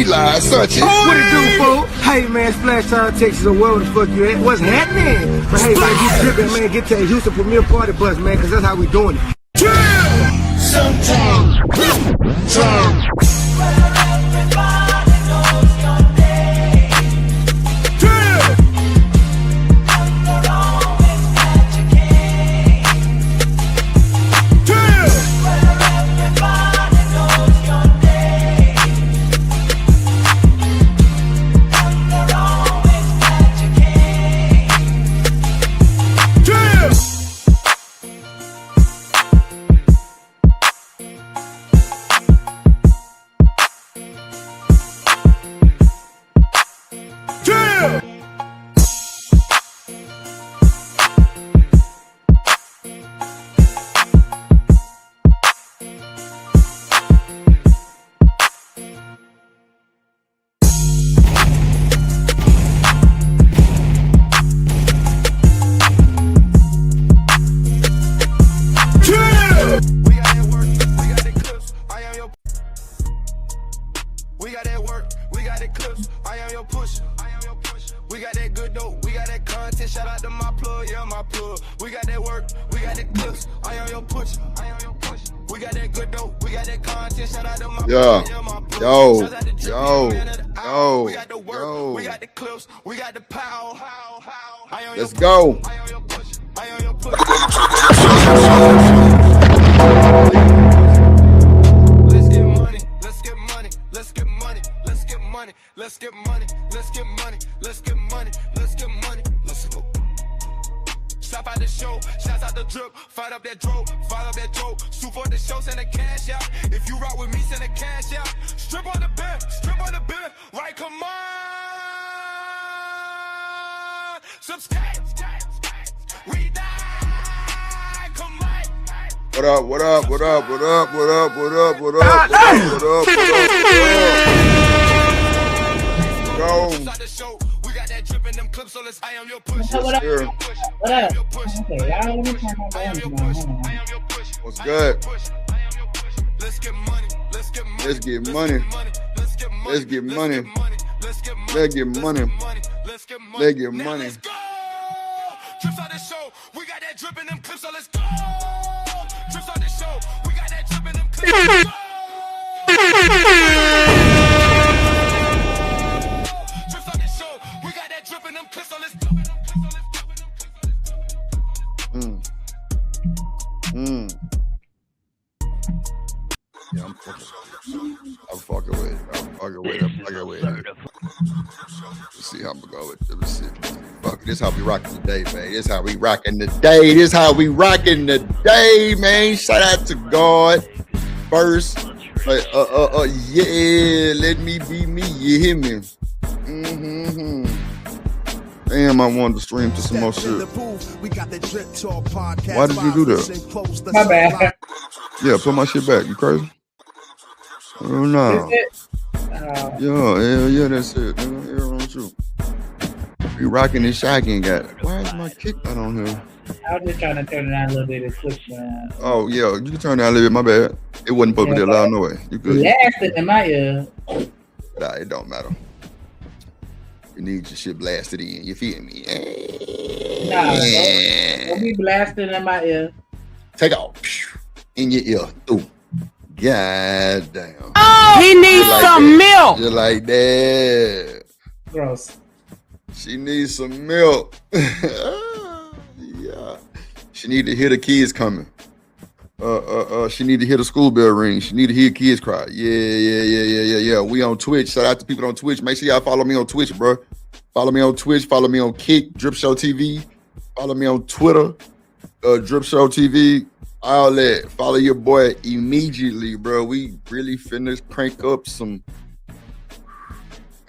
we live, such it. What it do, fool? Hey, man, Splash Town, Texas, or wherever the fuck you at. What's happening? But hey, man, you tripping, man. Get to the Houston Premier Party Bus, man, because that's how we doing it. Sometimes. Let's go. Let's get money. Let's get money. Let's get money. Let's get money. Let's get money. Let's get money. Let's get money. Let's get money. Let's go. Stop out the show. Shouts out the drip. Fight up that dro. Fight up that dro. Sue for the show. Send the cash out. If you rock with me, send the cash out. Strip on the bed. Strip on the bed. Right, come on. Subscribe. We die. Come on. What up, what up, what up, what up, what up, what up, what up, what up, what up, what up, go. We got that drip in them clips, so let's I am your push. What up? Sure. What up? Okay, y'all let me turn my volume down. What's good? Let's get money. Let's get money. Let's get money. Let's get money. Let's get money. Let's get money. Trips on the show, we got that drip in them clips, so let's go. Trips on the show, we got that drip in them clips, so let's go. Trips on the show, we got that drip in them clips, so let's go. Yeah, I'm fucking with it. Let's see how I'm gonna go with it. Let's see. Fuck it. This how we rocking today, man. This how we rocking today, man. Shout out to God first. Yeah, let me be me. You hear me? Damn, I wanted to stream to some more shit. Why did you do that? My bad. Yeah, put my shit back. You crazy? Oh no. Yeah, that's it. Yeah, on you. We rocking this shocking guy. Why is my kick not on here? I was just trying to turn it down a little bit and switch. Oh yeah, you can turn down a little bit. My bad. It wasn't supposed to be that loud, no way. You good? Blasted in my ear. Nah, it don't matter. You need your shit blasted in. You feel me? Nah, don't be blasted in my ear. Take off in your ear. Ooh. God damn. Oh, he needs like some milk. Just like that. Gross. She needs some milk. Yeah. She need to hear the kids coming. She need to hear the school bell ring. She need to hear kids cry. Yeah. We on Twitch. Shout out to people on Twitch. Make sure y'all follow me on Twitch, bro. Follow me on Twitch. Follow me on Kick, Drip Show TV. Follow me on Twitter, Drip Show TV. All that. Follow your boy immediately, bro. We really finna crank up some.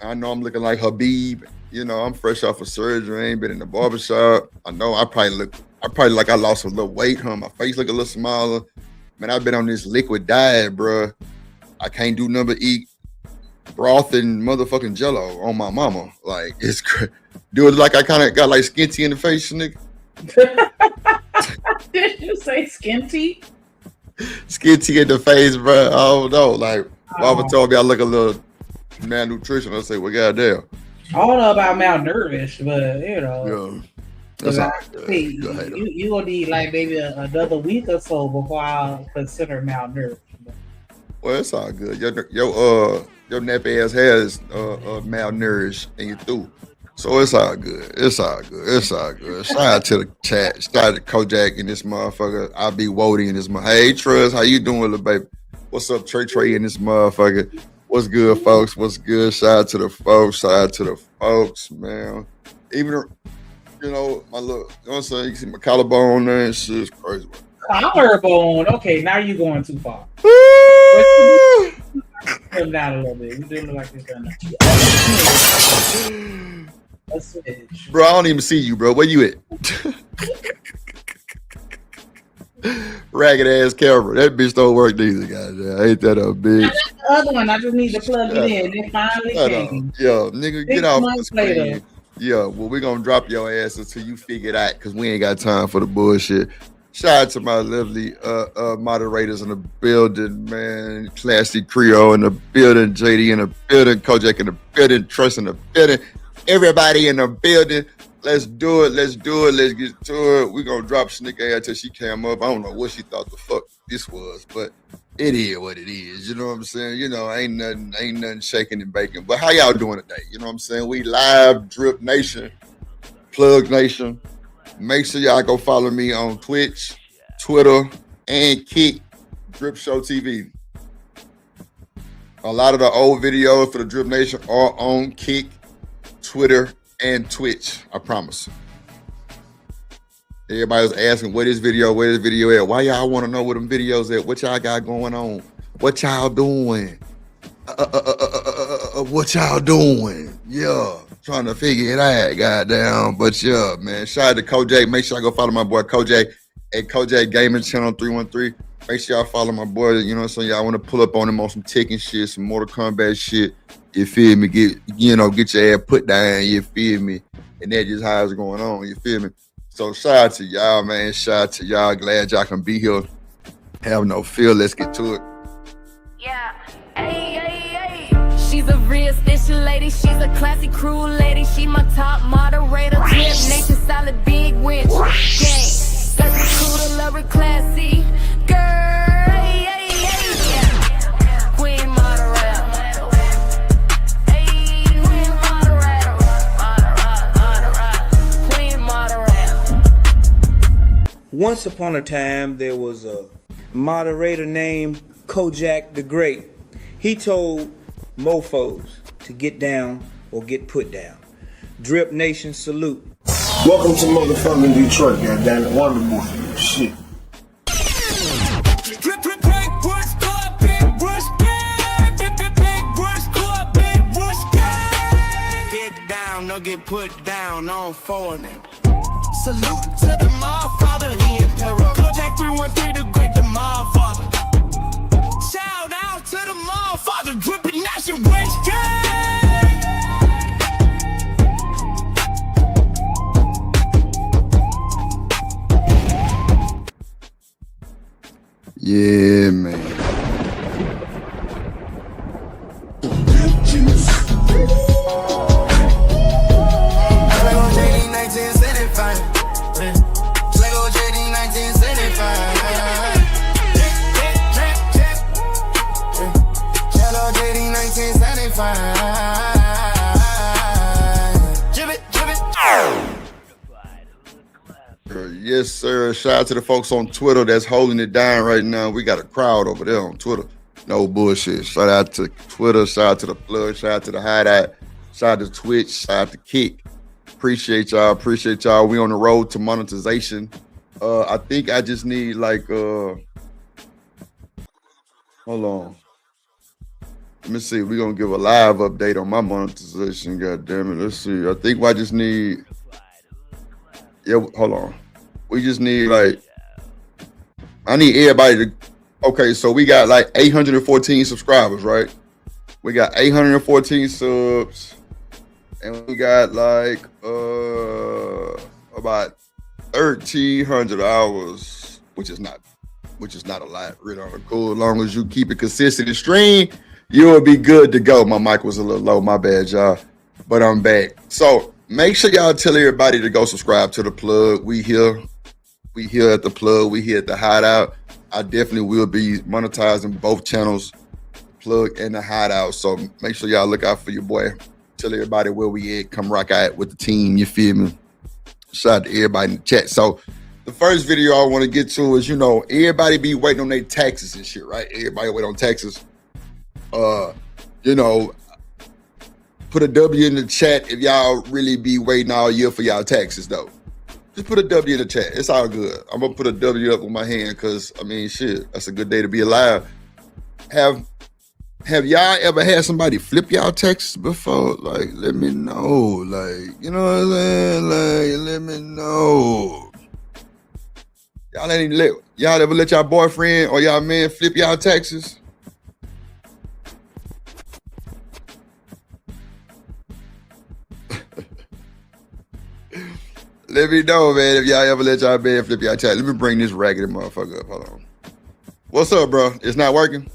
I know I'm looking like Habib. You know, I'm fresh off of surgery. I ain't been in the barbershop. I know I probably like I lost a little weight, huh? My face look a little smaller. Man, I've been on this liquid diet, bro. I can't do nothing but eat broth and motherfucking Jello on my mama. Like, it's dude, like I kind of got like skinty in the face, nigga. Did you say skinty? Skinty in the face, bro. I don't know. Like, Mama told me I look a little malnutrition. I say, well, goddamn. I don't know about malnourished, but you know. Yeah. That's all right. You gonna need like maybe another week or so before I consider malnourished. Well, it's all good. Your nappy ass hair is malnourished and you through. So it's all good. It's all good. It's all good. Shout out to the chat. Shout out to Kojak and this motherfucker. I'll be Wody in this motherfucker. Hey, Trust, how you doing, little baby? What's up, Trey in this motherfucker? What's good, folks? What's good? Shout out to the folks. Shout out to the folks, man. Even, you know, my little, you know what I'm saying? You can see my collarbone there and shit. It's crazy. Collarbone. Okay, now you're going too far. Come down a little bit. You do look like this right now. That's it. Bro, I don't even see you, bro. Where you at? Ragged ass camera. That bitch don't work neither, goddamn. Ain't that a bitch? That's the other one. I just need to plug it in. It finally came. Yo, nigga, get off the screen. Later. Yeah, well, we're gonna drop your ass until you figure it out, because we ain't got time for the bullshit. Shout out to my lovely moderators in the building, man. Classy Creole in the building, JD in the building, Kojak in the building, Trust in the building. Everybody in the building. Let's do it. Let's do it. Let's get to it. We're gonna drop Snick ass till she came up. I don't know what she thought the fuck this was, but it is what it is. You know what I'm saying? You know, ain't nothing shaking and baking. But how y'all doing today? You know what I'm saying? We live, Drip Nation, Plug Nation. Make sure y'all go follow me on Twitch, Twitter, and Kick, Drip Show TV. A lot of the old videos for the Drip Nation are on Kick, Twitter, and Twitch. I promise. Everybody was asking where this video at. Why y'all want to know where them videos at? What y'all got going on? What y'all doing? What y'all doing? Yeah. Trying to figure it out, goddamn. But yeah, man. Shout out to Kojak. Make sure I go follow my boy Kojak at Kojak Gaming Channel 313. Make sure y'all follow my boy. You know what I'm saying? Y'all want to pull up on him on some Tekken shit, some Mortal Kombat shit. You feel me? Get your ass put down. You feel me? And that's just how it's going on. You feel me? So shout out to y'all, man. Shout out to y'all. Glad y'all can be here. Have no fear. Let's get to it. Yeah. Hey. She's a real station lady. She's a classy crew lady. She my top moderator. Drip Nation solid big witch. Gang. Classy cool to love her classy. Girl. Hey. Queen moderator. Hey. Queen moderator. Queen moderator. Once upon a time, there was a moderator named Kojak the Great. He told mofos to get down or get put down. Drip Nation salute. Welcome to motherfucking Detroit, goddammit. Wonderful shit. Get down, no get put down on four now. Salute to the motherfather, the emperor. Kojak 313, the great, the motherfather. Shout out to the motherfather, dripping Nation West Yeah, man. Yes, sir. Shout out to the folks on Twitter that's holding it down right now. We got a crowd over there on Twitter. No bullshit. Shout out to Twitter. Shout out to the Plug. Shout out to the Hideout. Shout out to Twitch. Shout out to Kick. Appreciate y'all. Appreciate y'all. We on the road to monetization. I think I just need like hold on. Let me see. We're gonna give a live update on my monetization. God damn it. Let's see. I think I just need. Yeah, hold on. We just need like. I need everybody to. Okay, so we got like 814 subscribers, right? We got 814 subs, and we got like about 1,300 hours, which is not a lot, really on the cool. As long as you keep it consistent and stream, You will be good to go. My mic was a little low, my bad, y'all. But I'm back. So make sure y'all tell everybody to go subscribe to the plug. We here at the plug. We here at the hideout. I definitely will be monetizing both channels, plug and the hideout. So make sure y'all look out for your boy. Tell everybody where we at. Come rock out with the team. You feel me? Shout out to everybody in the chat. So the first video I want to get to is, you know, everybody be waiting on their taxes and shit, right? Everybody wait on taxes. You know, put a W in the chat if y'all really be waiting all year for y'all taxes, though. Just put a W in the chat. It's all good. I'm gonna put a W up with my hand because I mean, shit, that's a good day to be alive. Have y'all ever had somebody flip y'all taxes before? Like, let me know. Like, you know what I'm saying? Like, let me know. Y'all ever let y'all boyfriend or y'all man flip y'all taxes? Let me know, man, if y'all ever let y'all man flip y'all taxes. Let me bring this raggedy motherfucker up. Hold on. What's up, bro? It's not working?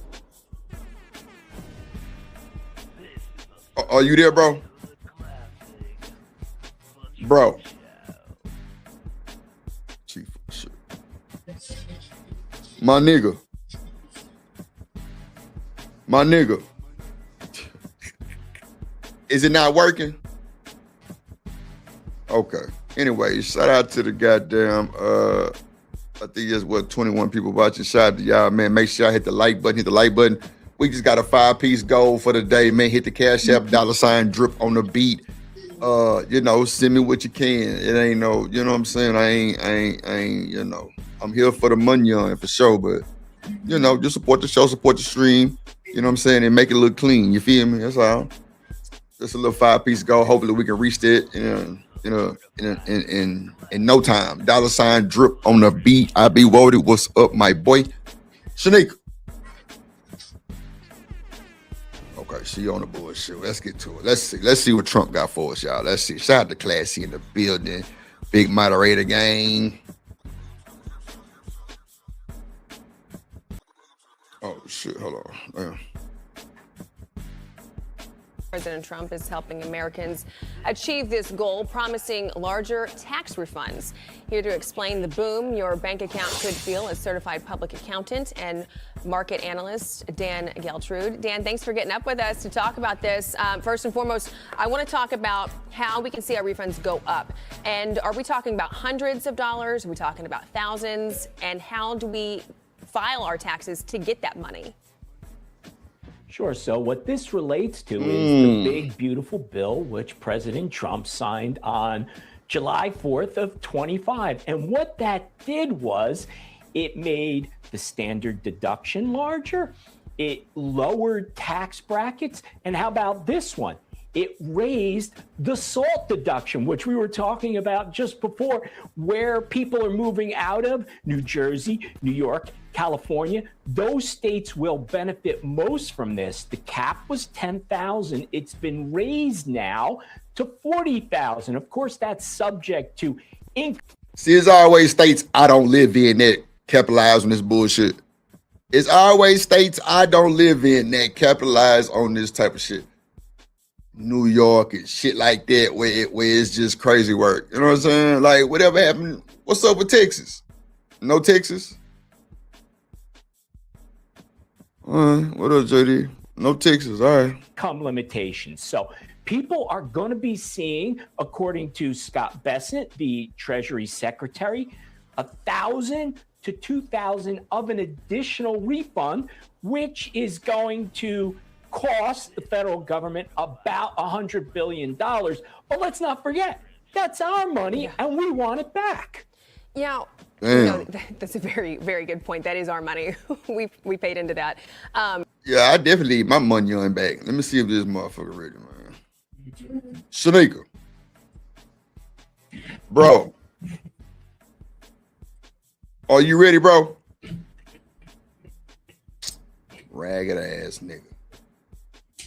Are you there, bro? Bro. Chief, shit. My nigga. My nigga. Is it not working? Okay. Anyway, shout out to the goddamn, I think there's 21 people watching. Shout out to y'all, man. Make sure y'all hit the like button. We just got a 5-piece goal for the day, man. Hit the Cash App, $ drip on the beat. You know, send me what you can. It ain't no, you know what I'm saying? I ain't, you know, I'm here for the money on it for sure, but you know, just support the show, support the stream, you know what I'm saying, and make it look clean. You feel me? That's all. Just a little 5-piece goal. Hopefully we can reach that in no time. $ drip on the beat. I be Wody. What's up, my boy? Shanika. Okay, she on the bullshit. Let's get to it. Let's see what Trump got for us, y'all. Let's see. Shout out to Classy in the building. Big moderator gang. Oh shit, hold on. Damn. President Trump is helping Americans achieve this goal, promising larger tax refunds. Here to explain the boom your bank account could feel is certified public accountant and market analyst Dan Geltrude. Dan, thanks for getting up with us to talk about this. First and foremost, I want to talk about how we can see our refunds go up. And are we talking about hundreds of dollars? Are we talking about thousands? And how do we file our taxes to get that money? Sure. So what this relates to is the big, beautiful bill which President Trump signed on July 4th of 25. And what that did was it made the standard deduction larger. It lowered tax brackets. And how about this one? It raised the SALT deduction, which we were talking about just before, where people are moving out of New Jersey, New York, California. Those states will benefit most from this. The cap was $10,000. It's been raised now to $40,000. Of course, that's subject to See, it's always states I don't live in that capitalize on this bullshit. It's always states I don't live in that capitalize on this type of shit. New York and shit like that, where it's just crazy work. You know what I'm saying? Like, whatever happened? What's up with Texas? No Texas? What up, JD? No Texas, all right. Income limitations. So people are going to be seeing, according to Scott Bessent, the Treasury Secretary, $1,000 to $2,000 of an additional refund, which is going to cost the federal government about $100 billion. But let's not forget, that's our money and we want it back. Yeah. You know, that's a very, very good point. That is our money. we paid into that. Yeah, I definitely need my money on back. Let me see if this motherfucker ready, man. Shanika. Bro. Are you ready, bro? Ragged ass nigga.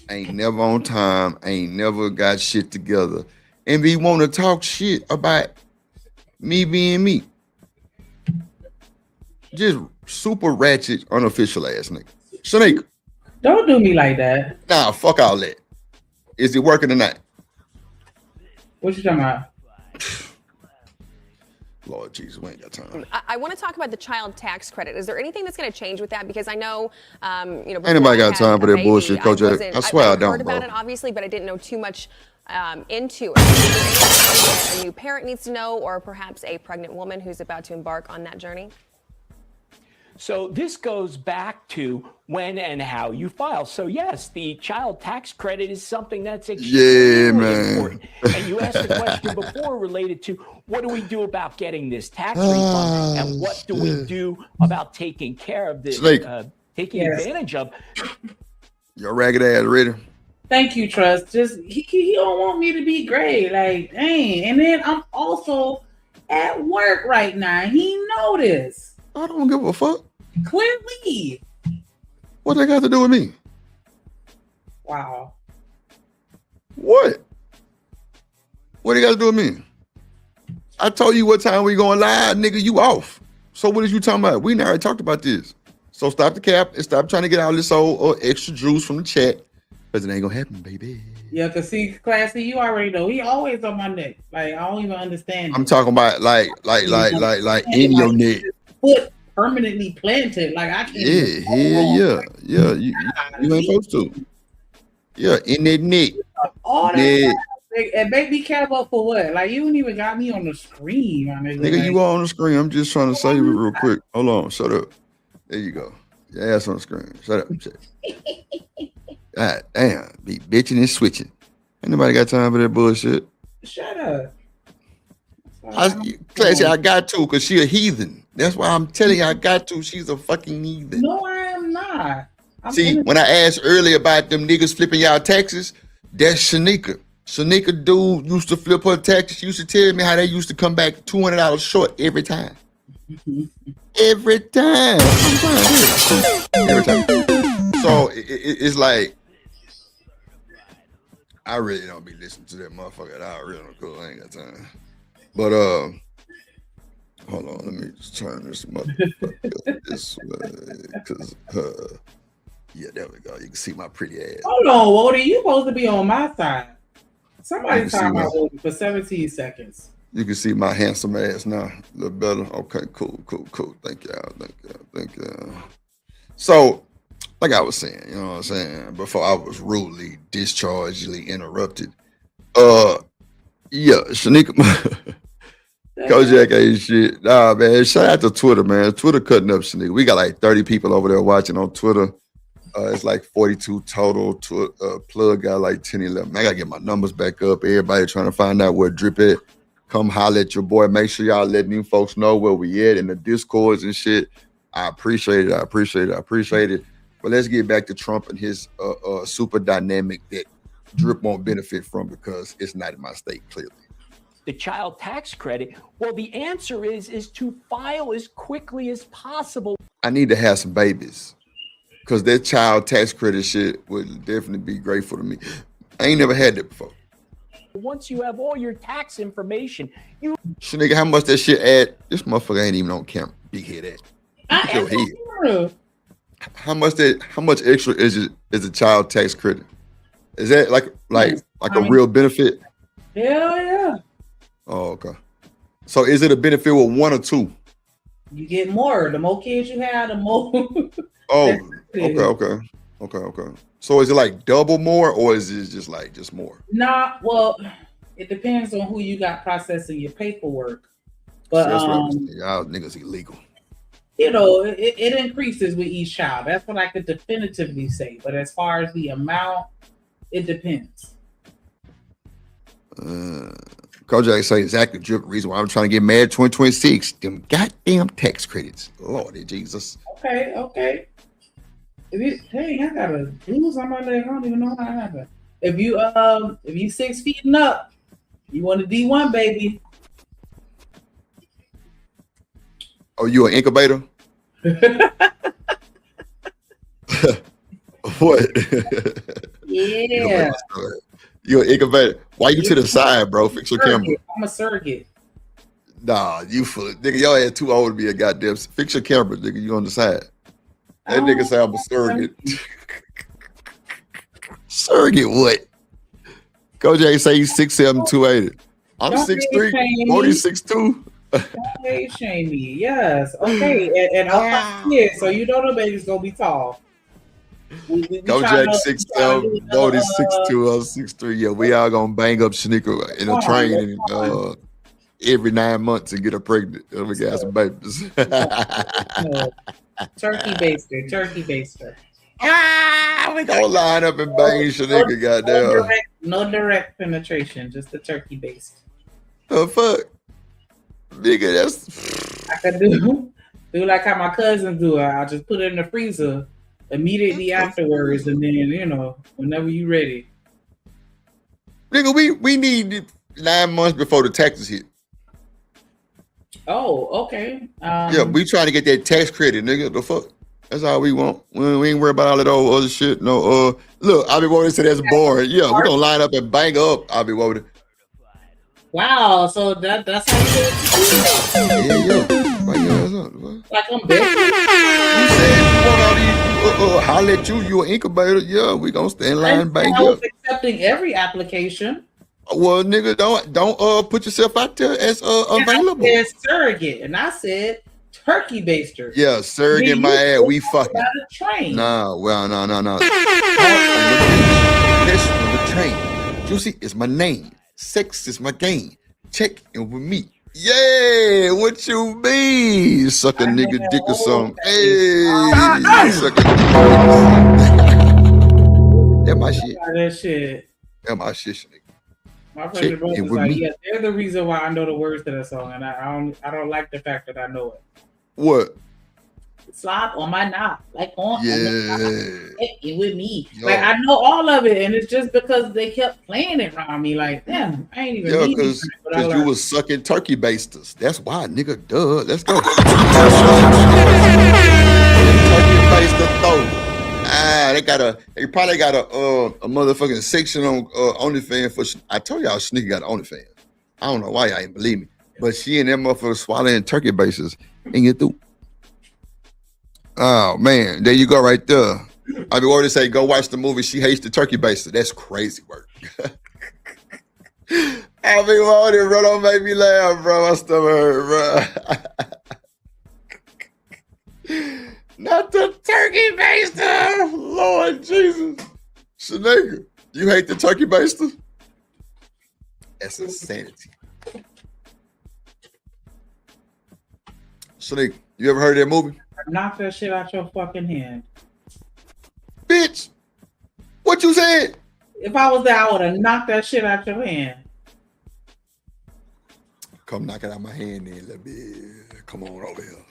Ain't never on time. Ain't never got shit together. And we want to talk shit about me being me. Just super ratchet, unofficial ass nigga. Shanika. Don't do me like that. Nah, fuck all that. Is it working or not? What you talking about? Lord Jesus, we ain't got time. I want to talk about the child tax credit. Is there anything that's going to change with that? Because I know, you know, Ain't nobody got time for that bullshit, Coach. I swear I don't, heard bro. about it, obviously, but I didn't know too much into it. Is there anything that a new parent needs to know, or perhaps a pregnant woman who's about to embark on that journey? So this goes back to when and how you file. So yes, the child tax credit is something that's extremely important. And you asked the question before related to what do we do about getting this tax refund, and what do we do about taking care of this, taking advantage of. Your ragged ass ready? Thank you, Trust. Just he don't want me to be great. Like, dang. And then I'm also at work right now. He know this. I don't give a fuck. Clearly. What they got to do with me? Wow. What? What they got to do with me? I told you what time we going live, nigga. You off. So what is you talking about? We already talked about this. So stop the cap and stop trying to get all this old extra juice from the chat, because it ain't gonna happen, baby. Yeah, cause see, Classy, you already know he always on my neck. Like, I don't even understand. I'm talking about like in your neck. Foot permanently planted. Like, I can't. Yeah. You ain't supposed to. Yeah, in that neck. All that. And make me cap up for what? Like, you don't even got me on the screen, my nigga. Nigga, you are on the screen. I'm just trying to save it real quick. Hold on, shut up. There you go. Your ass on the screen. Shut up. God damn, be bitching and switching. Ain't nobody got time for that bullshit. Shut up. Classy, I got to, because she a heathen. That's why I'm telling you I got to. She's a fucking heathen. No, I am not. See, when I asked earlier about them niggas flipping y'all taxes, that's Shanika. Shanika dude used to flip her taxes. She used to tell me how they used to come back $200 short every time. Every time. Every time. So it's like, I really don't be listening to that motherfucker. I really don't go. I ain't got time. But hold on, let me just turn this motherfucker this way, because yeah, there we go. You can see my pretty ass. Hold on, Wody, you supposed to be on my side. Somebody talking about Wody for 17 seconds. You can see my handsome ass now. A little better. Okay, cool. Thank y'all. So, like I was saying, you know what I'm saying, before I was rudely dischargedly interrupted. Yeah, Shanika, Kojak ain't shit. Nah, man, shout out to Twitter, man. Twitter cutting up Shanika. We got like 30 people over there watching on Twitter. It's like 42 total. Plug got like 10, 11. I gotta get my numbers back up. Everybody trying to find out where Drip at. Come holler at your boy. Make sure y'all letting you folks know where we at in the Discords and shit. I appreciate it. But let's get back to Trump and his super dynamic that Drip won't benefit from because it's not in my state, clearly. The child tax credit, well, the answer is to file as quickly as possible. I need to have some babies because that child tax credit shit would definitely be grateful to me. I ain't never had that before. Once you have all your tax information, you... Nigga, how much that shit add? This motherfucker ain't even on camera. Big head at. I am. How much extra is a child tax credit? Is that like a real benefit? Hell yeah. Oh, okay. So is it a benefit with one or two? You get more. The more kids you have, the more. Oh, okay. So is it like double more, or is it just more? Nah, well, it depends on who you got processing your paperwork. But that's what I'm saying. Y'all niggas illegal. You know, it increases with each child. That's what I could definitively say. But as far as the amount, it depends. Kojak say exactly the reason why I'm trying to get married 2026. Them goddamn tax credits. Lordy Jesus. Okay. Hey, I gotta do something that I don't even know how to happen. If you 6 feet and up, you want a D1, baby. Oh, you an incubator? What? Yeah. You an incubator? Why you to the side, bro? Fix your camera. I'm a surrogate. Nah, you full. Nigga, y'all ain't too old to be a goddamn. Fix your camera, nigga. You on the side. That nigga say I'm a surrogate. Surrogate what? Kojak say he's 6'7", 280. I'm 6'3", 46'2". Don't shame me. Yes. Okay. And I'm 5'10", so you know the baby's gonna be tall. Kojak 6'7", Bodie's 6'2", I'm 6'3". Yeah, we all gonna bang up Shanika in a train every 9 months and get her pregnant. And we got some babies. Turkey baster. We gonna line up and bang Shanika, goddamn. No direct penetration, just the turkey baster. The fuck? Nigga, that's... I could do like how my cousins do. I'll just put it in the freezer immediately afterwards, and then, you know, whenever you ready. Nigga, we need 9 months before the taxes hit. Oh, okay. Yeah, we trying to get that tax credit, nigga. The fuck? That's all we want. We ain't worried about all that old other shit. No, look, I'll be worried to that's boring. Yeah, we're gonna line up and bang up. I'll be worried. Wow, so that's how you do it. Yeah. Like I'm big. You said you want all these, holler at you an incubator. Yeah, we gonna stand in line and bang I up. was accepting every application. Well, nigga, don't put yourself out there as available. I said surrogate, and I said turkey baster. Yeah, surrogate my ass. We fucking. Train. No. This on the train. Juicy is my name. Sex is my game. Check in with me. Yeah, what you mean? Suck a nigga dick or something. Hey, suck a That my shit. That shit. That my shit, nigga. My friend was like, yeah, they're the reason why I know the words to that song, and I don't like the fact that I know it. What? Slide on my knob, like on it with me. Yo. Like I know all of it, and it's just because they kept playing it around me. Like, damn, I ain't even. Yeah, because you was sucking turkey basters. That's why, nigga. Duh. Let's go. Turkey baster throw. They probably got a motherfucking section on OnlyFans for. I told y'all Sneaky got OnlyFans. I don't know why y'all ain't believe me, but she and that motherfucker swallowing turkey bases and get through. Oh man, there you go right there. I be already say go watch the movie. She hates the turkey baster. That's crazy work. I be wanting, bro. Don't make me laugh, bro. My stomach hurt, bro. Not the turkey baster. Lord Jesus. Shanika, you hate the turkey baster? That's insanity. Shanika, you ever heard of that movie? Knock that shit out your fucking hand. Bitch, what you said? If I was there, I would have knocked that shit out your hand. Come knock it out my hand then, little bit. Come on over here.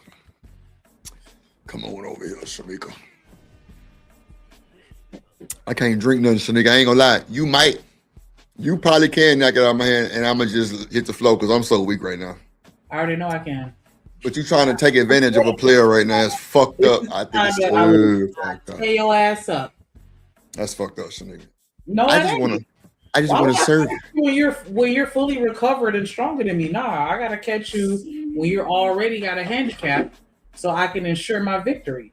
Come on over here, Shanika. I can't drink nothing, Shanika. I ain't gonna lie. You probably can knock it out my hand, and I'm gonna just hit the floor because I'm so weak right now. I already know I can. But you trying to take advantage of a player right now. It's fucked up. I think it's fucked up. Pay your ass up. That's fucked up, Shanika. No, I just want to serve you. When you're fully recovered and stronger than me. Nah, I gotta catch you when you're already got a handicap so I can ensure my victory.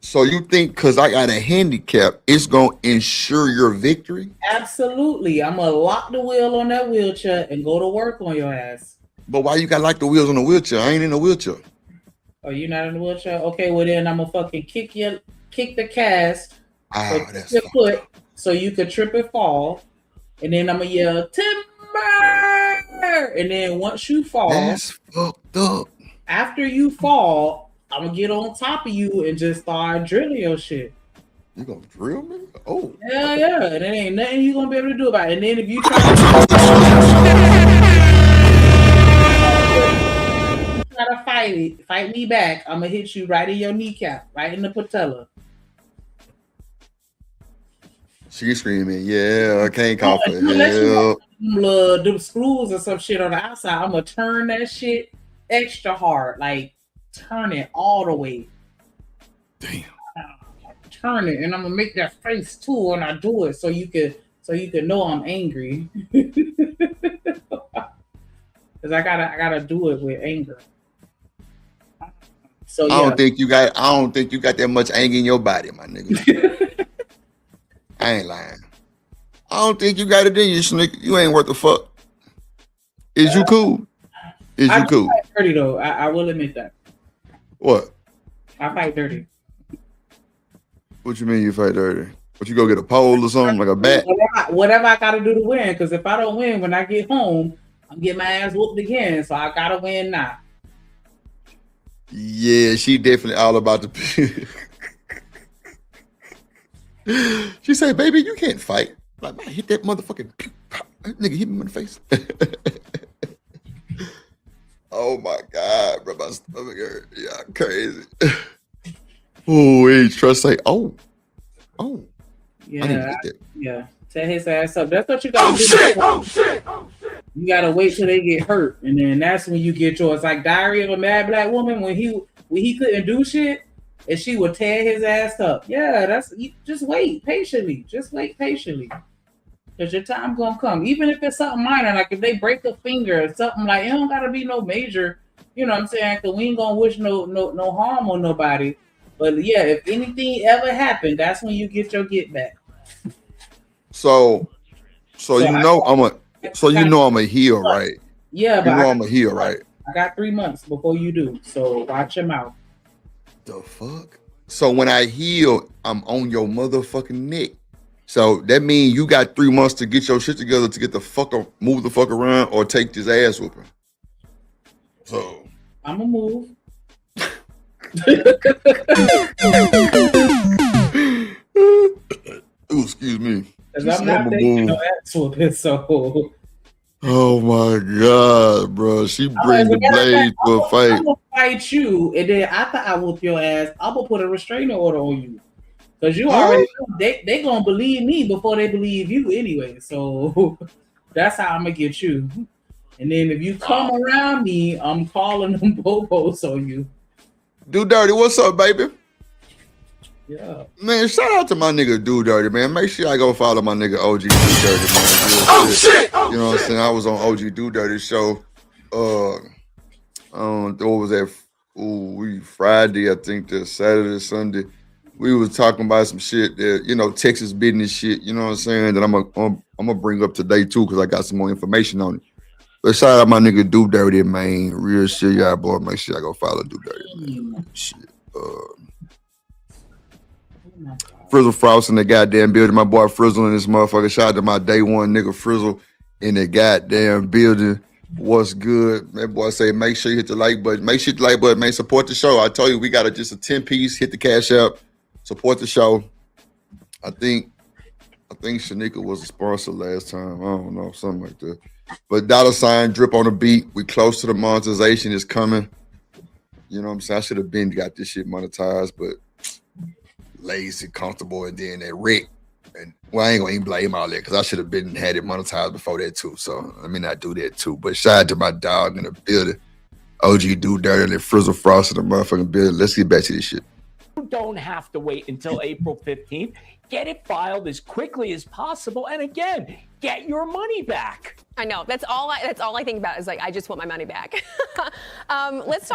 So you think because I got a handicap, it's gonna ensure your victory? Absolutely. I'm gonna lock the wheel on that wheelchair and go to work on your ass. But why you got like the wheels on the wheelchair? I ain't in a wheelchair. Oh, you're not in the wheelchair? Okay, well then I'm gonna fucking kick the cast, that's your foot, so you could trip and fall, and then I'm gonna yell timber, and then once you fall, that's fucked up. After you fall, I'm gonna get on top of you and just start drilling your shit. You gonna drill me? Oh, yeah, and there ain't nothing you gonna be able to do about it. And then if you try to fight me back, I'm gonna hit you right in your kneecap, right in the patella. She's screaming, yeah, I can't call for help. Them screws or some shit on the outside, I'm gonna turn that shit extra hard, like turn it all the way. Damn. Turn it, and I'm gonna make that face too when I do it, so you can know I'm angry. Cause I gotta do it with anger. So yeah. I don't think you got that much anger in your body, my nigga. I I ain't lying. I don't think you got it in you, Snicker. You ain't worth the fuck. Is you cool? Is you cool? I fight dirty though. I will admit that. What? I fight dirty. What you mean you fight dirty? But you go get a pole or something, like a bat? Whatever I gotta do to win, because if I don't win when I get home, I'm getting my ass whooped again. So I gotta win now. Yeah, she definitely all about the. She said, "Baby, you can't fight. Like, man, hit that motherfucking nigga, hit me in the face." Oh my God, bro, my stomach hurt. Yeah, crazy. Oh, he trust say, oh. Yeah, tear his ass up. That's what you gotta do. Oh shit! You gotta wait till they get hurt, and then that's when you get yours. Like Diary of a Mad Black Woman, when he couldn't do shit, and she would tear his ass up. Yeah, that's you. Just wait patiently. Just wait patiently, because your time gonna come. Even if it's something minor, like if they break a finger or something, like it don't gotta be no major. You know what I'm saying? Because we ain't gonna wish no harm on nobody. But yeah, if anything ever happened, that's when you get your get back. So you know I'm a heel, right? Yeah, but I'm a heel, right? I got 3 months before you do, so watch your mouth. The fuck? So when I heal, I'm on your motherfucking neck. So that means you got 3 months to get your shit together to get the fuck up, move the fuck around, or take this ass whooping. So I'ma move. Ooh, excuse me. Because I'm not taking no ass whooping, so. Oh my God, bro. She brings the blade to a fight. I'm gonna fight you, and then after I whoop your ass, I'm gonna put a restraining order on you. Because you already know they gonna believe me before they believe you anyway. So that's how I'm gonna get you. And then if you come around me, I'm calling them bobos on you. Do Dirty, what's up, baby? Yeah. Man, shout out to my nigga Do Dirty, man. Make sure I go follow my nigga OG Do Dirty, man. Oh shit! You know what I'm saying? I was on OG Do Dirty show. What was that? Friday, I think, the Saturday, Sunday. We was talking about some shit that, Texas business shit, you know what I'm saying? That I'm gonna bring up today too, because I got some more information on it. But shout out my nigga Do Dirty, man. Real shit, y'all boy. Make sure I go follow Do Dirty, man. Shit. Frizzle Frost in the goddamn building. My boy Frizzle in this motherfucker. Shout out to my day one nigga Frizzle in the goddamn building. What's good? That boy say, make sure you hit the like button. Make sure you hit the like button, man. Support the show. I told you we got just a 10-piece. Hit the cash app. Support the show. I think Shanika was a sponsor last time. I don't know, something like that. But $ drip on the beat. We close to the monetization. Is coming. You know what I'm saying? I should have been got this shit monetized, but lazy, comfortable, and then that wreck. And I ain't gonna even blame all that because I should have had it monetized before that too. So let me not do that too. But shout out to my dog in the building. OG Do Dirty and Frizzle Frost in the motherfucking building. Let's get back to this shit. You don't have to wait until April 15th. Get it filed as quickly as possible. And again, get your money back. I know. That's all I think about is like, I just want my money back. Let's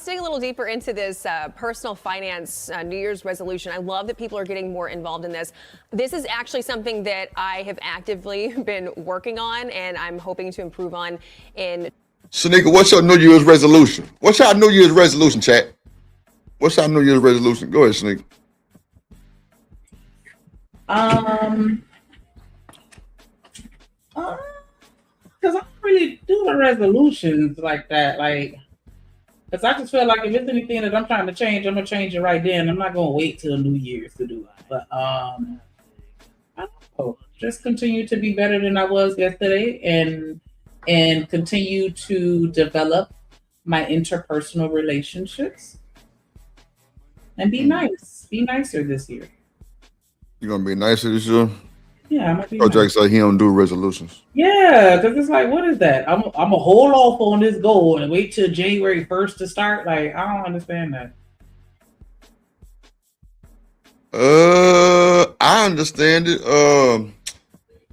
dig a little deeper into this personal finance New Year's resolution. I love that people are getting more involved in this. This is actually something that I have actively been working on and I'm hoping to improve on in. Shanika, what's your New Year's resolution? What's your New Year's resolution, chat? What's your New Year's resolution? Go ahead, Shanika. Because I don't really do the resolutions like that. Because I just feel like if it's anything that I'm trying to change, I'm going to change it right then. I'm not going to wait till New Year's to do it. But I don't know. Just continue to be better than I was yesterday and continue to develop my interpersonal relationships and be nice. Be nicer this year. You going to be nicer this year? Yeah, I'm gonna be. Jack said he don't do resolutions. Yeah, because it's like, what is that? I'm gonna hold off on this goal and wait till January 1st to start. Like, I don't understand that. I understand it.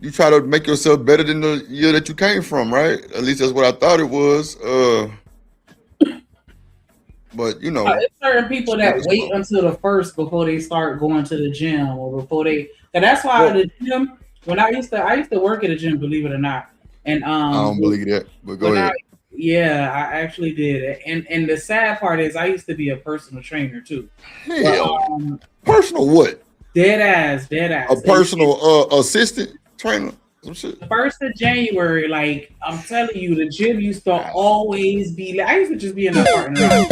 You try to make yourself better than the year that you came from, right? At least that's what I thought it was. But you know, there's certain people that wait until the first before they start going to the gym or before they. And that's why the gym. When I used to work at a gym, believe it or not, and I don't believe that. But go ahead. I actually did. And the sad part is, I used to be a personal trainer too. Hell, personal what? Dead ass. A personal assistant trainer. Some shit. The 1st of January, like I'm telling you, the gym used to always be. I used to just be in the parking lot.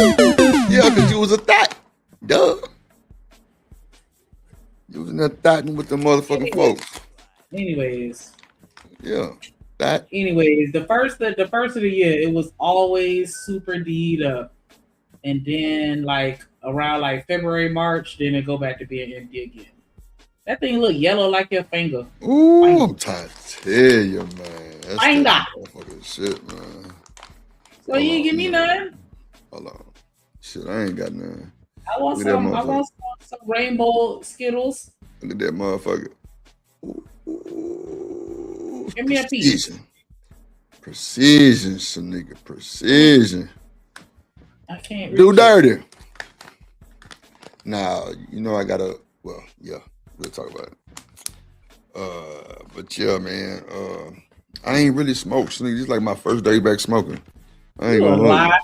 Yeah, because you was a thot. Duh. You was in that thotting with the motherfucking folks. Anyways. Yeah. That. Anyways, the first of the year, it was always super D'd up, and then like around like February, March, then it go back to being empty again. That thing look yellow like your finger. Ooh, I'm trying to tell you, man. That's finger. Fucking shit, man. So you ain't give me none? Hold on. Shit, I ain't got none. I want some rainbow Skittles. Look at that motherfucker. Ooh, give me a piece. Precision, some nigga. Precision. I can't do dirty. Nah, you know I gotta. Well, yeah. We'll talk about it. But yeah, man, I ain't really smoked. So this is like my first day back smoking. I ain't gonna lie.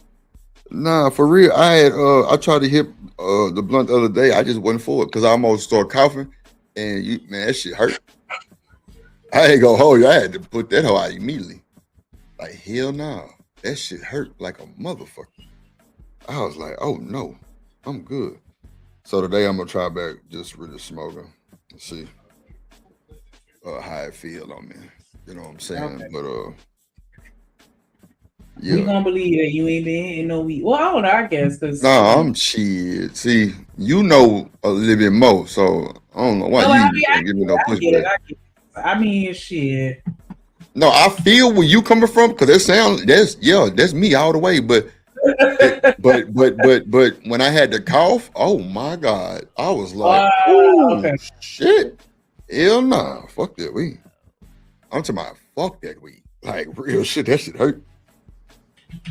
Nah, for real. I tried to hit the blunt the other day. I just wasn't for it because I almost started coughing, and man, that shit hurt. I ain't gonna hold you. I had to put that hoe out immediately. Like hell nah, that shit hurt like a motherfucker. I was like, oh no, I'm good. So today I'm gonna try back just really smoking. See how it feel on me. You know what I'm saying? Okay. But yeah. We gonna believe that you ain't been hitting no weed. Well, I don't know, I guess. I'm shit. See, you know a little bit more, so I don't know why you give me no pushback. I mean, shit. No, I feel where you coming from because that's me all the way. But but when I had the cough, oh my God, I was like, okay. Shit, hell nah, fuck that weed. I'm talking about fuck that weed, like real shit. That shit hurt.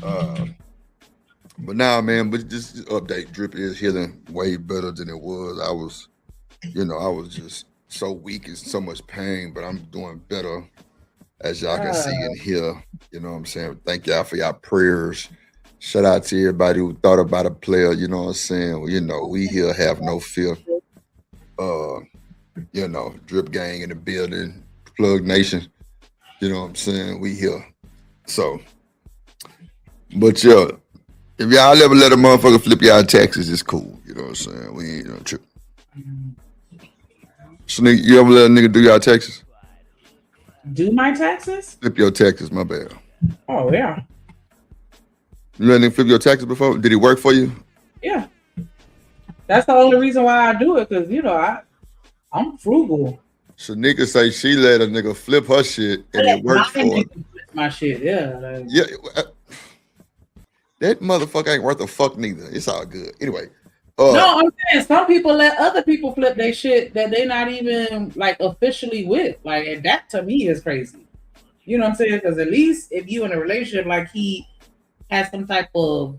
But now, man, but just update. Drip is healing way better than it was. I was just so weak and so much pain, but I'm doing better, as y'all can see and hear. You know what I'm saying? Thank y'all for y'all prayers. Shout out to everybody who thought about a player, you know what I'm saying? Well, you know, we here have no fear. You know, Drip Gang in the building, Plug Nation, you know what I'm saying? We here. So, but yeah, if y'all ever let a motherfucker flip y'all taxes, it's cool. You know what I'm saying? We ain't no trip. So, nigga, you ever let a nigga do y'all taxes? Do my taxes? Flip your taxes, my bad. Oh, yeah. You let him flip your taxes before? Did he work for you? Yeah. That's the only reason why I do it, because, you know, I'm frugal. So nigga say she let a nigga flip her shit and it worked for her. My shit, yeah. Yeah. That motherfucker ain't worth a fuck neither. It's all good. Anyway. No, I'm saying some people let other people flip their shit that they not even like officially with. Like, and that to me is crazy. You know what I'm saying? Because at least if you in a relationship, like he has some type of,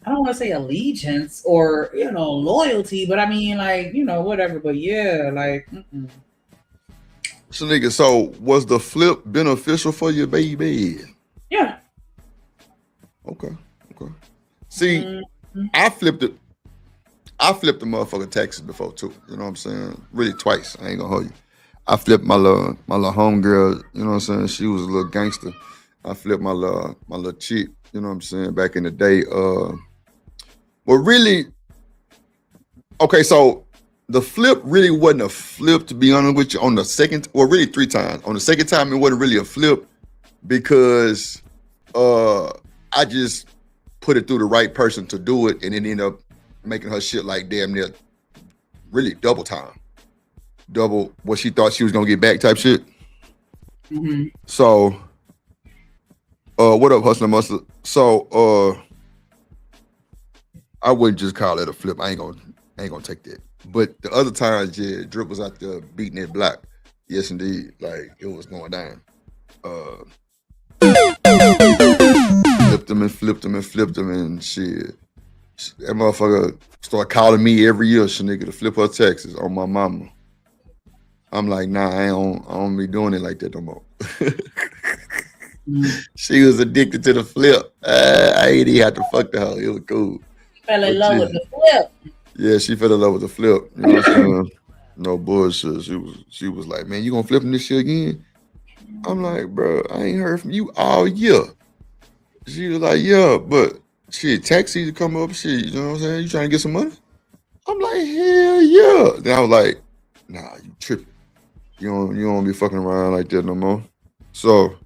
I don't want to say allegiance or, you know, loyalty, but I mean, like, you know, whatever. But yeah, like, So nigga, so was the flip beneficial for you, baby? Yeah. Okay. See, I flipped the motherfucking taxes before too. You know what I'm saying? Really twice. I ain't gonna hold you. I flipped my little homegirl. You know what I'm saying? She was a little gangster. I flipped my little chick. You know what I'm saying? Back in the day. Well, really. Okay, so the flip really wasn't a flip, to be honest with you. On the second, well, really 3 times. On the second time, it wasn't really a flip because I just put it through the right person to do it, and it ended up making her shit like damn near really double time. Double what she thought she was gonna get back type shit. Mm-hmm. So what up, Hustler Muscle? So I wouldn't just call it a flip. I ain't gonna take that. But the other times, yeah, Drip was out there beating that block. Yes, indeed. Like it was going down. Flipped them and shit. That motherfucker start calling me every year, nigga, to flip her taxes on my mama. I'm like, nah, I don't be doing it like that no more. She was addicted to the flip. I ain't even have to fuck the hoe. It was cool. Fell in love with the flip. Yeah, she fell in love with the flip. You know what I'm saying? No bullshit. She was like, man, you gonna flip this shit again? I'm like, bro, I ain't heard from you all year. She was like, yeah, but shit, tax season come up, shit, you know what I'm saying? You trying to get some money? I'm like, hell yeah. Then I was like, nah, you tripping. You don't be fucking around like that no more. So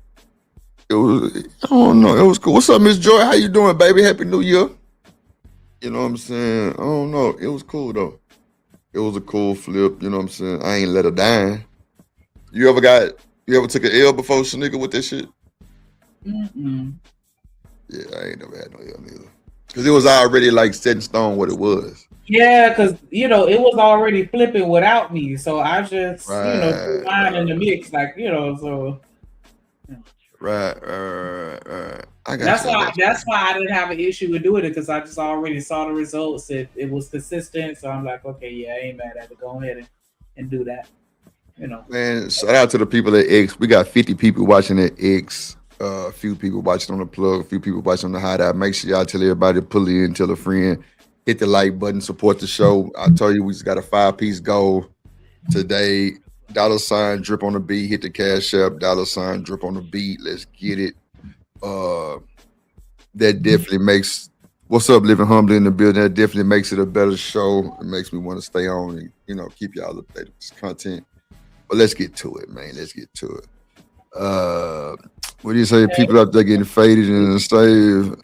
it was, I don't know, it was cool. What's up, Miss Joy? How you doing, baby? Happy New Year. You know what I'm saying? I don't know. It was cool though. It was a cool flip, you know what I'm saying? I ain't let her down. You ever took an L before, nigga, with that shit? Mm-mm. Yeah, I ain't never had no L neither. Because it was already like set in stone what it was. Yeah, because, it was already flipping without me. So I just, threw mine in the mix, like, so. Right. That's why I didn't have an issue with doing it, because I just already saw the results. It was consistent. So I'm like, okay, yeah, I ain't mad at it. Go ahead and do that. Man, shout out to the people at X. We got 50 people watching at X. A few people watching on the plug, a few people watching on the hideout. Make sure y'all tell everybody to pull in, tell a friend, hit the like button, support the show. I told you we just got a 5-piece goal today. $ drip on the beat, hit the cash app, $ drip on the beat. Let's get it. That definitely makes what's up, Living Humbly in the building. That definitely makes it a better show. It makes me want to stay on and keep y'all updated with this content. But let's get to it, man. Let's get to it. What do you say? People out there getting faded and saved.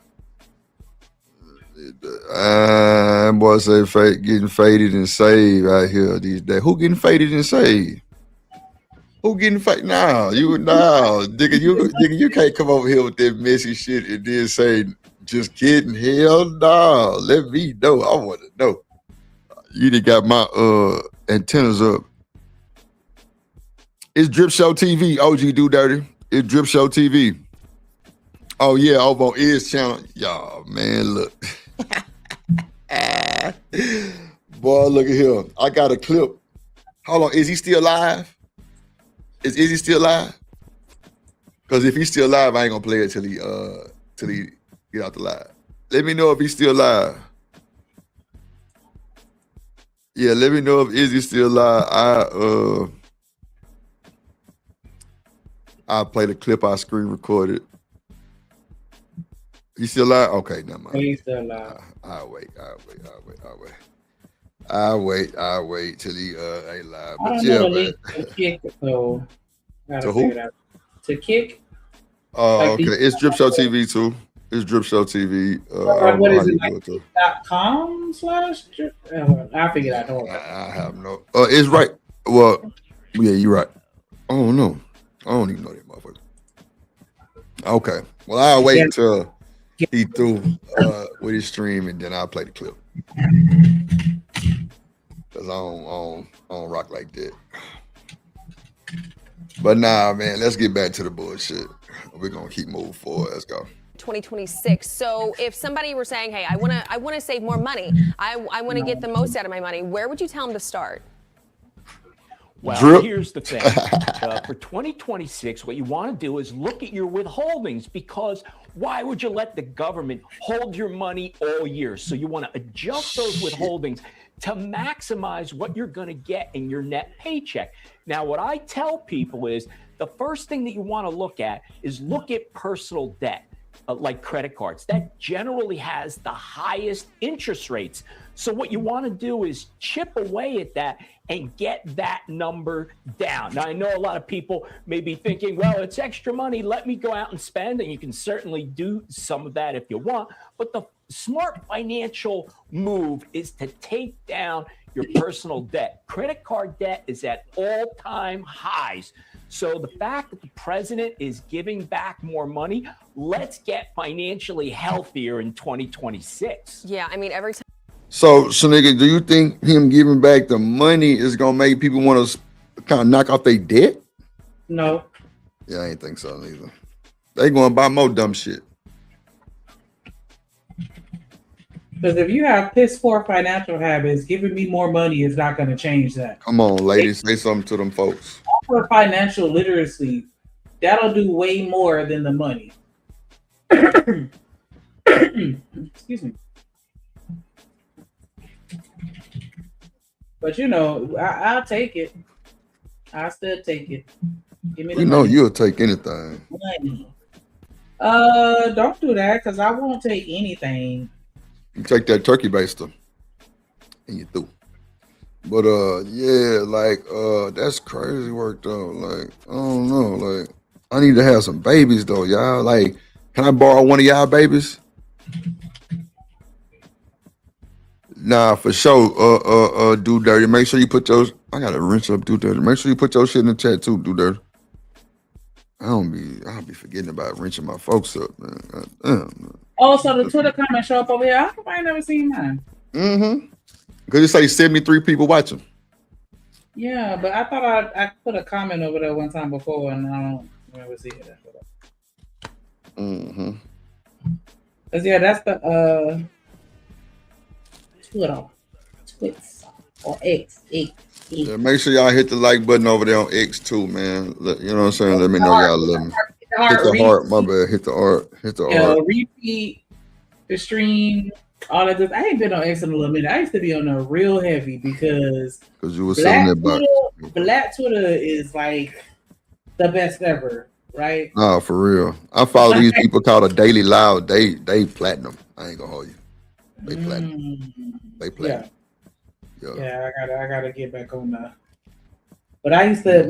Boy, say getting faded and saved out here these days. Who getting faded and saved? Who getting faded? Nigga, you can't come over here with that messy shit and then say, just kidding. Hell no. Let me know. I want to know. You done got my antennas up. It's Drip Show TV. OG Do Dirty. It's Drip Show TV. Oh, yeah, over on Is channel. Y'all, man, look. Boy, look at here. I got a clip. Hold on. Is he still live? Is he still live? Because if he's still live, I ain't going to play it till he get out the live. Let me know if he's still live. Yeah, let me know if Izzy's still live. I'll play the clip I screen recorded. You still live? Okay, never mind. He's still live. I'll wait till he ain't live. I But don't yeah, know the man. link to Kick, so gotta To who? figure it out. To Kick? Oh, Like okay. It's Drip Show TV too. It's Drip Show TV. What is it, like .com/? I'll figure it out. I have no. It's right. Well, yeah, you're right. Oh no, I don't even know that motherfucker. Okay. Well, I'll wait until he through with his stream, and then I'll play the clip. Cause I don't rock like that. But nah, man, let's get back to the bullshit. We're gonna keep moving forward. Let's go. 2026. So if somebody were saying, hey, I want to save more money, I want to get the most out of my money, where would you tell them to start? Well, here's the thing. For 2026, what you want to do is look at your withholdings, because why would you let the government hold your money all year? So you want to adjust those withholdings to maximize what you're going to get in your net paycheck. Now, what I tell people is the first thing that you want to look at is look at personal debt. Like credit cards, that generally has the highest interest rates. So what you want to do is chip away at that and get that number down. Now, I know a lot of people may be thinking, well, it's extra money, let me go out and spend, and you can certainly do some of that if you want. But the smart financial move is to take down your personal debt. Credit card debt is at all-time highs. So the fact that the president is giving back more money, let's get financially healthier in 2026. Yeah, I mean, every time. So nigga, do you think him giving back the money is gonna make people want to kind of knock off their debt? No. Yeah, I ain't think so neither. They gonna buy more dumb shit. Because if you have piss poor financial habits, giving me more money is not going to change that. Come on, ladies, say something to them folks. For financial literacy, that'll do way more than the money. Excuse me. But you know, I'll take it. I'll still take it. Give me the know money. you'll take anything. Money. Don't do that because I won't take anything. You take that turkey baster and you through. But yeah, like that's crazy work though. Like, I don't know. Like, I need to have some babies though, y'all. Like, can I borrow one of y'all babies? Nah, for sure. Do dirty. Make sure you put your. I gotta rinse up. Do dirty. Make sure you put your shit in the chat too. Do dirty. I'll be forgetting about wrenching my folks up, man. God damn, man. Oh, so the Twitter comments show up over here. How come I ain't never seen mine? Because it say 73 people watching. Yeah, but I thought I put a comment over there one time before, and I don't remember seeing it. Cause yeah, that's the Twitter or X. Yeah, make sure y'all hit the like button over there on X too, man. You know what I'm saying? Let me know y'all love me. Hit the heart, my bad. Hit the heart. Hit the heart. Repeat the stream. All of this. I ain't been on X in a little minute. I used to be on a real heavy because you were selling that box. Black Twitter is like the best ever, right? Nah, for real. I follow these people called a Daily Loud. They platinum. I ain't gonna hold you. They platinum. They platinum. Yeah, I gotta get back on that. But I used to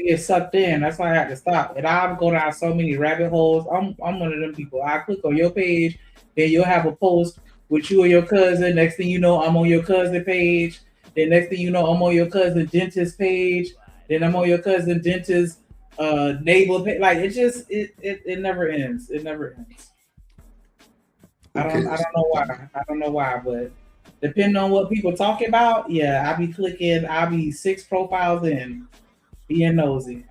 get sucked in. That's why I had to stop. And I would go down so many rabbit holes. I'm one of them people. I click on your page, then you'll have a post with you or your cousin. Next thing you know, I'm on your cousin page. Then next thing you know, I'm on your cousin dentist page. Then I'm on your cousin dentist neighbor page. Like it never ends. It never ends. I don't know why. I don't know why, but depending on what people talking about, yeah, I'll be clicking. I'll be 6 profiles in, being nosy.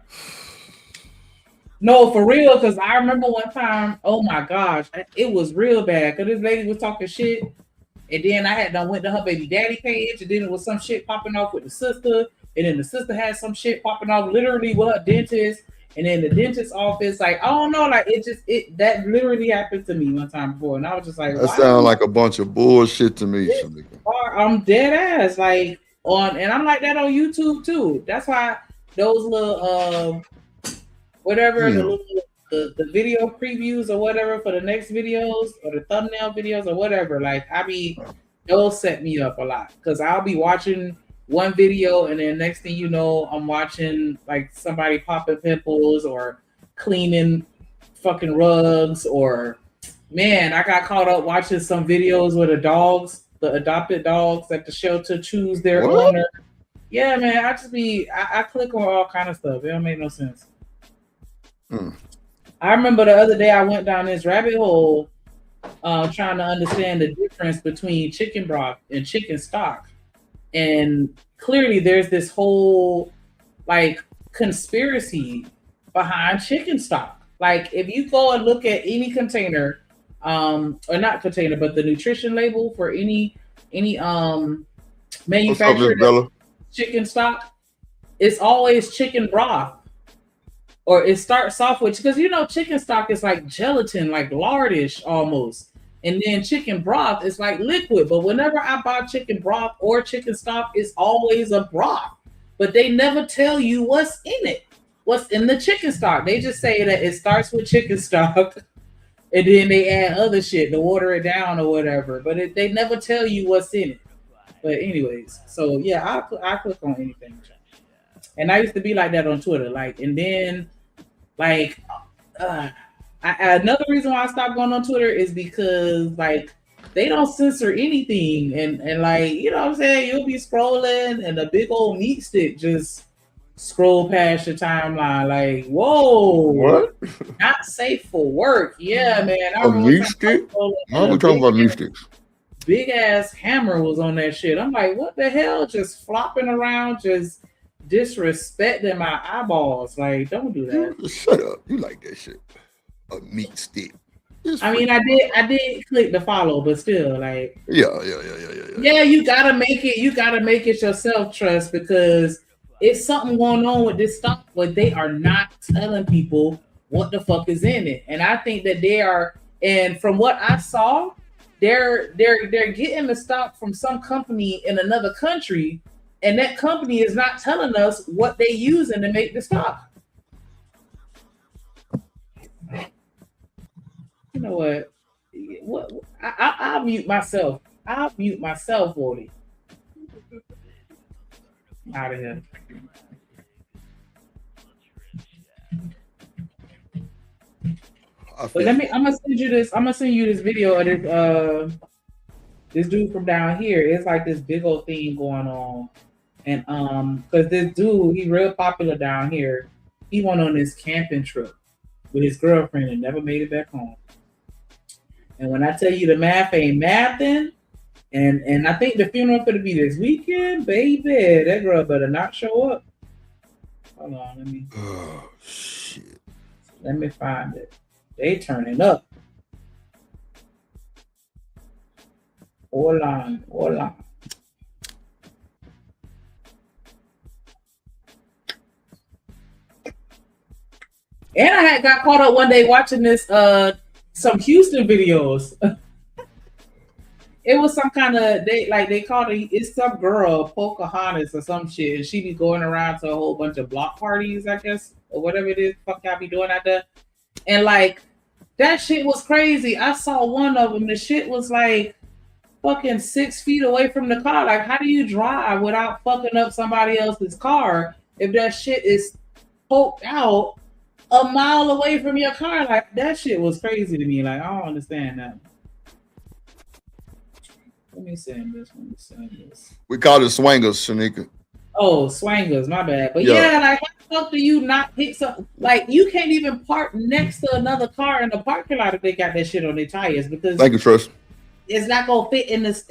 No, for real, because I remember one time, oh my gosh, it was real bad. Because this lady was talking shit, and then I went to her baby daddy page, and then it was some shit popping off with the sister, and then the sister had some shit popping off literally with her dentist, and then the dentist's office, like, I don't know, like that literally happened to me one time before, and I was just like, that sounds like a bunch of bullshit to me. I'm dead ass, like and I'm like that on YouTube too. That's why those little the video previews or whatever for the next videos or the thumbnail videos or whatever, like those set me up a lot because I'll be watching one video and then next thing you know, I'm watching like somebody popping pimples or cleaning fucking rugs, or man, I got caught up watching some videos where the adopted dogs at the shelter choose their owner. Yeah, man, I click on all kind of stuff. It don't make no sense. I remember the other day I went down this rabbit hole trying to understand the difference between chicken broth and chicken stock. And clearly there's this whole like conspiracy behind chicken stock. Like if you go and look at any container, or not container, but the nutrition label for any manufacturer chicken stock, it's always chicken broth. Or it starts off with, because you know chicken stock is like gelatin, like lardish almost. And then chicken broth is like liquid. But whenever I buy chicken broth or chicken stock, it's always a broth. But they never tell you what's in it. What's in the chicken stock. They just say that it starts with chicken stock. And then they add other shit to water it down or whatever. But they never tell you what's in it. But anyways, so yeah, I click on anything. And I used to be like that on Twitter. Like, and then like another reason why I stopped going on Twitter is because like they don't censor anything, and like, you know what I'm saying, you'll be scrolling and a big old meat stick just scroll past your timeline like, whoa, what? Not safe for work. Yeah, man. A meat stick? Why are we talking about meat sticks? Big ass hammer was on that shit. I'm like, what the hell? Just flopping around, just disrespecting my eyeballs. Like, don't do that. Shut up. You like that shit. A meat stick. I mean, I did click the follow, but still, like, yeah. You gotta make it. You gotta make it yourself, Trust, because it's something going on with this stock, but they are not telling people what the fuck is in it. And I think that they are. And from what I saw, they're getting the stock from some company in another country, and that company is not telling us what they using to make the stock. You know what? I'll mute myself. I'll mute myself, Wally. Out of here. But I'm gonna send you this. I'm gonna send you this video of this dude from down here. It's like this big old thing going on, and because this dude, he real popular down here. He went on this camping trip with his girlfriend and never made it back home. And when I tell you the math ain't mathing, and I think the funeral gonna be this weekend, baby, that girl better not show up. Hold on, let me. Oh shit! Let me find it. They turning up. Hold on. And I had got caught up one day watching this some Houston videos. It was some kind of they called it's some girl, Pocahontas or some shit, and she be going around to a whole bunch of block parties, I guess, or whatever it is fuck y'all be doing out there. And like that shit was crazy. I saw one of them. The shit was like fucking 6 feet away from the car. Like, how do you drive without fucking up somebody else's car if that shit is poked out a mile away from your car? Like, that shit was crazy to me. Like, I don't understand that. Let me send this. We call it swangers, Shanika. Oh, swangers, my bad. But yeah, like, how the fuck do you not pick something? Like, you can't even park next to another car in the parking lot if they got that shit on their tires, because thank you, Trust. It's not gonna fit it's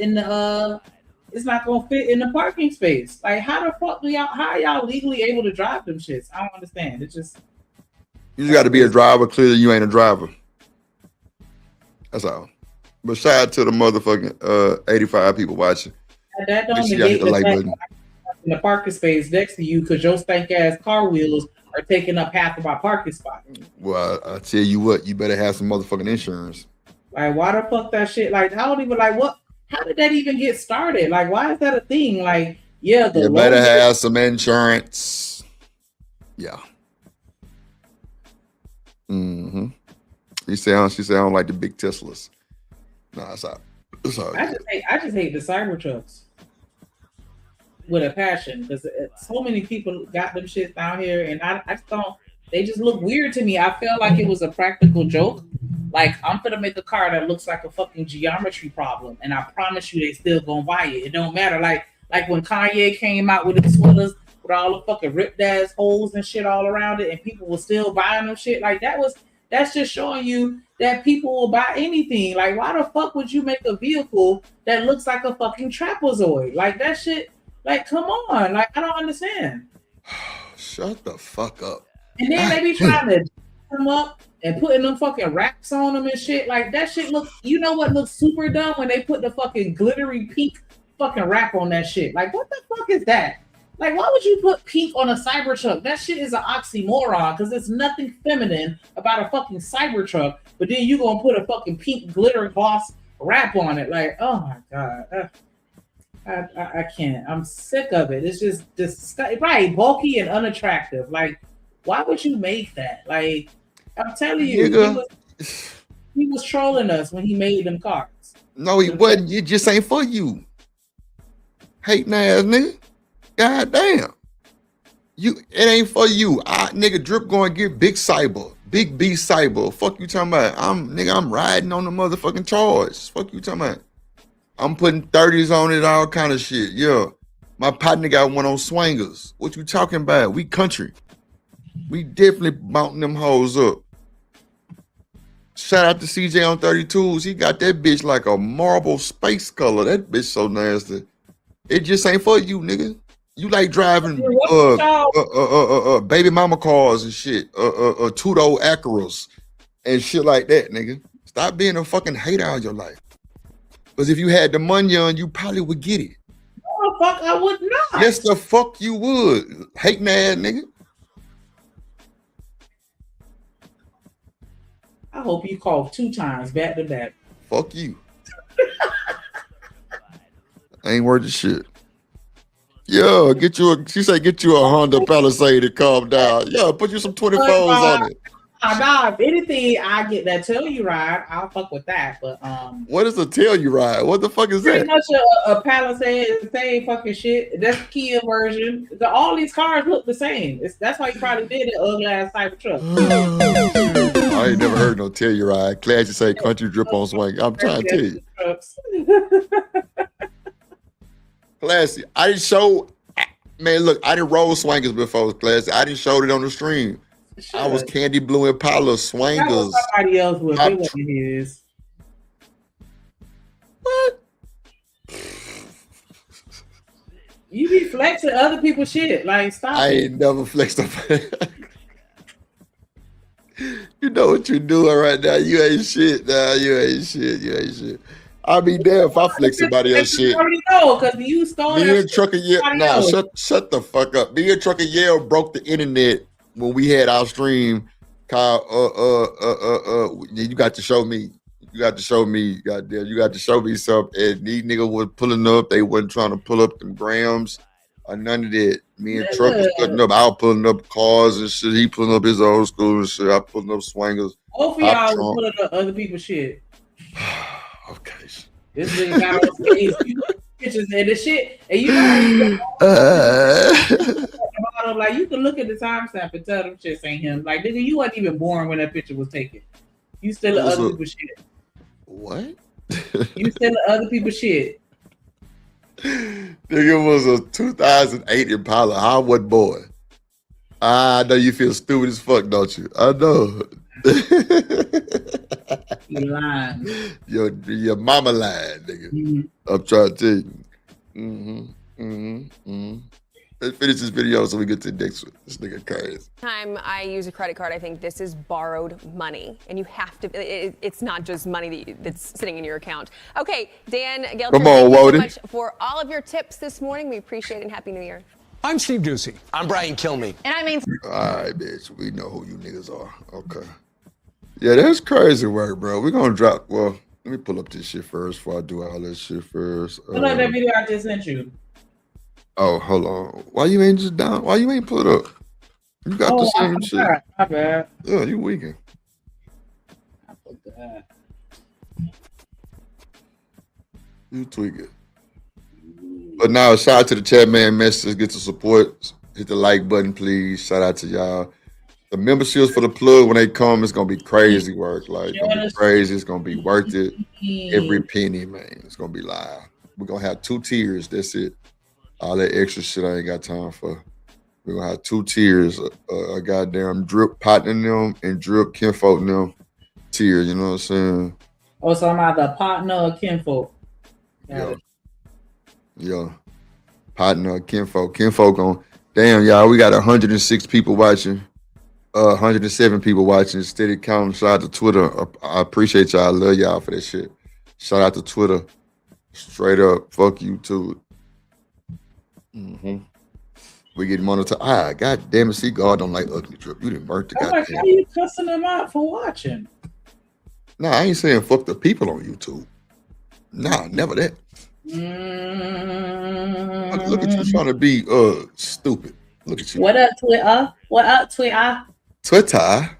not gonna fit in the parking space. Like, how the fuck how are y'all legally able to drive them shits? I don't understand. It's just you just got to be a driver. Clearly, you ain't a driver. That's all. But shout out to the motherfucking 85 people watching. That don't negate the fact that in the parking space next to you because your stank ass car wheels are taking up half of my parking spot. Well, I tell you what, you better have some motherfucking insurance. Like, why the fuck that shit? Like, I don't even like what. How did that even get started? Like, why is that a thing? Like, yeah, you better have some insurance. Yeah. Mm-hmm. She said I don't like the big Teslas. Nah, it's all right. I just hate the Cybertrucks with a passion because so many people got them shit down here, and I just don't. They just look weird to me. I feel like it was a practical joke. Like, I'm gonna make a car that looks like a fucking geometry problem, and I promise you, they still gonna buy it. It don't matter. Like when Kanye came out with his sweaters with all the fucking ripped ass holes and shit all around it, and people were still buying them shit. Like, that's just showing you that people will buy anything. Like, why the fuck would you make a vehicle that looks like a fucking trapezoid? Like, that shit. Like, come on. Like, I don't understand. Shut the fuck up. And then they be trying to them up and putting them fucking wraps on them and shit. Like, that shit looks, you know what looks super dumb? When they put the fucking glittery pink fucking wrap on that shit. Like, what the fuck is that? Like, why would you put pink on a Cybertruck? That shit is an oxymoron because there's nothing feminine about a fucking Cybertruck, but then you gonna put a fucking pink glitter gloss wrap on it. Like, oh my God. I can't. I'm sick of it. It's just disgusting. Right, bulky and unattractive. Like, why would you make that? Like, I'm telling you, he was trolling us when he made them cars. No, he wasn't. It just ain't for you. Hating ass nigga. God damn. It ain't for you. Nigga, Drip going to get big cyber. Big B cyber. Fuck you talking about. I'm riding on the motherfucking charge. Fuck you talking about. I'm putting 30s on it, all kind of shit. Yeah. My partner got one on swangers. What you talking about? We country. We definitely mounting them hoes up. Shout out to CJ on 32s. He got that bitch like a marble space color. That bitch so nasty. It just ain't for you, nigga. You like driving baby mama cars and shit, two-door Acuras and shit like that, nigga. Stop being a fucking hater on your life. Because if you had the money on, you probably would get it. Oh, fuck, I would not. Yes, the fuck you would. Hating ass nigga. I hope you cough 2 times back to back. Fuck you. Ain't worth the shit. Yo, she said get you a Honda Palisade to calm down. Yo, put you some 24s on it. Nah, if anything, I get that Telluride. I'll fuck with that. But what is a Telluride? What the fuck is pretty that? much a Palisade is the same fucking shit. That's the Kia version. All these cars look the same. That's why you probably did an ugly ass type of truck. I ain't never heard no Telluride. Classy say country drip on swing. I'm trying to tell you. Classy. I didn't show, man, look, I didn't roll swingers before, Classy. I didn't show it on the stream. Sure. I was Candy Blue Impala swingers. That was somebody else with it wasn't his. What? You be flexing other people's shit. Like, stop. I ain't never flexed up. You know what you're doing right now. You ain't shit. Nah, you ain't shit. You ain't shit. I'll be there if I flex somebody else's shit. You already know, because you stole me and Trucker Yale. Nah, shut the fuck up. Me and Trucker Yale broke the internet when we had our stream called you got to show me. You got to show me, goddamn, you got to show me something. And these niggas was pulling up, they wasn't trying to pull up them grams or none of that. Me and Truck was cutting up. I was pulling up cars and shit. He pulling up his old school and shit. I pulling up swingers. Both of y'all was pulling up other people's shit. Okay. This nigga got on stage pictures and the shit. And you know, like you can look at the timestamp and tell them shit ain't him. Like, nigga, you wasn't even born when that picture was taken. You still other people's shit. What? You still other people's shit. Nigga was a 2008 Impala. I wasn't born. I know you feel stupid as fuck, don't you? I know. You lying. Your mama lying, nigga. Mm-hmm. I'm trying to tell you. Let's finish this video so we get to the next one. This nigga crazy. Time I use a credit card, I think this is borrowed money, and you have to. It's not just money that's sitting in your account. Okay, Dan Gelter, come on, thank you so much for all of your tips this morning. We appreciate it, and Happy New Year. I'm Steve Ducey. I'm Brian Kilmeade. And I mean, all right, bitch. We know who you niggas are. Okay. Yeah, that's crazy work, bro. We're gonna drop. Well, let me pull up this shit first before I do all this shit first. Pull up that video I just sent you. Oh, hold on. Why you ain't just down? Why you ain't pull it up? You got the same shit. My bad. Yeah, you weaking. I put that. You tweak it. But now, shout out to the chat man messages. Get the support. Hit the like button, please. Shout out to y'all. The memberships for the plug, when they come, it's going to be crazy work. Like, it's going to be crazy. It's going to be worth it. Every penny, man. It's going to be live. We're going to have 2 tiers. That's it. All that extra shit I ain't got time for. We're going to have 2 tiers. A goddamn drip partner them and drip kinfolk them tier. You know what I'm saying? Oh, so I'm either partner or kinfolk. Yeah. Partner or kinfolk. Kinfolk on. Damn, y'all. We got 106 people watching. 107 people watching. Steady counting. Shout out to Twitter. I appreciate y'all. I love y'all for that shit. Shout out to Twitter. Straight up. Fuck you too. We get monetized. God damn it. See, God don't like ugly drip. You didn't burn the goddamn. How are you cussing them out for watching? Nah, I ain't saying fuck the people on YouTube. Nah, never that. Look at you trying to be stupid. Look at you. What up, Twitter? What up, Twitter? Twitter.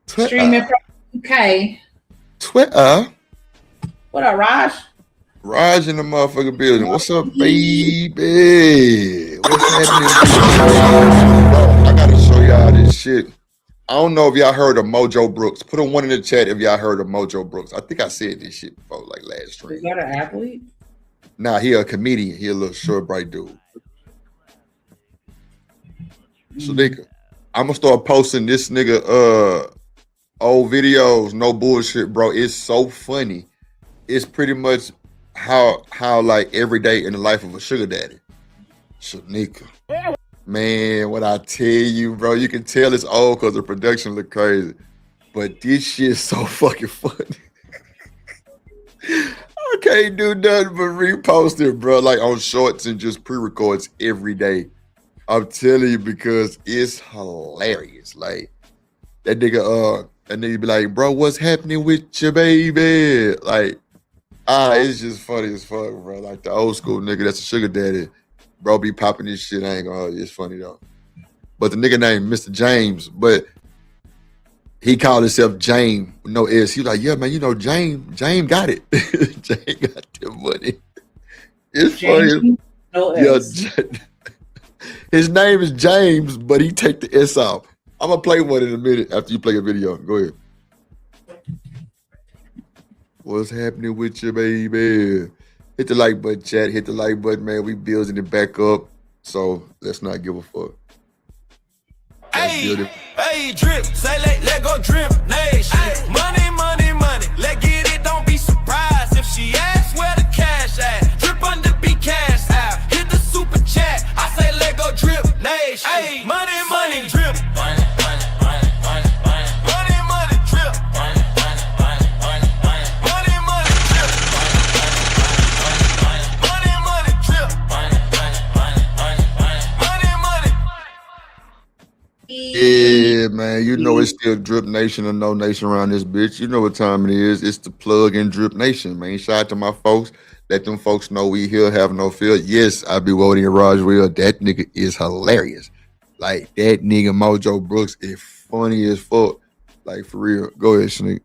Streaming from UK. Twitter. What up, Raj? Raj in the motherfucking building. What's up, baby? What's happening? I gotta show y'all this shit. I don't know if y'all heard of Mojo Brooks. Put a 1 in the chat if y'all heard of Mojo Brooks. I think I said this shit before, like last stream. Is that an athlete? Nah, he a comedian. He a little short, bright dude. So nigga, I'm gonna start posting this nigga old videos. No bullshit, bro. It's so funny. It's pretty much how like every day in the life of a sugar daddy. Shanika. Man, what I tell you, bro, you can tell it's old because the production look crazy. But this shit is so fucking funny. I can't do nothing but repost it, bro. Like on shorts and just pre-records every day. I'm telling you, because it's hilarious. Like that nigga, and then you be like, bro, what's happening with your baby? Like, it's just funny as fuck, bro. Like the old school nigga that's a sugar daddy, bro, be popping this shit. I ain't gonna hold you. It's funny though. But the nigga named Mr. James, but he called himself James with no S. He was like, yeah, man, you know, James got it. James got the money. It's funny. No S. Yeah, his name is James, but he take the S off. I'm gonna play one in a minute after you play a video. Go ahead. What's happening with your baby? Hit the like button, chat. Hit the like button, man. We building it back up, so let's not give a fuck. Hey, hey, drip, say let go drip, nation. Money, money, money, let get it, don't be surprised if she asks where the cash at. Drip under be cash out, hit the super chat, I say let go drip, nation. Hey, money, money, drip. Money, money, money, money, money. Money, money, drip. Money, money, money, money, money. Money, money, drip. Money, money, drip. Money, money, money, money, money. Money, money. Yeah, man. You know it's still Drip Nation or No Nation around this bitch. You know what time it is. It's the plug in Drip Nation, man. Shout out to my folks. Let them folks know we here, have no fear. Yes, I be voting Roswell. That nigga is hilarious. Like, that nigga Mojo Brooks is funny as fuck. Like, for real. Go ahead, Sneak.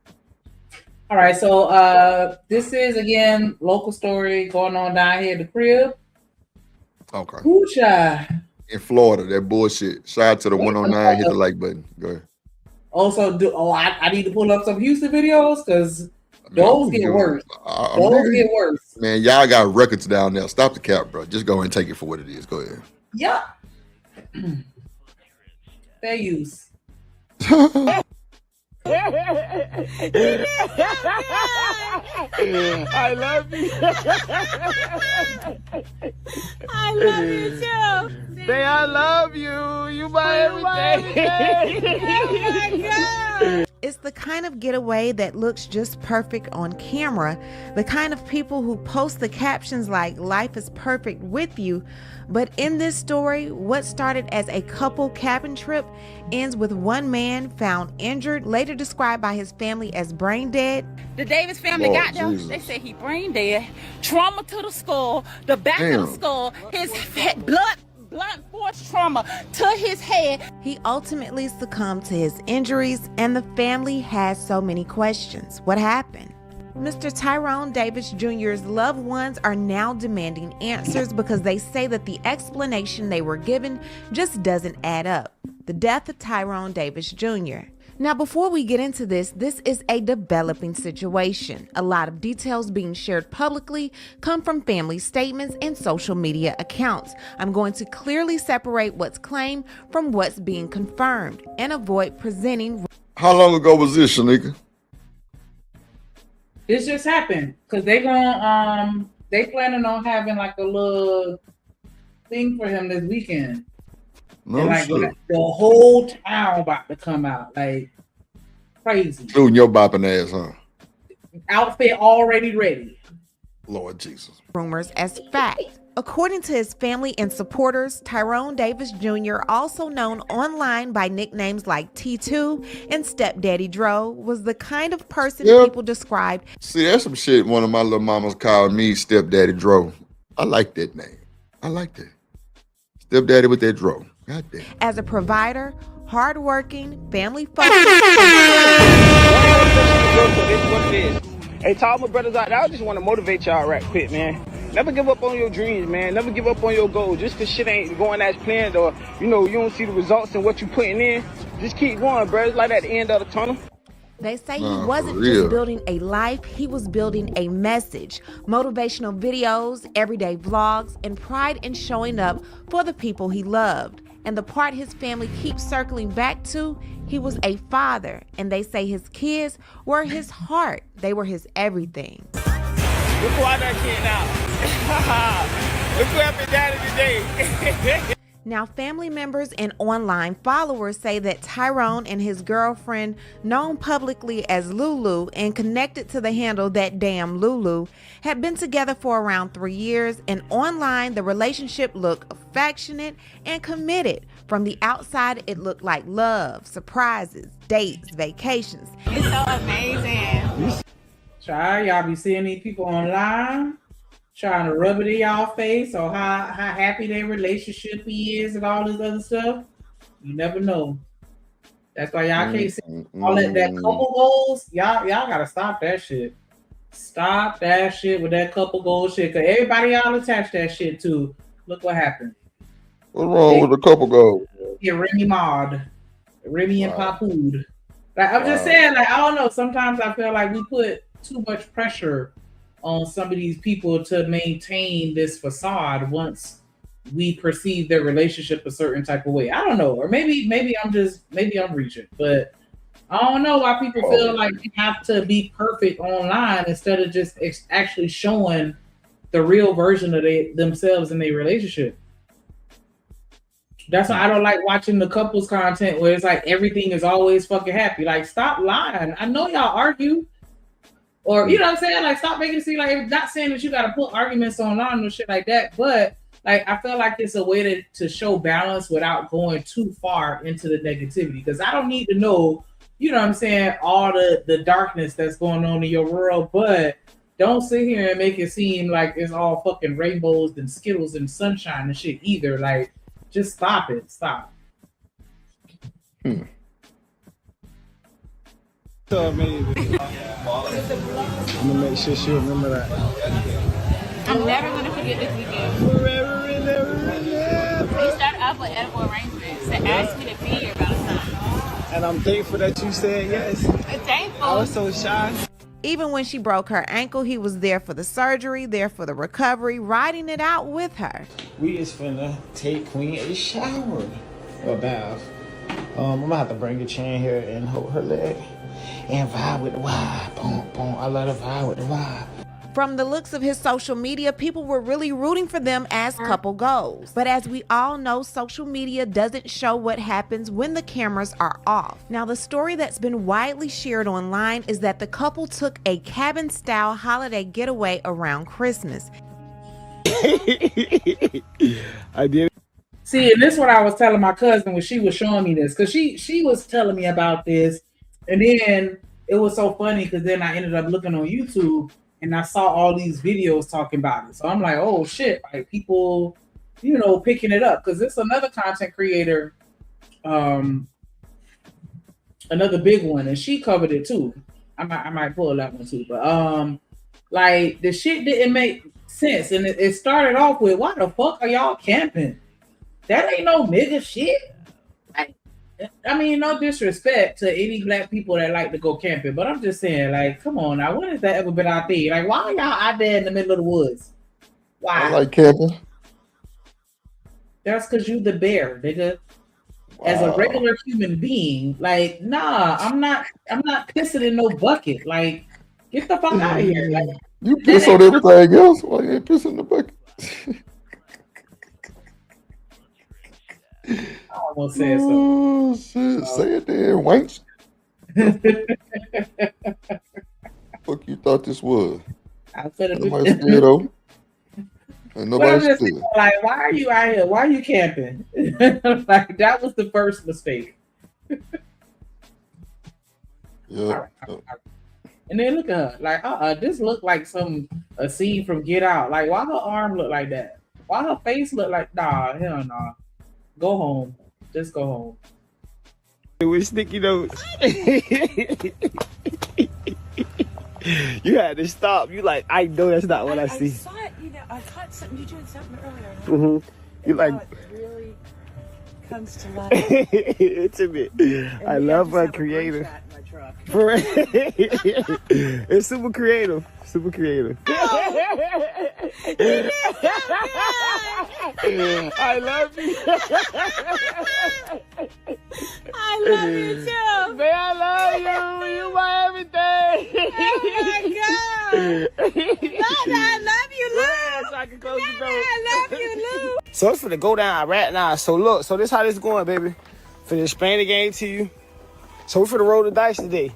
All right, so this is, again, local story going on down here at the crib. Okay. Ooh-cha. In Florida, that bullshit. Shout out to the 109. Hit the like button. Go ahead. Also, I need to pull up some Houston videos because those get worse. Those get worse. Man, y'all got records down there. Stop the cap, bro. Just go ahead and take it for what it is. Go ahead. Yeah. Fair use. I love you. I love you too. Say I love you. You my everything. Oh my God. It's the kind of getaway that looks just perfect on camera, the kind of people who post the captions like life is perfect with you. But in this story, what started as a couple cabin trip ends with one man found injured, later described by his family as brain dead. The Davis family got there. Jesus. They said he brain dead, trauma to the skull, the back of the skull, his head, blunt force trauma to his head. He ultimately succumbed to his injuries, and the family has so many questions. What happened? Mr. Tyrone Davis Jr.'s loved ones are now demanding answers because they say that the explanation they were given just doesn't add up. The death of Tyrone Davis Jr. Now, before we get into this is a developing situation. A lot of details being shared publicly come from family statements and social media accounts. I'm going to clearly separate what's claimed from what's being confirmed and avoid presenting. How long ago was this, Shanika? This just happened because they planning on having like a little thing for him this weekend. No, and like shit. the whole town about to come out, like crazy. Including your bopping ass, huh? Outfit already ready. Lord Jesus. Rumors as fact. According to his family and supporters, Tyrone Davis Jr., also known online by nicknames like T2 and Stepdaddy Dro, was the kind of person people described. See, that's some shit one of my little mamas called me Stepdaddy Dro. I like that name. I like that. Stepdaddy with that Dro. God damn. As a provider, hardworking, family focused. Hey, to all my brothers out there, I just want to motivate y'all right quick, man. Never give up on your dreams, man. Never give up on your goals. Just because shit ain't going as planned or, you don't see the results in what you putting in, just keep going, bro. It's like at the end of the tunnel. They say he wasn't just building a life, he was building a message. Motivational videos, everyday vlogs, and pride in showing up for the people he loved. And the part his family keeps circling back to, he was a father. And they say his kids were his heart. They were his everything. Look who I done kid out. Look who I've been daddy today. Now, family members and online followers say that Tyrone and his girlfriend, known publicly as Lulu and connected to the handle That Damn Lulu, had been together for around 3 years, and online the relationship looked affectionate and committed. From the outside, it looked like love, surprises, dates, vacations. It's so amazing. Try, y'all be seeing these people online trying to rub it in y'all face or how happy their relationship is and all this other stuff. You never know. That's why y'all can't see all that couple goals. Y'all gotta stop that shit. Stop that shit with that couple goals shit. Cause everybody y'all attach that shit to. Look what happened. What's wrong with the couple goals? Yeah, Remy Maud. Remy and Papood. Like I'm just saying, like I don't know. Sometimes I feel like we put too much pressure on some of these people to maintain this facade once we perceive their relationship a certain type of way. I don't know, or maybe I'm reaching, but I don't know why people feel like they have to be perfect online instead of just actually showing the real version of themselves in their relationship. That's why I don't like watching the couples content where it's like everything is always fucking happy. Like, stop lying. I know y'all argue. Or, you know what I'm saying? Like, stop making it seem like, not saying that you got to put arguments online or shit like that, but, like, I feel like it's a way to show balance without going too far into the negativity. Because I don't need to know, you know what I'm saying, all the darkness that's going on in your world, but don't sit here and make it seem like it's all fucking rainbows and Skittles and sunshine and shit either. Like, just stop it. Stop. So amazing. I'm gonna make sure she remember that. I'm never gonna forget this weekend. Forever and ever. We started off with edible arrangements that asked me to be here about time. And I'm thankful that you said yes. Thankful. I was so shy. Even when she broke her ankle, he was there for the surgery, there for the recovery, riding it out with her. We is finna take Queen a shower. Or bath. I'm gonna have to bring the chain here and hold her leg. And vibe with the vibe. Boom, boom. I love the vibe with the vibe. From the looks of his social media, people were really rooting for them as couple goals. But as we all know, social media doesn't show what happens when the cameras are off. Now, the story that's been widely shared online is that the couple took a cabin-style holiday getaway around Christmas. I did. See, and this is what I was telling my cousin when she was showing me this, because she was telling me about this, and then it was so funny because then I ended up looking on YouTube and I saw all these videos talking about it. So I'm like, oh shit, like people, you know, picking it up, because it's another content creator, another big one, and she covered it too. I might pull that one too, but like the shit didn't make sense, and it started off with, why the fuck are y'all camping? That ain't no nigga shit. Like, I mean, no disrespect to any black people that like to go camping, but I'm just saying, like, come on now, when has that ever been our thing? Like, why are y'all out there in the middle of the woods? Why? I like camping. That's because you the bear, nigga. As a regular human being, like, nah, I'm not pissing in no bucket. Like, get the fuck out of here. Like, you piss on everything else. Why you ain't pissing in the bucket? I almost said so. Oh, shit. Say it then, wanks. Fuck you thought this was? I said it. Nobody scared of him. And nobody scared. Like, why are you out here? Why are you camping? Like, that was the first mistake. Yeah. And then look at her. Like, this looked like a scene from Get Out. Like, why her arm look like that? Why her face look like, nah, hell nah. Go home. Just go home. It was sticky notes. You had to stop. You like, I know that's not what I see. I saw it, you know, I caught something you doing something earlier. Mm-hmm. You like, it really comes to life. It's a bit. I love my creative. For it's super creative. Super creative. I love you. I love you too. Man, I love you. You my everything. Oh my God. God, I love you, Lou. Yeah, so I can close the door. I love you, Lou. So it's finna go down right now. So look, so this how this going, baby. Finna explain the game to you. So we finna roll the dice today.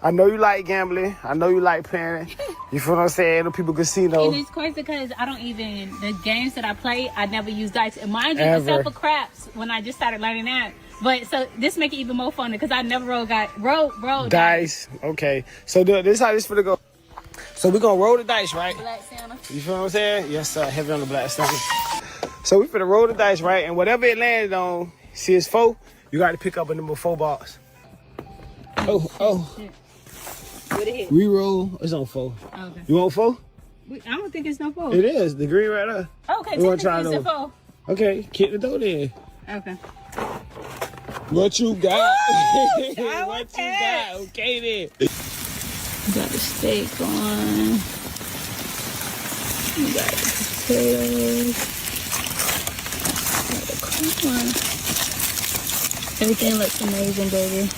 I know you like gambling. I know you like playing. You feel what I'm saying? The people casino. And it's crazy because I don't even, the games that I play, I never use dice. And mind you, myself for craps when I just started learning that. But so this make it even more fun because I never roll dice. Okay. So this how this finna go. So we gonna roll the dice, right? Black Santa. You feel what I'm saying? Yes, sir. Heavy on the black Santa. So we finna roll the dice, right? And whatever it landed on, see it's 4, you got to pick up a number 4 box. Oh. What it hit? Reroll. It's on 4. Okay. You want 4? I don't think it's no 4. It is. The green right there. Okay, we try it's a 4. Okay, kick the door then. Okay. What you got? What you got? Okay then. Got the steak on. We got the potatoes. Got the corn. Everything looks amazing, baby.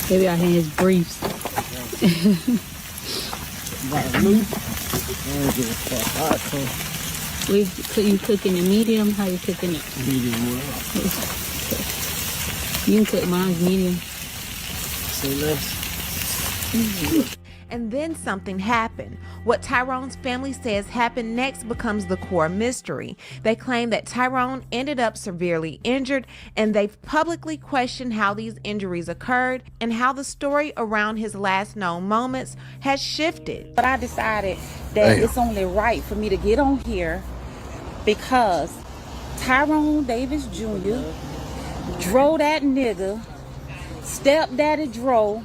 Baby out here in his briefs. You cooking it medium? How you cooking it? Medium well. You can cook mine's medium. Say less. And then something happened. What Tyrone's family says happened next becomes the core mystery. They claim that Tyrone ended up severely injured, and they've publicly questioned how these injuries occurred and how the story around his last known moments has shifted. But I decided that it's only right for me to get on here because Tyrone Davis Jr. drove that nigga, stepdaddy drove.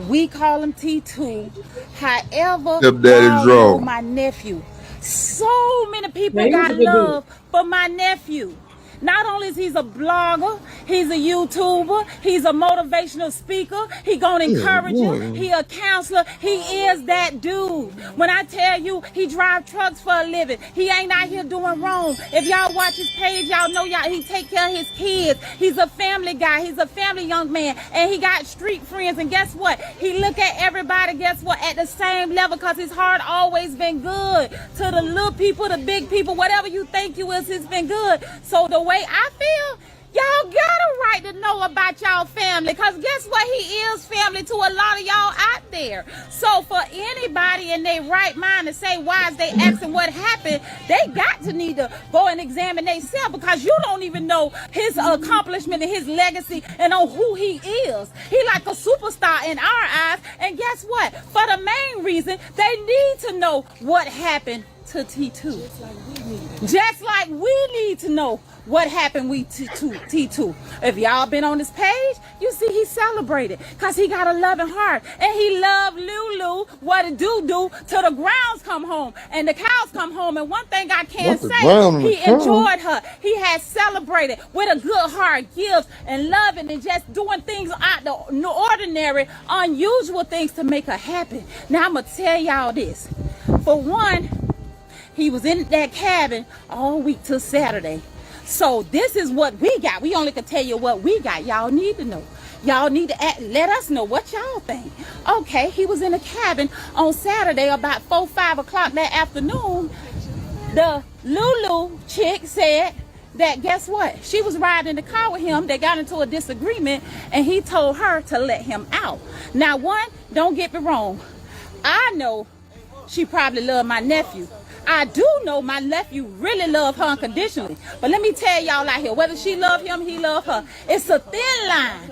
We call him T2. However, Stepdaddy drove my nephew. So many people got love for my nephew. Not only is he a blogger, he's a YouTuber, he's a motivational speaker, he gonna encourage you, he a counselor, he is that dude. When I tell you he drive trucks for a living, he ain't out here doing wrong. If y'all watch his page, y'all know he take care of his kids. He's a family guy, he's a family young man, and he got street friends, and guess what? He look at everybody, guess what, at the same level, because his heart always been good. To the little people, the big people, whatever you think you is, it's been good. So the way I feel, y'all got a right to know about y'all family, because guess what? He is family to a lot of y'all out there. So for anybody in their right mind to say why is they asking what happened, they got to need to go and examine themselves, because you don't even know his accomplishment and his legacy and on who he is. He like a superstar in our eyes, and guess what? For the main reason, they need to know what happened to T2. Just like we need to know what happened with T2. If y'all been on this page, you see he celebrated because he got a loving heart. And he loved Lulu, what it do till the grounds come home and the cows come home. And one thing I can say, he enjoyed her. He has celebrated with a good heart, gifts and loving and just doing things out the ordinary, unusual things to make her happy. Now I'm going to tell y'all this. For one, he was in that cabin all week till Saturday. So this is what we got. We only can tell you what we got. Y'all need to know. Y'all need to let us know what y'all think. Okay, he was in a cabin on Saturday about 4, 5 o'clock that afternoon. The Lulu chick said that guess what? She was riding in the car with him. They got into a disagreement and he told her to let him out. Now one, don't get me wrong. I know she probably loved my nephew. I do know my nephew really loved her unconditionally. But let me tell y'all out here, whether she loved him, he loved her. It's a thin line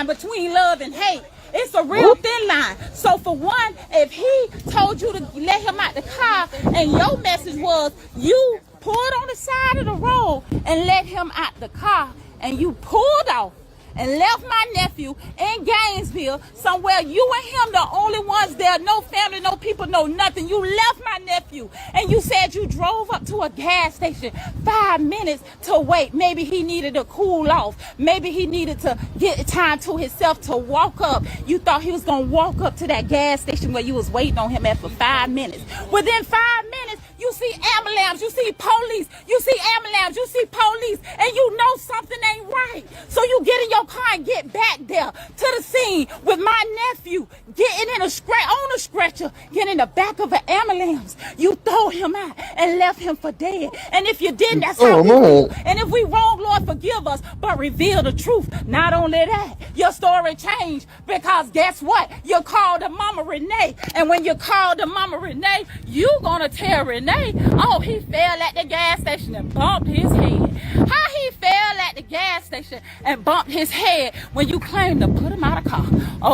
between love and hate. It's a real thin line. So for one, if he told you to let him out the car and your message was you pulled on the side of the road and let him out the car and you pulled off and left my nephew in Gainesville, somewhere you and him the only ones there, no family, no people, no nothing. You left my nephew and you said you drove up to a gas station 5 minutes to wait. Maybe he needed to cool off. Maybe he needed to get time to himself to walk up. You thought he was going to walk up to that gas station where you was waiting on him at for 5 minutes. Within 5 minutes, you see ambulance, you see police, you see ambulance, you see police, and you know something ain't right. So you get in your car and get back there to the scene with my nephew getting in on a stretcher, getting in the back of an ambulance. You throw him out and left him for dead. And if you didn't, that's how we feel. And if we wrong, Lord, forgive us, but reveal the truth. Not only that, your story changed because guess what? You called the mama Renee, and when you called the mama Renee, you gonna tell Renee, oh, he fell at the gas station and bumped his head. How he fell at the gas station and bumped his head when you claimed to put him out of car.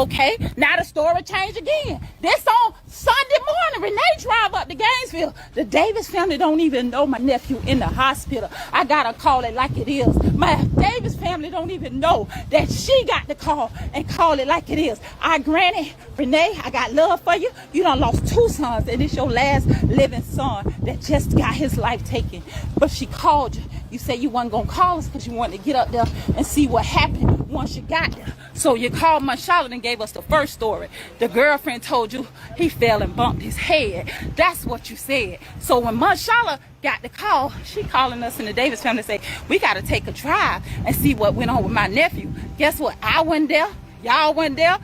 Okay, now the story changed again. This on Sunday morning, Renee drive up to Gainesville. The Davis family don't even know my nephew in the hospital. I gotta call it like it is. My Davis family don't even know that she got the call and call it like it is. Granny, Renee, I got love for you. You done lost 2 sons, and it's your last living son that just got his life taken. But she called you. You said you wasn't gonna call us because you wanted to get up there and see what happened once you got there. So you called Charlotte and gave us the first story. The girlfriend told you he fell and bumped his head. That's what you said. So when Charlotte got the call, she calling us in the Davis family and say, we gotta take a drive and see what went on with my nephew. Guess what? I wasn't there. Y'all wasn't there.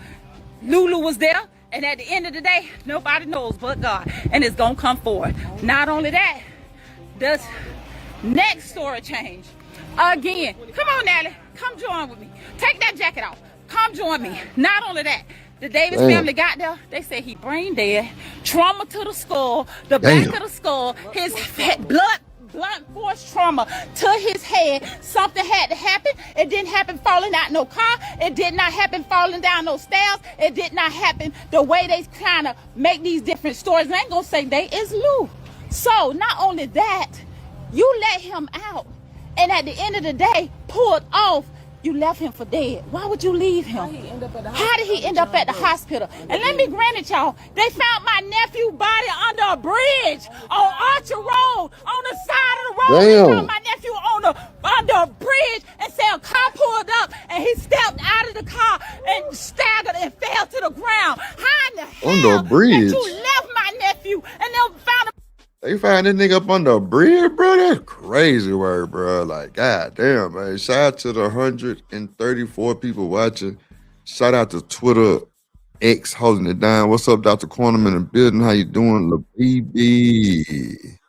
Lulu was there. And at the end of the day, nobody knows but God. And it's gonna come forward. Not only that, does next story change. Again, come on, Natalie, come join with me. Take that jacket off. Come join me. Not only that, the Davis family got there. They said he brain dead, trauma to the skull, the back of the skull, his blunt force trauma to his head. Something had to happen. It didn't happen falling out no car. It did not happen falling down no stairs. It did not happen the way they kind of make these different stories. I ain't gonna say they is Lou. So not only that, you let him out, and at the end of the day, pulled off. You left him for dead. Why would you leave him? How did he end up at the hospital? And let me grant it, y'all. They found my nephew's body under a bridge on Archer Road, on the side of the road. They found my nephew under a bridge and said a car pulled up and he stepped out of the car and staggered and fell to the ground. How in the hell that you left my nephew and then found him? They find this nigga up under a bridge, bro. That's crazy word, bro. Like, goddamn, man. Shout out to the 134 people watching. Shout out to Twitter X holding it down. What's up, Dr. Cornerman in the building? How you doing, LaBB?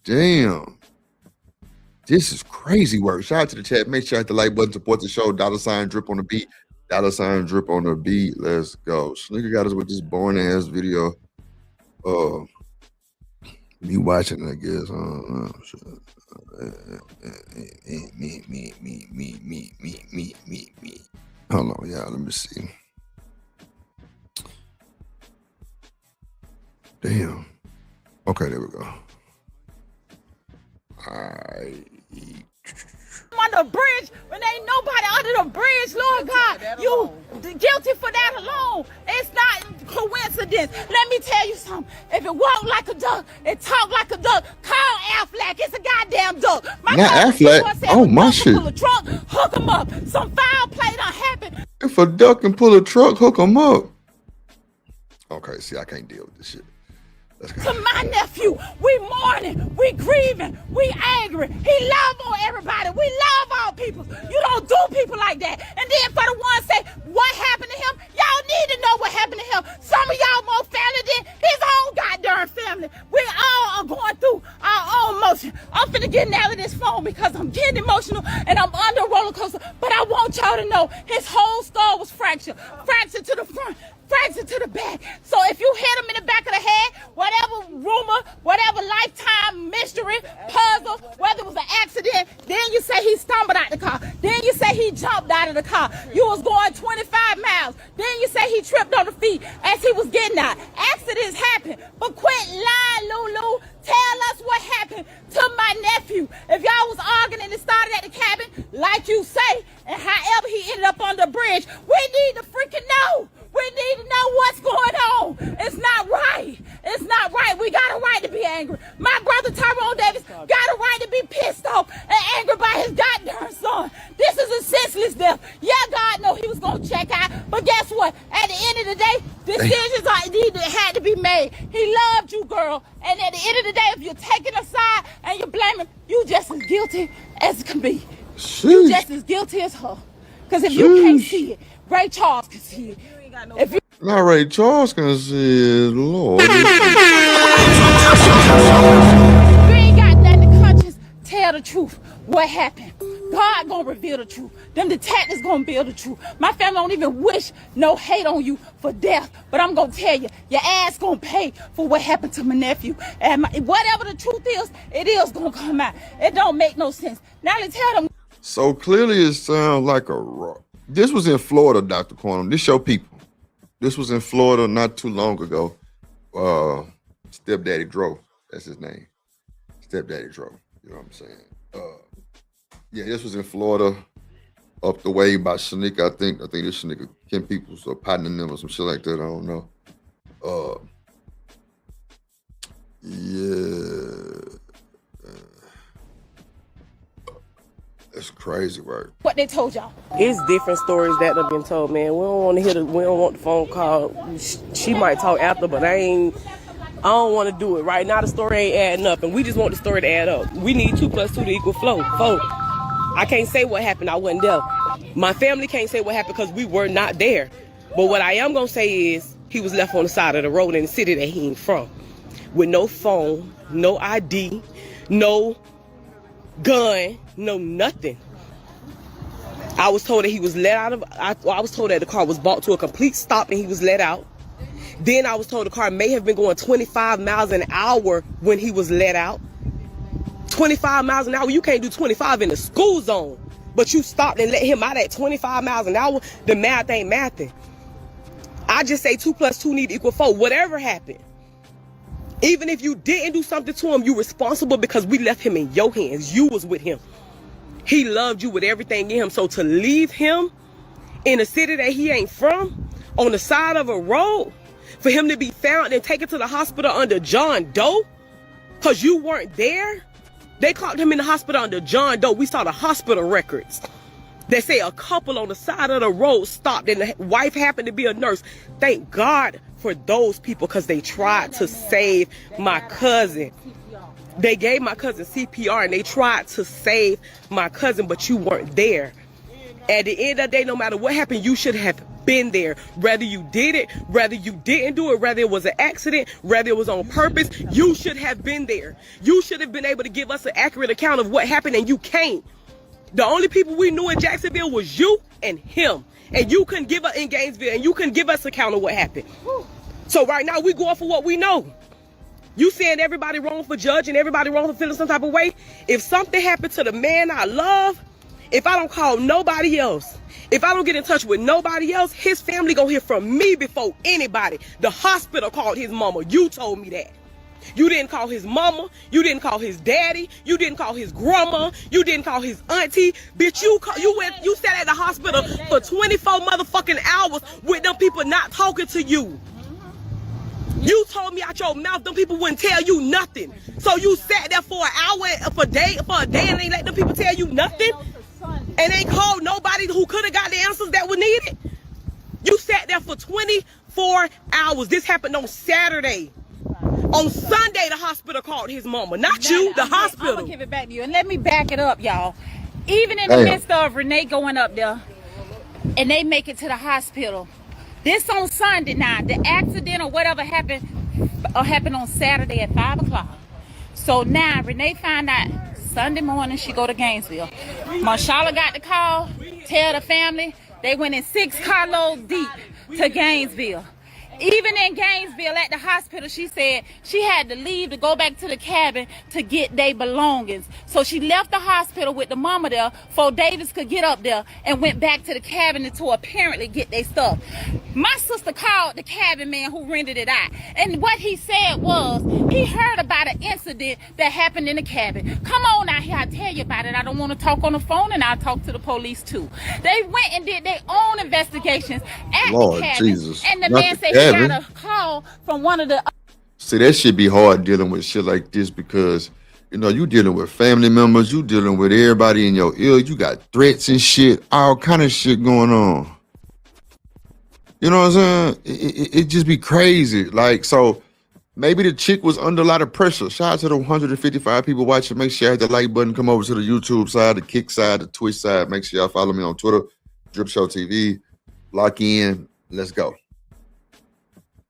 Damn. This is crazy work. Shout out to the chat. Make sure you hit the like button, support the show. $ drip on the beat. $ drip on the beat. Let's go. Sneaker got us with this boring ass video. Me watching, I guess. Me. Hold on, y'all. Let me see. Damn. Okay, there we go. On the bridge when ain't nobody under the bridge, Lord God. You guilty for that alone. It's not coincidence. Let me tell you something. If it walked like a duck, it talked like a duck, call Affleck. It's a goddamn duck. Not Affleck. Oh, my shit. Pull a truck, hook him up. Some foul play done happen. If a duck can pull a truck, hook him up. Okay, see, I can't deal with this shit. To my nephew, we mourning, we grieving, we angry. He love on everybody. We love all people. You don't do people like that. And then for the ones say, what happened to him? Y'all need to know what happened to him. Some of y'all more family than his own goddamn family. We all are going through our own emotion. I'm finna get out of this phone because I'm getting emotional and I'm under a roller coaster. But I want y'all to know his whole skull was fractured. Fractured to the front, fractured to the back. So if you hit him in the back of the head, whatever rumor, whatever lifetime mystery, puzzle, whether it was an accident, then you say he stumbled out the car. Then you say he jumped out of the car. You was going 25 miles. Then you say he tripped on the feet as he was getting out. Accidents happen, but quit lying, Lulu. Tell us what happened to my nephew. If y'all was arguing and it started at the cabin, like you say, and however he ended up on the bridge, we need to freaking know. We need to know what's going on. It's not right. It's not right. We got a right to be angry. My brother Tyrone Davis got a right to be pissed off and angry by his goddamn son. This is a senseless death. Yeah, God know he was gonna check out, but guess what? At the end of the day, decisions had to be made. He loved you, girl, and at the end of the day, if you're taking a side and you're blaming, you just as guilty as can be. You just as guilty as her. Because if you can't see it, Ray Charles can see it. If you Not Ray Charles can see it, Lord. You ain't got nothing to conscience. Tell the truth. What happened? God gonna reveal the truth. Them detectives gonna build the truth. My family don't even wish no hate on you for death, but I'm gonna tell you, your ass gonna pay for what happened to my nephew. And whatever the truth is, it is gonna come out. It don't make no sense. Now let's tell them. So clearly it sounds like a rock. This was in Florida, Dr. Quantum. This your people. This was in Florida not too long ago. Stepdaddy Dro, that's his name. Stepdaddy Dro, you know what I'm saying? Yeah, this was in Florida, up the way by Shanika. I think this Shanika Kim Peoples or partner them or some shit like that. I don't know. Yeah. That's crazy, right? What they told y'all. It's different stories that have been told, man. We don't want to hear we don't want the phone call. She might talk after, but I don't want to do it. Right now the story ain't adding up, and we just want the story to add up. We need 2 + 2 to equal 4. I can't say what happened. I wasn't there. My family can't say what happened because we were not there. But what I am going to say is he was left on the side of the road in the city that he ain't from. With no phone, no ID, no gun, no nothing. I was told that he was let out of, I was told that the car was brought to a complete stop and he was let out. Then I was told the car may have been going 25 miles an hour when he was let out. 25 miles an hour, you can't do 25 in the school zone, but you stopped and let him out at 25 miles an hour. The math ain't mathing. I just say 2 + 2 need to equal 4. Whatever happened, even if you didn't do something to him, you responsible because we left him in your hands. You was with him. He loved you with everything in him. So to leave him in a city that he ain't from, on the side of a road, for him to be found and taken to the hospital under John Doe, because you weren't there. They caught him in the hospital under John Doe. We saw the hospital records. They say a couple on the side of the road stopped and the wife happened to be a nurse. Thank God for those people because they tried to save my cousin. They gave my cousin CPR and they tried to save my cousin, but you weren't there. At the end of the day, no matter what happened, you should have been there. Whether you did it, whether you didn't do it, whether it was an accident, whether it was on purpose, you should have been there. You should have been able to give us an accurate account of what happened, and you can't. The only people we knew in Jacksonville was you and him. And you couldn't give us in Gainesville, and you couldn't give us an account of what happened. So right now, we going for what we know. You saying everybody wrong for judging, everybody wrong for feeling some type of way. If something happened to the man I love, if I don't call nobody else, if I don't get in touch with nobody else, his family gonna hear from me before anybody. The hospital called his mama. You told me that. You didn't call his mama. You didn't call his daddy. You didn't call his grandma. You didn't call his auntie. Bitch, you sat at the hospital for 24 motherfucking hours with them people not talking to you. You told me out your mouth them people wouldn't tell you nothing. So you sat there for an hour, for a day and ain't let them people tell you nothing? And ain't called nobody who could have got the answers that were needed? You sat there for 24 hours. This happened on Saturday. On Sunday, the hospital called his mama. Not you, the hospital. I'm gonna give it back to you. And let me back it up, y'all. Even in the midst of Renee going up there, and they make it to the hospital. This on Sunday now. The accident or whatever happened on Saturday at 5 o'clock. So now Renee find out Sunday morning she go to Gainesville. Marshala got the call, tell the family. They went in 6 carloads deep to Gainesville. Even in Gainesville at the hospital, she said she had to leave to go back to the cabin to get their belongings. So she left the hospital with the mama there before Davis could get up there and went back to the cabin to apparently get their stuff. My sister called the cabin man who rented it out. And what he said was he heard about an incident that happened in the cabin. Come on out here, I'll tell you about it. I don't want to talk on the phone, and I'll talk to the police too. They went and did their own investigations at the cabin. Jesus. And the man said he got a call from one of the... See, that should be hard dealing with shit like this because You know, you dealing with family members, you dealing with everybody in your ear, you got threats and shit, all kind of shit going on. You know what I'm saying? It just be crazy. Like, so maybe the chick was under a lot of pressure. Shout out to the 155 people watching. Make sure you hit the like button, come over to the YouTube side, the Kick side, the Twitch side. Make sure y'all follow me on Twitter, Drip Show TV. Lock in, let's go.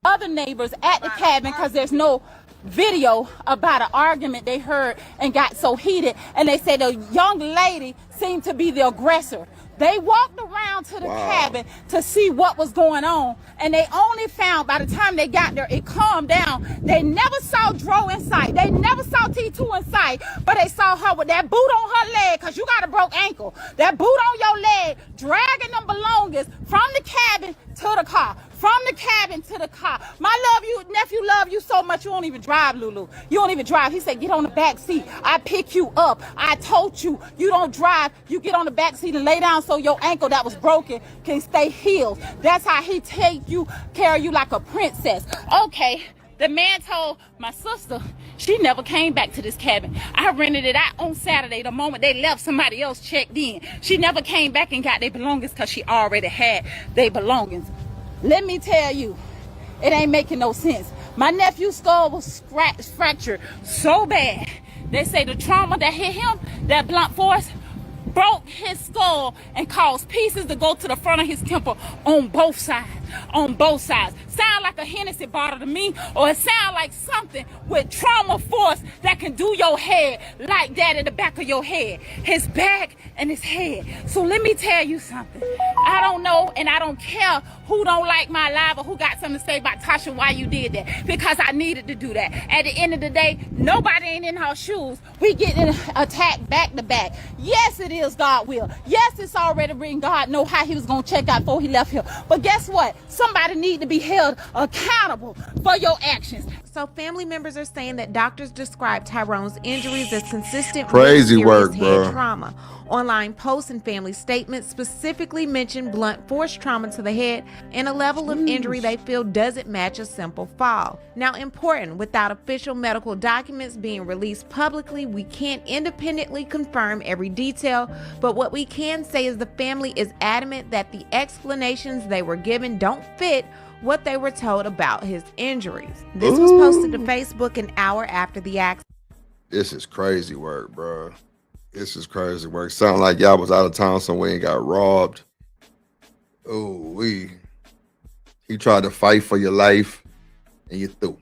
Other neighbors at the cabin because there's no video about an argument they heard and got so heated, and they said the young lady seemed to be the aggressor. They walked around to the cabin to see what was going on, and they only found by the time they got there it calmed down. They never saw Dro in sight, they never saw T2 in sight, but they saw her with that boot on her leg, because you got a broke ankle, that boot on your leg, dragging them belongings from the cabin to the car. From the cabin to the car. My nephew love you so much you don't even drive, Lulu. You don't even drive. He said, get on the back seat. I pick you up. I told you, you don't drive. You get on the back seat and lay down so your ankle that was broken can stay healed. That's how he take you, carry you like a princess. Okay, the man told my sister she never came back to this cabin. I rented it out on Saturday. The moment they left, somebody else checked in. She never came back and got their belongings because she already had their belongings. Let me tell you, it ain't making no sense. My nephew's skull was fractured so bad. They say the trauma that hit him, that blunt force, broke his skull and caused pieces to go to the front of his temple on both sides. On both sides. Sound like a Hennessy bottle to me, or it sound like something with trauma force that can do your head like that in the back of your head. His back and his head. So let me tell you something. I don't know and I don't care who don't like my live or who got something to say about Tasha why you did that. Because I needed to do that. At the end of the day, nobody ain't in our shoes. We getting attacked back to back. Yes, it is God will. Yes, it's already written. God know how he was going to check out before he left here. But guess what? Somebody need to be held accountable for your actions. So family members are saying that doctors describe Tyrone's injuries as consistent crazy with work, head bro. trauma. Online posts and family statements specifically mention blunt force trauma to the head and a level of injury they feel doesn't match a simple fall. Now, important, without official medical documents being released publicly, we can't independently confirm every detail, but what we can say is the family is adamant that the explanations they were given don't fit what they were told about his injuries. This was posted to Facebook an hour after the accident. This is crazy work, bro. This is crazy work. Sound like y'all was out of town somewhere and got robbed. He tried to fight for your life and you threw.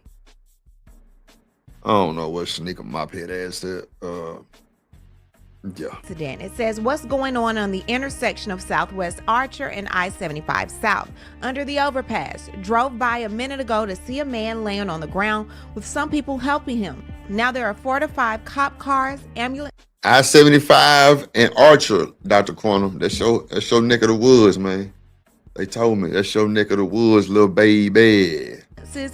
I don't know what Shanika Mophead ass said. Yeah. It says, what's going on the intersection of Southwest Archer and I-75 South? Under the overpass. Drove by a minute ago to see a man laying on the ground with some people helping him. Now there are 4 to 5 cop cars, ambulance. I-75 and Archer, Dr. Corner. That's your neck of the woods, man. They told me that's your neck of the woods, little baby.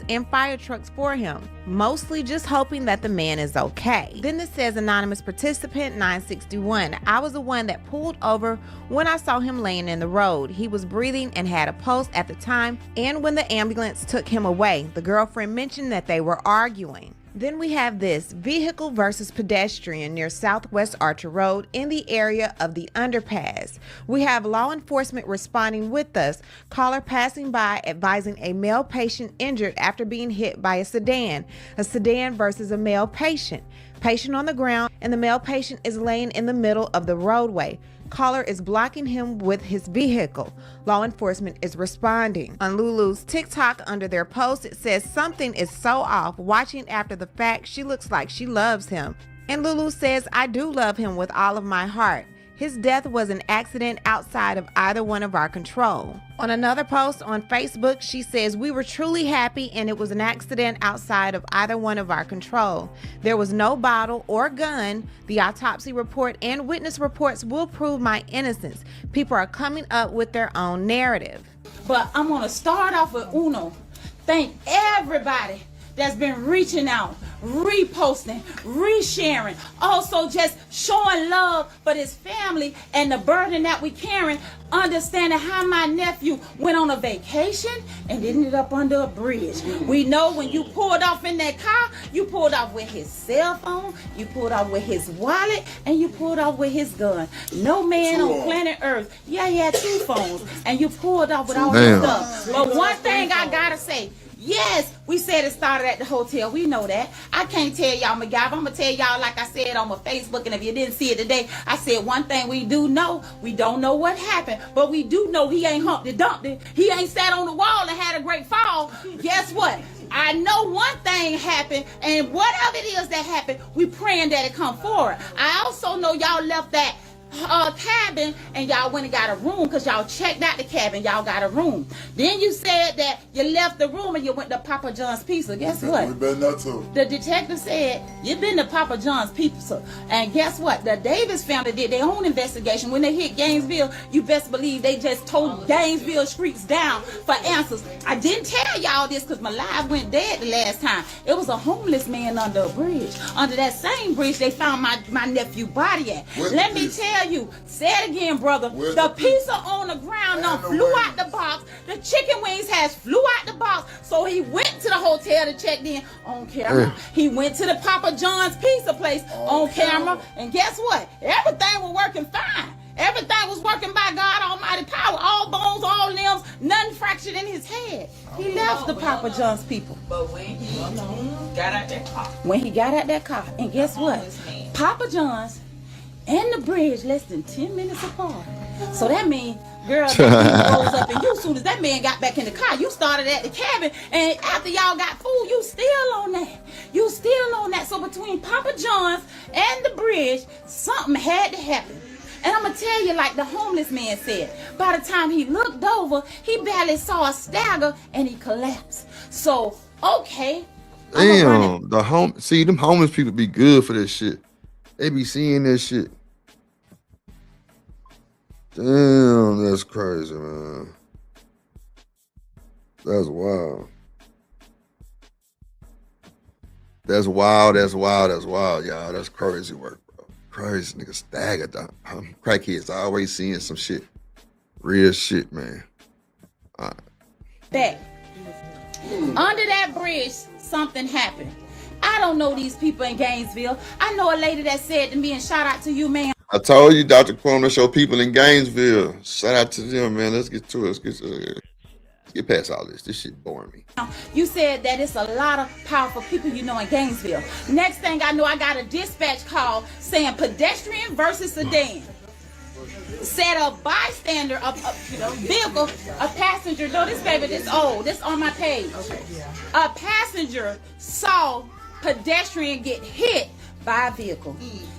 And fire trucks for him, mostly just hoping that the man is okay. Then it says, anonymous participant 961. I was the one that pulled over when I saw him laying in the road. He was breathing and had a pulse at the time, and when the ambulance took him away, the girlfriend mentioned that they were arguing. Then we have this vehicle versus pedestrian near Southwest Archer Road in the area of the underpass. We have law enforcement responding with us. Caller passing by advising a male patient injured after being hit by a sedan. A sedan versus a male patient. Patient on the ground and the male patient is laying in the middle of the roadway. Caller is blocking him with his vehicle. Law enforcement is responding. On Lulu's TikTok, under their post, it says something is so off. Watching after the fact, she looks like she loves him. And Lulu says, I do love him with all of my heart. His death was an accident outside of either one of our control. On another post on Facebook, she says, we were truly happy and it was an accident outside of either one of our control. There was no bottle or gun. The autopsy report and witness reports will prove my innocence. People are coming up with their own narrative. But I'm going to start off with Uno. Thank everybody that's been reaching out, reposting, resharing, also just showing love for this family and the burden that we carrying, understanding how my nephew went on a vacation and ended up under a bridge. We know when you pulled off in that car, you pulled off with his cell phone, you pulled off with his wallet, and you pulled off with his gun. No man on planet Earth, yeah, he had 2 phones, and you pulled off with all this stuff. But one thing I gotta say, yes, we said it started at the hotel. We know that. I can't tell y'all, MacGyver. I'm going to tell y'all like I said on my Facebook, and if you didn't see it today, I said one thing we do know. We don't know what happened, but we do know he ain't Humpty Dumpty. He ain't sat on the wall and had a great fall. Guess what? I know one thing happened, and whatever it is that happened, we praying that it come forward. I also know y'all left that cabin and y'all went and got a room because y'all checked out the cabin. Y'all got a room. Then you said that you left the room and you went to Papa John's Pizza. Guess what? We been there too. The detective said you've been to Papa John's Pizza. And guess what? The Davis family did their own investigation. When they hit Gainesville, you best believe they just told Gainesville streets down for answers. I didn't tell y'all this because my live went dead the last time. It was a homeless man under a bridge. Under that same bridge, they found my nephew body at. Let me tell you, say it again, brother. The pizza on the ground flew out the box. The chicken wings has flew out the box. So he went to the hotel to check in on camera. He went to the Papa John's pizza place on camera. And guess what? Everything was working fine. Everything was working by God Almighty power. All bones, all limbs, nothing fractured in his head. He left the Papa John's people. But when he got out that car. When he got out that car. And guess what? Papa John's and the bridge less than 10 minutes apart. So that means, girl, that rose up and you, as soon as that man got back in the car, you started at the cabin, and after y'all got food, you still on that. You still on that. So between Papa John's and the bridge, something had to happen. And I'm going to tell you, like the homeless man said, by the time he looked over, he barely saw a stagger and he collapsed. So, okay. Damn, them homeless people be good for this shit. They be seeing this shit. Damn, that's crazy, man. That's wild. That's wild, y'all. That's crazy work, bro. Crazy nigga staggered down. Crackheads always seeing some shit. Real shit, man. All right. Back. Under that bridge, something happened. I don't know these people in Gainesville. I know a lady that said to me, and shout out to you, man. I told you, Dr. Quam, to show people in Gainesville. Shout out to them, man. Let's get to it. Let's get past all this. This shit boring me. You said that it's a lot of powerful people you know in Gainesville. Next thing I know, I got a dispatch call saying pedestrian versus sedan. Said a bystander, a vehicle, a passenger. No, this baby, this old. This on my page. A passenger saw pedestrian get hit by a vehicle.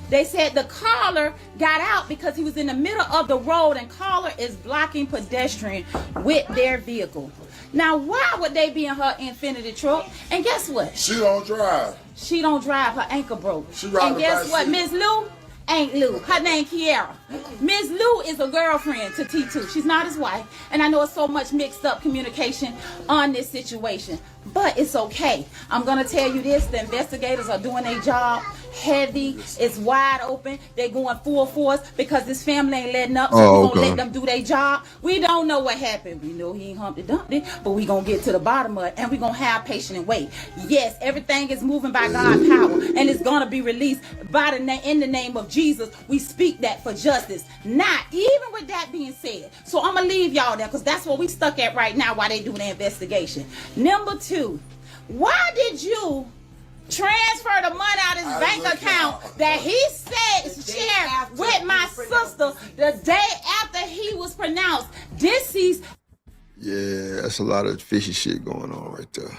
They said the caller got out because he was in the middle of the road and caller is blocking pedestrian with their vehicle. Now, why would they be in her Infiniti truck? And guess what? She don't drive. She don't drive. Her ankle broke. And guess what? Miss Lou ain't Lou. Her name Kiara. Miss Lou is a girlfriend to T2. She's not his wife. And I know it's so much mixed up communication on this situation. But it's okay. I'm going to tell you this. The investigators are doing their job heavy. It's wide open. They're going full force because this family ain't letting up. So we're going to let them do their job. We don't know what happened. We know he ain't Humpty Dumpty, but we're going to get to the bottom of it. And we're going to have patience and wait. Yes, everything is moving by God's power. And it's going to be released in the name of Jesus. We speak that for justice. Not even with that being said. So I'm going to leave y'all there because that's what we stuck at right now while they do the investigation. Number 2, why did you transfer the money out of his bank account that he said shared with my sister the day after he was pronounced deceased? Yeah, that's a lot of fishy shit going on right there.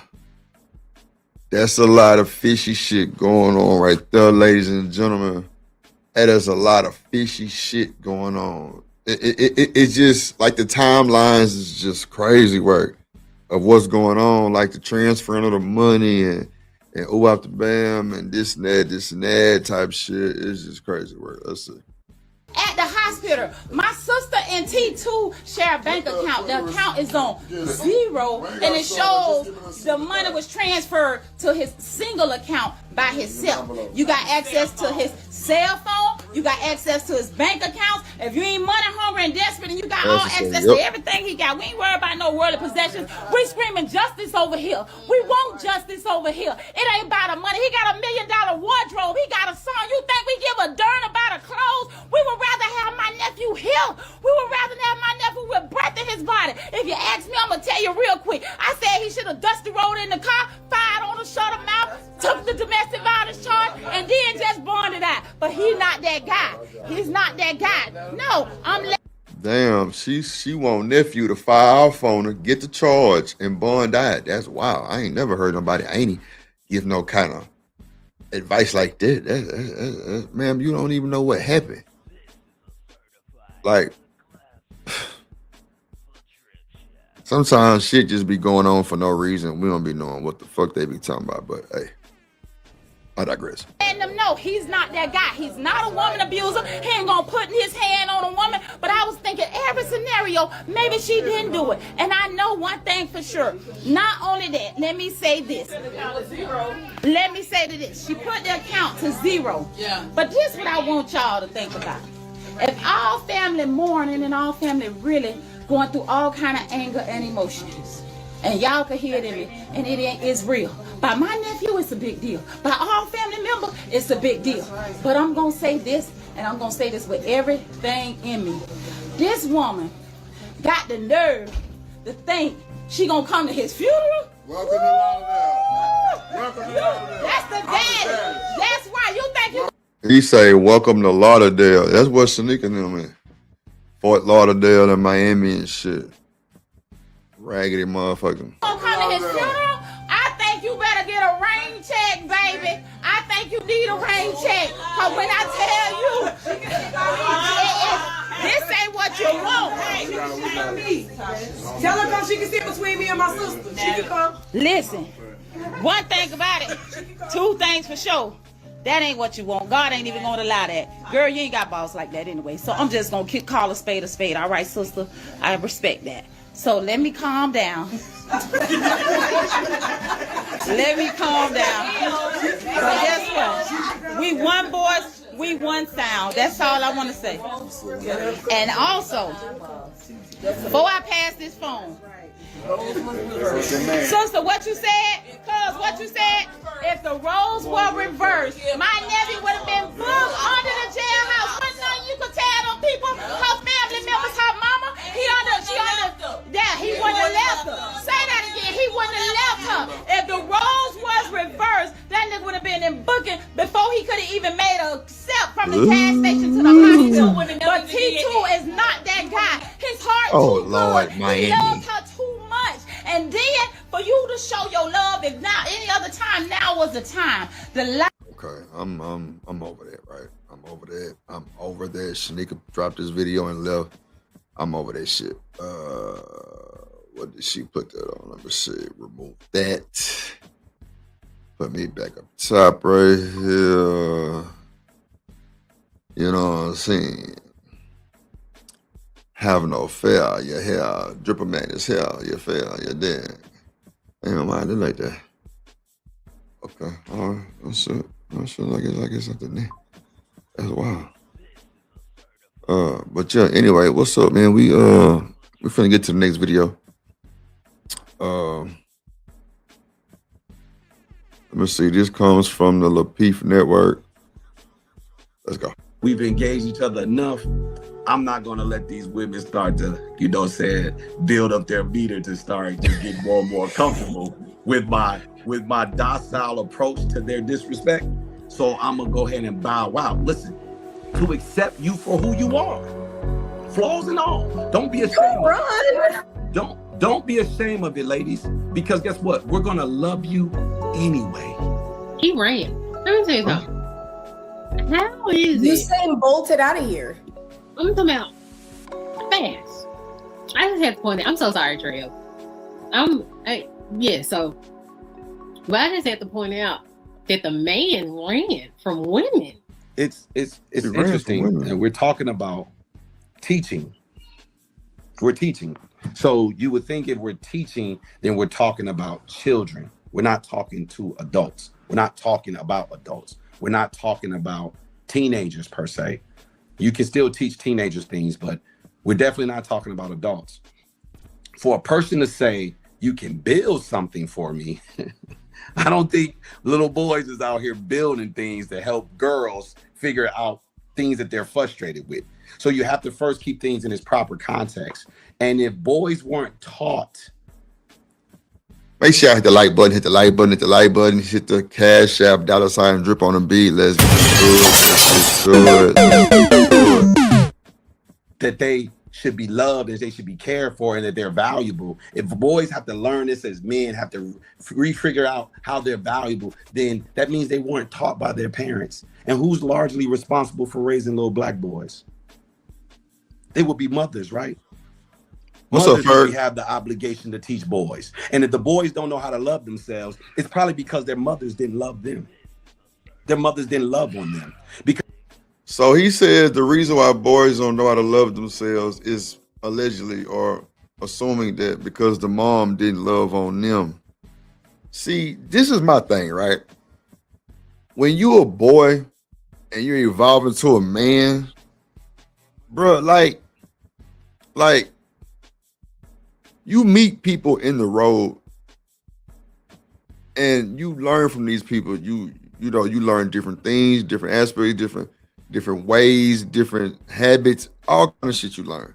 That's a lot of fishy shit going on right there, ladies and gentlemen. That is a lot of fishy shit going on. It's just like the timelines is just crazy work of what's going on, like the transferring of the money and ooh after bam and this and that type shit. It's just crazy work. Let's see. At the hospital, my sister and T2 share a bank account. The account is on 0, and it shows the money was transferred to his single account by himself. You got access to his cell phone. You got access to his bank accounts. If you ain't money hungry and desperate and you got all access to everything he got, we ain't worried about no worldly possessions. We screaming justice over here. We want justice over here. It ain't about the money. He got $1 million wardrobe. He got a son. You think we give a darn about a clothes? We would rather have my nephew here. We would rather have my nephew with breath in his body. If you ask me, I'm going to tell you real quick. I said he should have dusty rolled in the car, fired on the shut him out, took the domestic violence charge, and then just bonded out. But he's not that guy. He's not that guy. No, Damn, she want nephew to file off on her, get the charge, and bond out. That's wild. I ain't never heard nobody give no kind of advice like that. Ma'am, you don't even know what happened. Like, sometimes shit just be going on for no reason. We don't be knowing what the fuck they be talking about. But hey, I digress. letting them know he's not that guy. He's not a woman abuser. He ain't gonna put his hand on a woman. But I was thinking every scenario, maybe she didn't do it. And I know one thing for sure. Not only that, let me say this. Let me say to this. She put the account to 0. Yeah. But this is what I want y'all to think about. If all family mourning and all family really going through all kind of anger and emotions, and y'all can hear it in me, and it is real. By my nephew, it's a big deal. By all family members, it's a big deal. But I'm going to say this, and I'm going to say this with everything in me. This woman got the nerve to think she going to come to his funeral? Welcome to Lauderdale. Welcome to Lauderdale. That's the daddy. That's why you think you... He say, welcome to Lauderdale. That's what Shanika and them in. Fort Lauderdale and Miami and shit. Raggedy motherfucking. Come to his funeral? I think you better get a rain check, baby. I think you need a rain check. Because when I tell you, this ain't what you want. Tell her come, she can sit between me and my sister. She can come. Listen, one thing about it, 2 things for sure. That ain't what you want. God ain't even going to allow that. Girl, you ain't got balls like that anyway. So I'm just going to call a spade a spade. All right, sister? I respect that. So let me calm down. Let me calm down. So guess what? We one voice, we one sound. That's all I want to say. And also, before I pass this phone, sister, what you said? Cuz what you said? If the roles were reversed, my nephew would have been booked under the jailhouse. What nothing you could tell them people? Her family members, her mama, he wouldn't have left her. Say that again. He wouldn't have left her. If the roles was reversed, that nigga would have been in booking before he could have even made a step from the gas station to the hospital. But T2 is not that guy. His heart too Lord, good. Miami. He loves her too much. And then for you to show your love, if not any other time, now was the time. Okay, I'm over that, right? I'm over that. I'm over that. Shanika dropped this video and left. I'm over that shit. What did she put that on? Let me see. Remove that. Put me back up top right here. You know what I'm saying? Have no fear, your hair. Drip a man his hair, your fear, you're dead. Ain't no mind it like that. Okay, all right. That's it. That's it. Like it's something there. That's wild. But yeah, anyway, what's up, man? We're finna get to the next video. Let me see. This comes from the Lapeef Network. Let's go. We've engaged each other enough. I'm not gonna let these women start to, build up their meter to start to get more and more comfortable with my docile approach to their disrespect. So I'm gonna go ahead and bow out. Listen, to accept you for who you are, flaws and all. Don't be ashamed. Don't be ashamed of it, ladies. Because guess what? We're gonna love you anyway. He ran. Let me tell you something. How is it? Usain bolted out of here. I'm talking about fast. I just had to point out. I'm so sorry, Trail. But I just had to point out that the man ran from women. It's interesting, and we're talking about teaching. We're teaching. So you would think if we're teaching, then we're talking about children. We're not talking to adults. We're not talking about adults. We're not talking about teenagers per se. You can still teach teenagers things, but we're definitely not talking about adults. For a person to say, you can build something for me, I don't think little boys is out here building things to help girls figure out things that they're frustrated with. So you have to first keep things in its proper context. And if boys weren't taught, make sure I hit the like button, hit the like button, hit the like button, hit the Cash App, $ drip on the beat. Let's get to it. That they should be loved and they should be cared for and that they're valuable. If boys have to learn this as men, have to refigure out how they're valuable, then that means they weren't taught by their parents. And who's largely responsible for raising little black boys? They would be mothers, right? What's up, Kirk? We have the obligation to teach boys. And if the boys don't know how to love themselves, it's probably because their mothers didn't love them. Their mothers didn't love on them. So he says the reason why boys don't know how to love themselves is allegedly or assuming that because the mom didn't love on them. See, this is my thing, right? When you a boy and you're evolving to a man, bro, like you meet people in the road and you learn from these people. You learn different things, different aspects, different ways, different habits, all kind of shit you learn.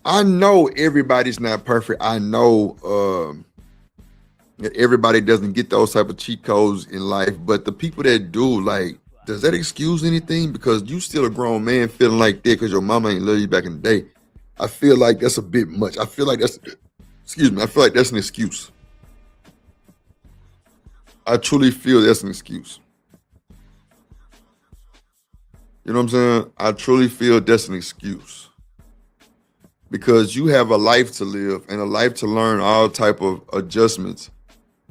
I know everybody's not perfect. I know that everybody doesn't get those type of cheat codes in life, but the people that do, like, does that excuse anything? Because you still a grown man feeling like that because your mama ain't love you back in the day. I feel like that's a bit much. I feel like that's an excuse. I truly feel that's an excuse. You know what I'm saying? I truly feel that's an excuse. Because you have a life to live and a life to learn all type of adjustments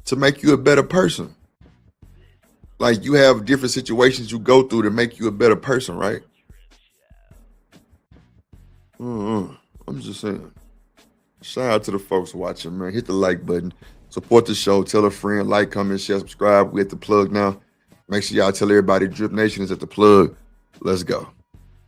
to make you a better person. Like, you have different situations you go through to make you a better person, right? I'm just saying. Shout out to the folks watching, man. Hit the like button. Support the show. Tell a friend. Like, comment, share, subscribe. We at the plug now. Make sure y'all tell everybody Drip Nation is at the plug. Let's go.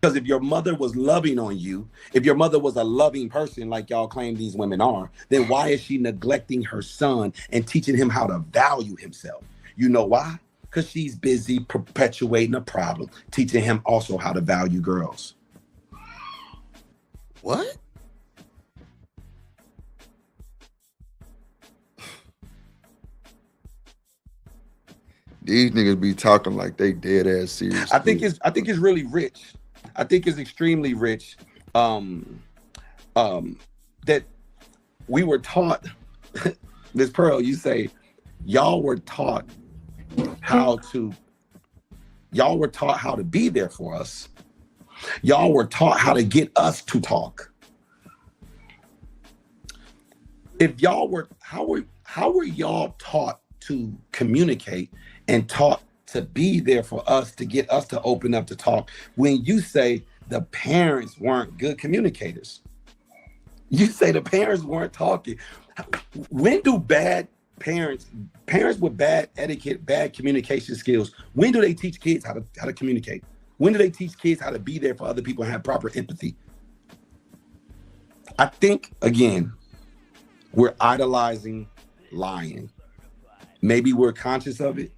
Because if your mother was loving on you, if your mother was a loving person like y'all claim these women are, then why is she neglecting her son and teaching him how to value himself? You know why? Because she's busy perpetuating a problem, teaching him also how to value girls. What? These niggas be talking like they dead ass serious. I think it's really rich. I think it's extremely rich. That we were taught, Ms. Pearl, you say y'all were taught how to be there for us. Y'all were taught how to get us to talk. If y'all were, how were y'all taught to communicate and taught to be there for us, to get us to open up to talk, when you say the parents weren't good communicators? You say the parents weren't talking. When do bad parents with bad etiquette, bad communication skills, when do they teach kids how to communicate? When do they teach kids how to be there for other people and have proper empathy? I think, again, we're idolizing lying. Maybe we're conscious of it.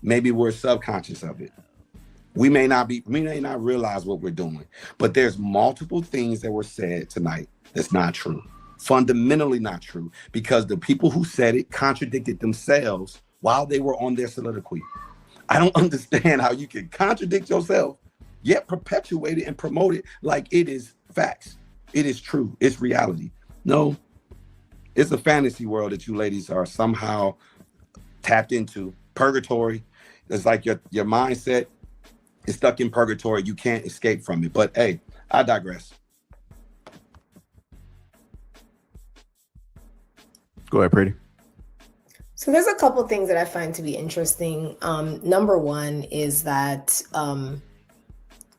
Maybe we're subconscious of it. We may not realize what we're doing, but there's multiple things that were said tonight that's not true. Fundamentally not true, because the people who said it contradicted themselves while they were on their soliloquy. I don't understand how you can contradict yourself, yet perpetuate it and promote it like it is facts. It is true. It's reality. No, it's a fantasy world that you ladies are somehow tapped into. Purgatory. It's like your mindset is stuck in purgatory. You can't escape from it. But hey, I digress. Go ahead, Pretty. So there's a couple things that I find to be interesting. Number one is that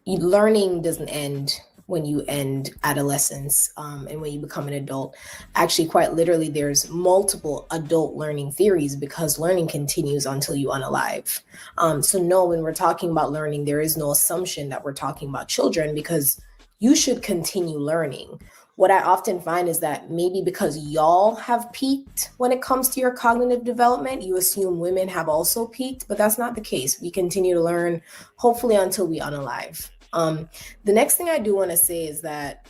learning doesn't end when you end adolescence and when you become an adult. Actually, quite literally, there's multiple adult learning theories because learning continues until you unalive. So no, when we're talking about learning, there is no assumption that we're talking about children because you should continue learning. What I often find is that maybe because y'all have peaked when it comes to your cognitive development, you assume women have also peaked, but that's not the case. We continue to learn, hopefully until we unalive. The next thing I do want to say is that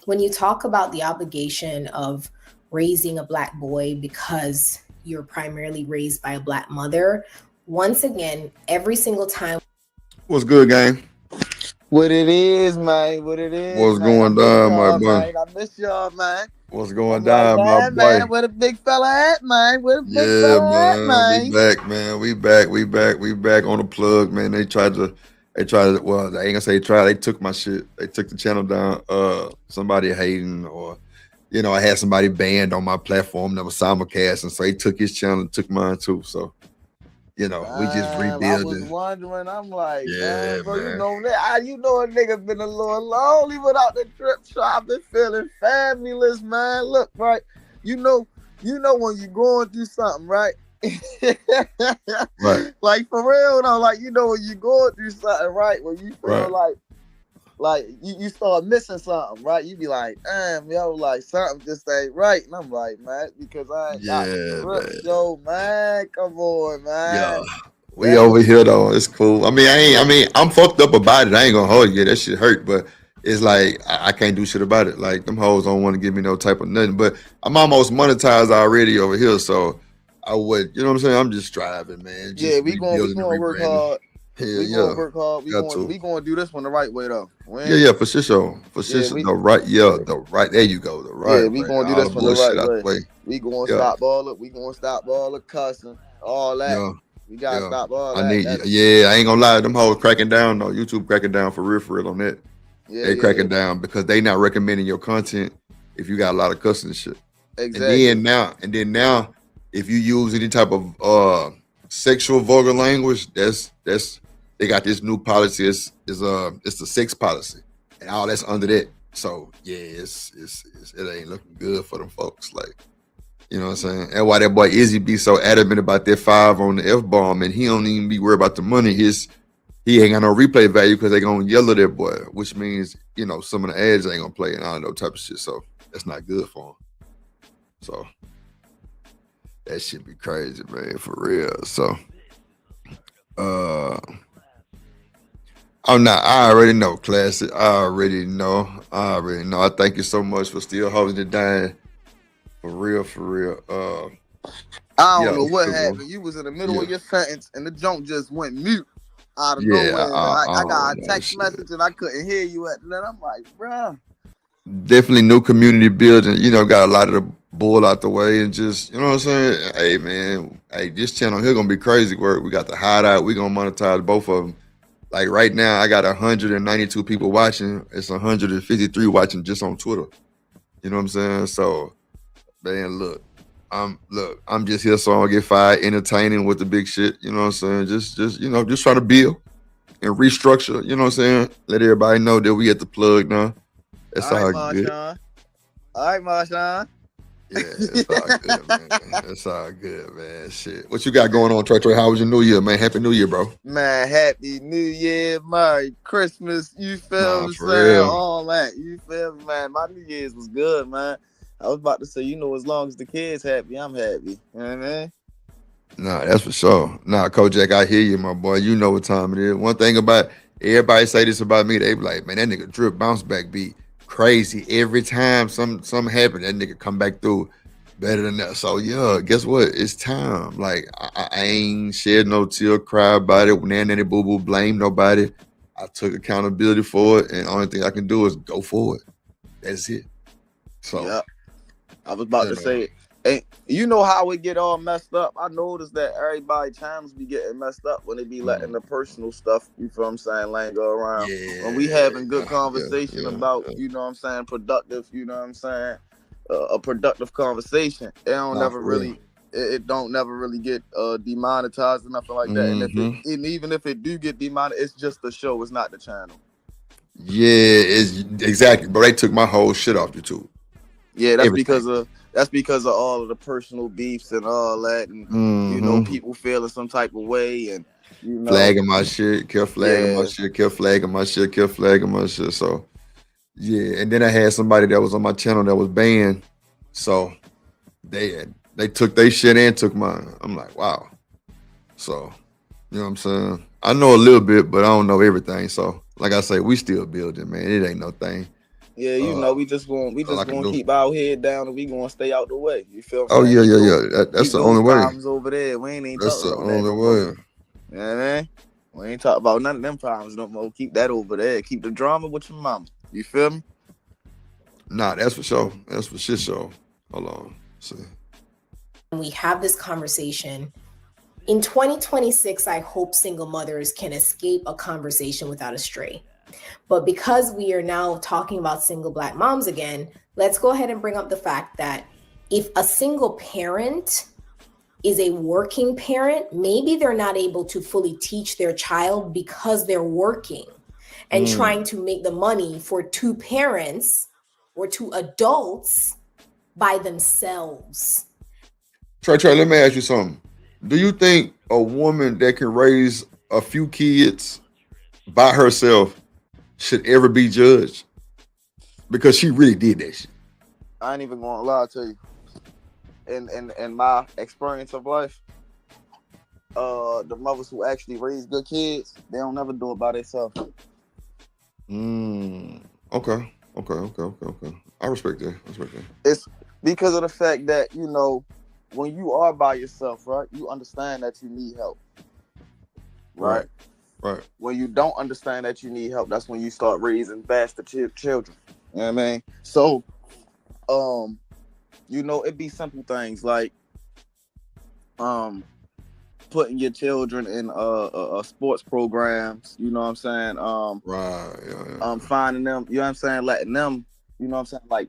when you talk about the obligation of raising a Black boy because you're primarily raised by a Black mother, once again, every single time. What's good, gang? What it is, man. What it is. What's man. going down, my boy? Man. I miss y'all, man. What's going down, my boy? Man, where the big fella at, man? Where the big fella at, man? We back, man. We back on the plug, man. They tried to, well, I ain't gonna say try. They took my shit. They took the channel down. Somebody hating or, you know, I had somebody banned on my platform that was simulcasting, so they took his channel and took mine too. So, you know, we just rebuilding. I was wondering, I'm like, yeah, man, bro, man. You know a nigga been a little lonely without the drip shop and feeling fabulous, man. Look, right, you know when you're going through something, right? Right. Like for real though, like you know when you're going through something, right? When you feel like you start missing something, right? You be like, damn, yo, like something just ain't right. And I'm like, man, because I ain't got the drip show, man. Come on, man. Yeah. We over here though. It's cool. I mean, I'm fucked up about it. I ain't gonna hold you. That shit hurt, but it's like I can't do shit about it. Like them hoes don't want to give me no type of nothing. But I'm almost monetized already over here, so I would, you know what I'm saying? I'm just striving, man. Just we gonna work hard. We gonna work hard. We gonna do this one the right way though. Yeah, for sure. For sure. The right. There you go. The right. Yeah, we gonna do this one the right way. We gonna stop all it. We gonna stop all the cussing, all that. Yeah. We gotta stop all that. I ain't gonna lie. Them hoes cracking down though. YouTube cracking down for real on that. They cracking down because they not recommending your content if you got a lot of cussing and shit. Exactly. And then now, if you use any type of sexual vulgar language, that's they got this new policy. It's the sex policy, and all that's under that. So yeah, it ain't looking good for them folks. Like, you know what I'm saying? And why that boy Izzy be so adamant about that 5 on the F-bomb, and he don't even be worried about the money. He ain't got no replay value because they gonna yell at that boy, which means, you know, some of the ads ain't gonna play and all that type of shit. So that's not good for him. So that shit be crazy, man, for real. So I already know, Classic. I already know. I thank you so much for still holding it down. For real. I don't know what happened. You was in the middle of your sentence and the junk just went mute out of nowhere. I got a text message and I couldn't hear you at that. I'm like, bruh. Definitely new community building. You know, got a lot of the bull out the way and just, you know what I'm saying? Hey, man. Hey, this channel here gonna be crazy work. We got the hideout. We gonna monetize both of them. Like right now, I got 192 people watching. It's 153 watching just on Twitter. You know what I'm saying? So, man, look, I'm just here so I don't get fired entertaining with the big shit. You know what I'm saying? Just trying to build and restructure. You know what I'm saying? Let everybody know that we at the plug now. That's all good. All right, Marshawn. Yeah, it's all good, man. It's all good, man. Shit. What you got going on, Trey? How was your New Year, man? Happy New Year, bro. Man, Happy New Year, Merry Christmas. You feel me, real. All that. You feel me, man? My New Year's was good, man. I was about to say, you know, as long as the kids happy, I'm happy. You know what I mean? Nah, that's for sure. Nah, Kojak, I hear you, my boy. You know what time it is. One thing about everybody say this about me, they be like, man, that nigga drip bounce back beat crazy. Every time something happen, that nigga come back through better than that. So yeah, guess what? It's time. Like I ain't shed no tear, cry about it. Nanny boo boo, blame nobody. I took accountability for it, and the only thing I can do is go for it. That's it. So yeah. I was about to say, and you know how it get all messed up. I noticed that everybody times be getting messed up when they be letting the personal stuff, you feel what I'm saying, go around. Yeah, when we having good conversation about, you know what I'm saying, productive, you know what I'm saying, a productive conversation. It don't never really, it don't never really get demonetized or nothing like that. And if it, and even if it do get demonetized, it's just the show, it's not the channel. Yeah, it's exactly. But they took my whole shit off YouTube. Yeah, that's Everything. because of all of the personal beefs and all that, and you know, people feeling some type of way, and you know, flagging my shit, kept flagging my Yeah. shit, kept flagging my shit, kept flagging my shit. So yeah, and then I had somebody that was on my channel that was banned. So they took their shit and took mine. I'm like, wow. So you know what I'm saying? I know a little bit, but I don't know everything. So like I say, we still building, man. It ain't no thing. yeah, you know, we just gonna keep our head down, and we gonna stay out the way. You feel? What I'm Oh saying? yeah. That's the only way. Problems over there. We ain't That's talking the about that only no more. way. You know what I mean? We ain't talking about none of them problems no more. Keep that over there. Keep the drama with your mama. You feel me? Nah, that's for sure. That's for shit show. Hold on. See. We have this conversation. In 2026, I hope single mothers can escape a conversation without a stray. But because we are now talking about single Black moms again, let's go ahead and bring up the fact that if a single parent is a working parent, maybe they're not able to fully teach their child because they're working and trying to make the money for two parents or two adults by themselves. Trey, let me ask you something. Do you think a woman that can raise a few kids by herself should ever be judged? Because she really did that shit. I ain't even gonna lie to you. In my experience of life, the mothers who actually raise good kids, they don't never do it by themselves. Okay. I respect that. It's because of the fact that, you know, when you are by yourself, right, you understand that you need help. Right. When you don't understand that you need help, that's when you start raising bastard children. You know what I mean? So, you know, it'd be simple things like putting your children in sports programs, you know what I'm saying? Finding them, you know what I'm saying, letting them, you know what I'm saying, like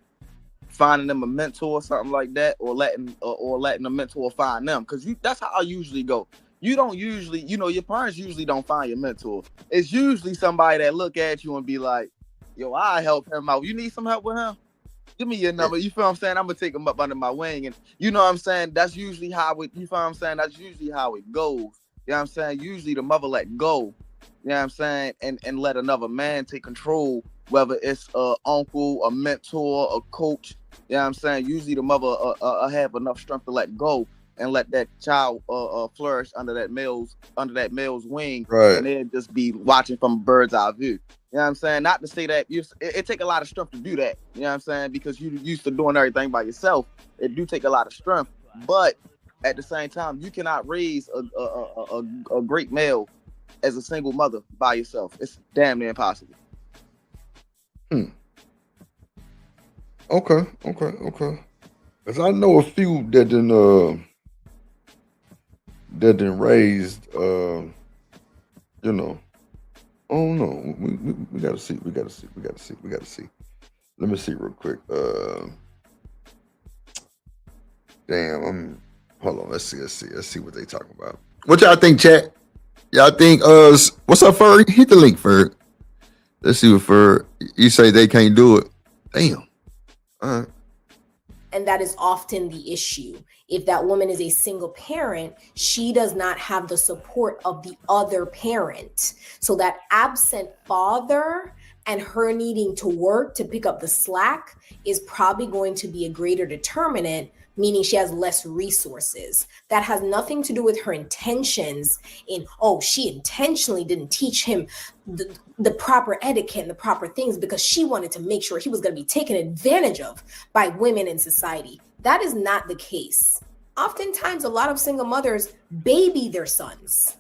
finding them a mentor or something like that, or letting a mentor find them, because that's how I usually go. You don't usually, you know, your parents usually don't find your mentor. It's usually somebody that look at you and be like, yo, I'll help him out. You need some help with him? Give me your number. You feel what I'm saying? I'm gonna take him up under my wing, and you know what I'm saying? That's usually how it, you feel what I'm saying? That's usually how it goes. You know what I'm saying? Usually the mother let go, you know what I'm saying, and let another man take control, whether it's a uncle, a mentor, a coach. You know what I'm saying? Usually the mother have enough strength to let go and let that child flourish under that male's wing, right? And then just be watching from a bird's eye view. You know what I'm saying? Not to say that it take a lot of strength to do that. You know what I'm saying? Because you used to doing everything by yourself. It do take a lot of strength, but at the same time, you cannot raise a great male as a single mother by yourself. It's damn near impossible. Okay. Cause I know a few that didn't raised, you know. Oh no, we gotta see. Let me see real quick. Hold on. Let's see what they talking about. What y'all think, chat? Y'all think what's up, Furry? Hit the link, Furry. Let's see what Furry. You say they can't do it. Damn. All right. And that is often the issue. If that woman is a single parent, she does not have the support of the other parent. So that absent father and her needing to work to pick up the slack is probably going to be a greater determinant, meaning she has less resources. That has nothing to do with her intentions she intentionally didn't teach him the proper etiquette and the proper things because she wanted to make sure he was going to be taken advantage of by women in society. That is not the case. Oftentimes, a lot of single mothers baby their sons,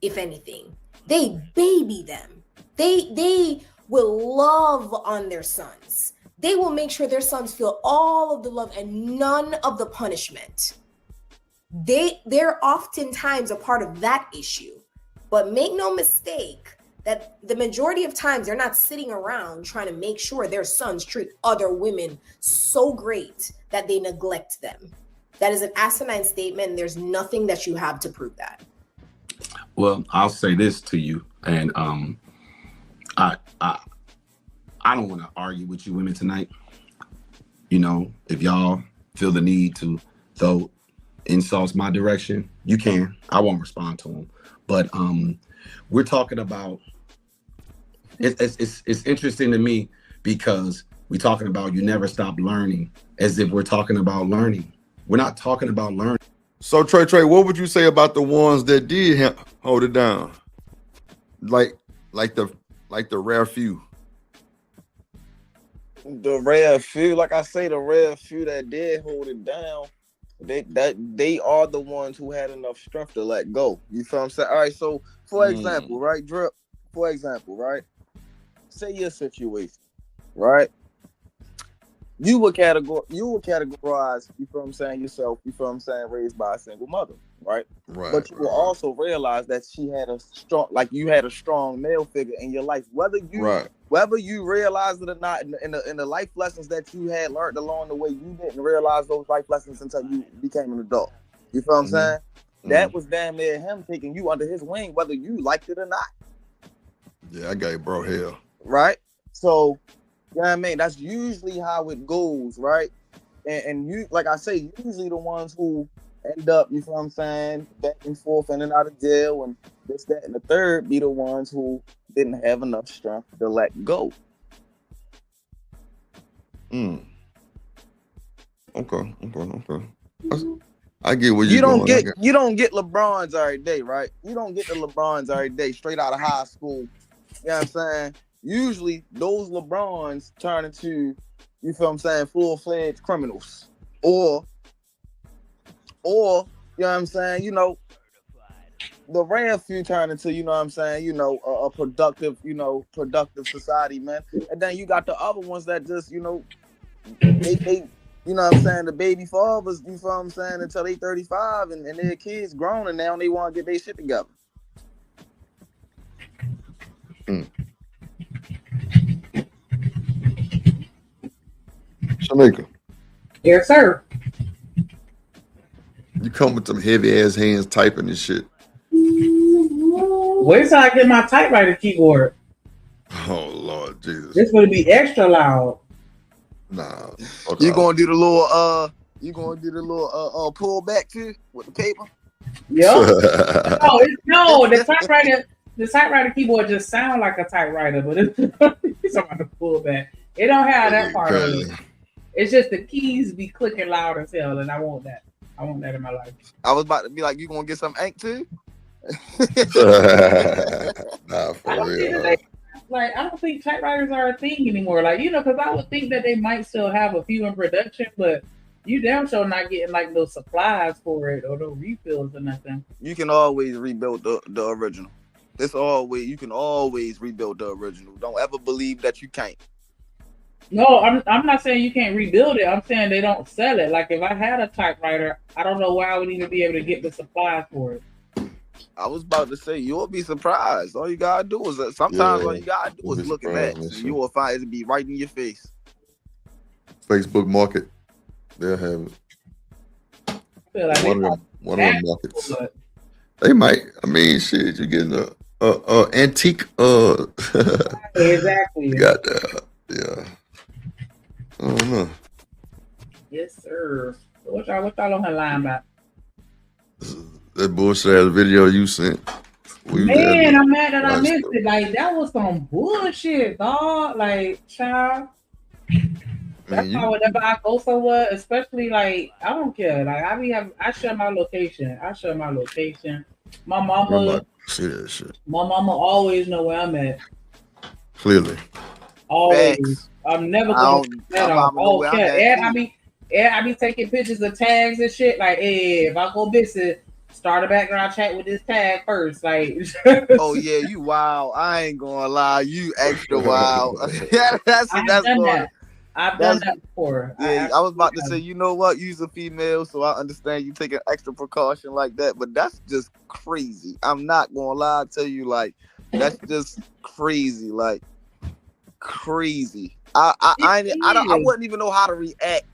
if anything. They baby them. They will love on their sons. They will make sure their sons feel all of the love and none of the punishment. They're oftentimes a part of that issue. But make no mistake that the majority of times they're not sitting around trying to make sure their sons treat other women so great that they neglect them. That is an asinine statement. And there's nothing that you have to prove that. Well, I'll say this to you, and I don't want to argue with you women tonight. You know, if y'all feel the need to throw insults my direction, you can. I won't respond to them. But we're talking about, it's interesting to me because we're talking about you never stop learning, as if we're talking about learning. We're not talking about learning. So Trey, what would you say about the ones that did hold it down? Like the rare few. The rare few, like I say, the rare few that did hold it down, they are the ones who had enough strength to let go. You feel what I'm saying? All right, so for example, right, Drip, for example, right, say your situation, right? You would categorize, you feel what I'm saying, yourself, you feel what I'm saying, raised by a single mother, right? Right. But you will also realize that she had a strong, like you had a strong male figure in your life, whether you realize it or not. In the life lessons that you had learned along the way, you didn't realize those life lessons until you became an adult. You feel what I'm saying? That was damn near him taking you under his wing, whether you liked it or not. Yeah, I gave bro hell. Right? So, you know what I mean? That's usually how it goes, right? And you, like I say, usually the ones who end up, you feel what I'm saying, back and forth in and out of jail and this, that, and the third be the ones who didn't have enough strength to let go. Okay. I get what you don't get. You don't get LeBrons every day, right? You don't get the LeBrons every day straight out of high school. You know what I'm saying? Usually those LeBrons turn into, you feel what I'm saying, full-fledged criminals. Or, you know what I'm saying, you know, the rare few turn into, you know what I'm saying, you know, a productive society, man. And then you got the other ones that just, you know, they you know what I'm saying, the baby fathers, you feel what I'm saying, until they 35 and their kids grown and now they want to get their shit together. Shamika. Yes, sir. You come with them heavy ass hands typing this shit. Wait till I get my typewriter keyboard. Oh Lord Jesus. This would be extra loud. Nah. You gonna do the little pull back too with the paper? Yeah. No, the typewriter keyboard just sound like a typewriter, but it's about to pull back. It don't have that part of it. It's just the keys be clicking loud as hell, and I want that. I want that in my life. I was about to be like, you gonna get some ink too? Nah, for real. I don't think typewriters are a thing anymore. Like, you know, because I would think that they might still have a few in production, but you damn sure not getting like no supplies for it or no refills or nothing. You can always rebuild the original. You can always rebuild the original. Don't ever believe that you can't. No, I'm not saying you can't rebuild it. I'm saying they don't sell it. Like if I had a typewriter, I don't know where I would even be able to get the supplies for it. I was about to say, you'll be surprised. All you gotta do is all you gotta do is look at that. And you will find it be right in your face. Facebook Market, they'll have it. I feel like one of them markets. They might. I mean, shit, you're getting a antique. Exactly. You got that. Yeah. I don't know. Yes, sir. What y'all on her line about? That bullshit ass video you sent. Man, I'm mad that I missed it. Like, that was some bullshit, dog. Like, child. That's why whenever I go somewhere, especially like, I don't care. Like, I share my location. My mama see that shit. My mama always know where I'm at. Clearly. Always. Thanks. I'm never gonna that off. Oh, yeah. I be taking pictures of tags and shit. Like, hey, if I go missing, start a background check with this tag first. Like, oh yeah, you wild. I ain't gonna lie, you extra wild. Yeah, I've done that before. Yeah, I was about to say, you know what? You's a female, so I understand you take an extra precaution like that, but that's just crazy. I'm not gonna lie to you, like, that's just crazy, like crazy. I wouldn't even know how to react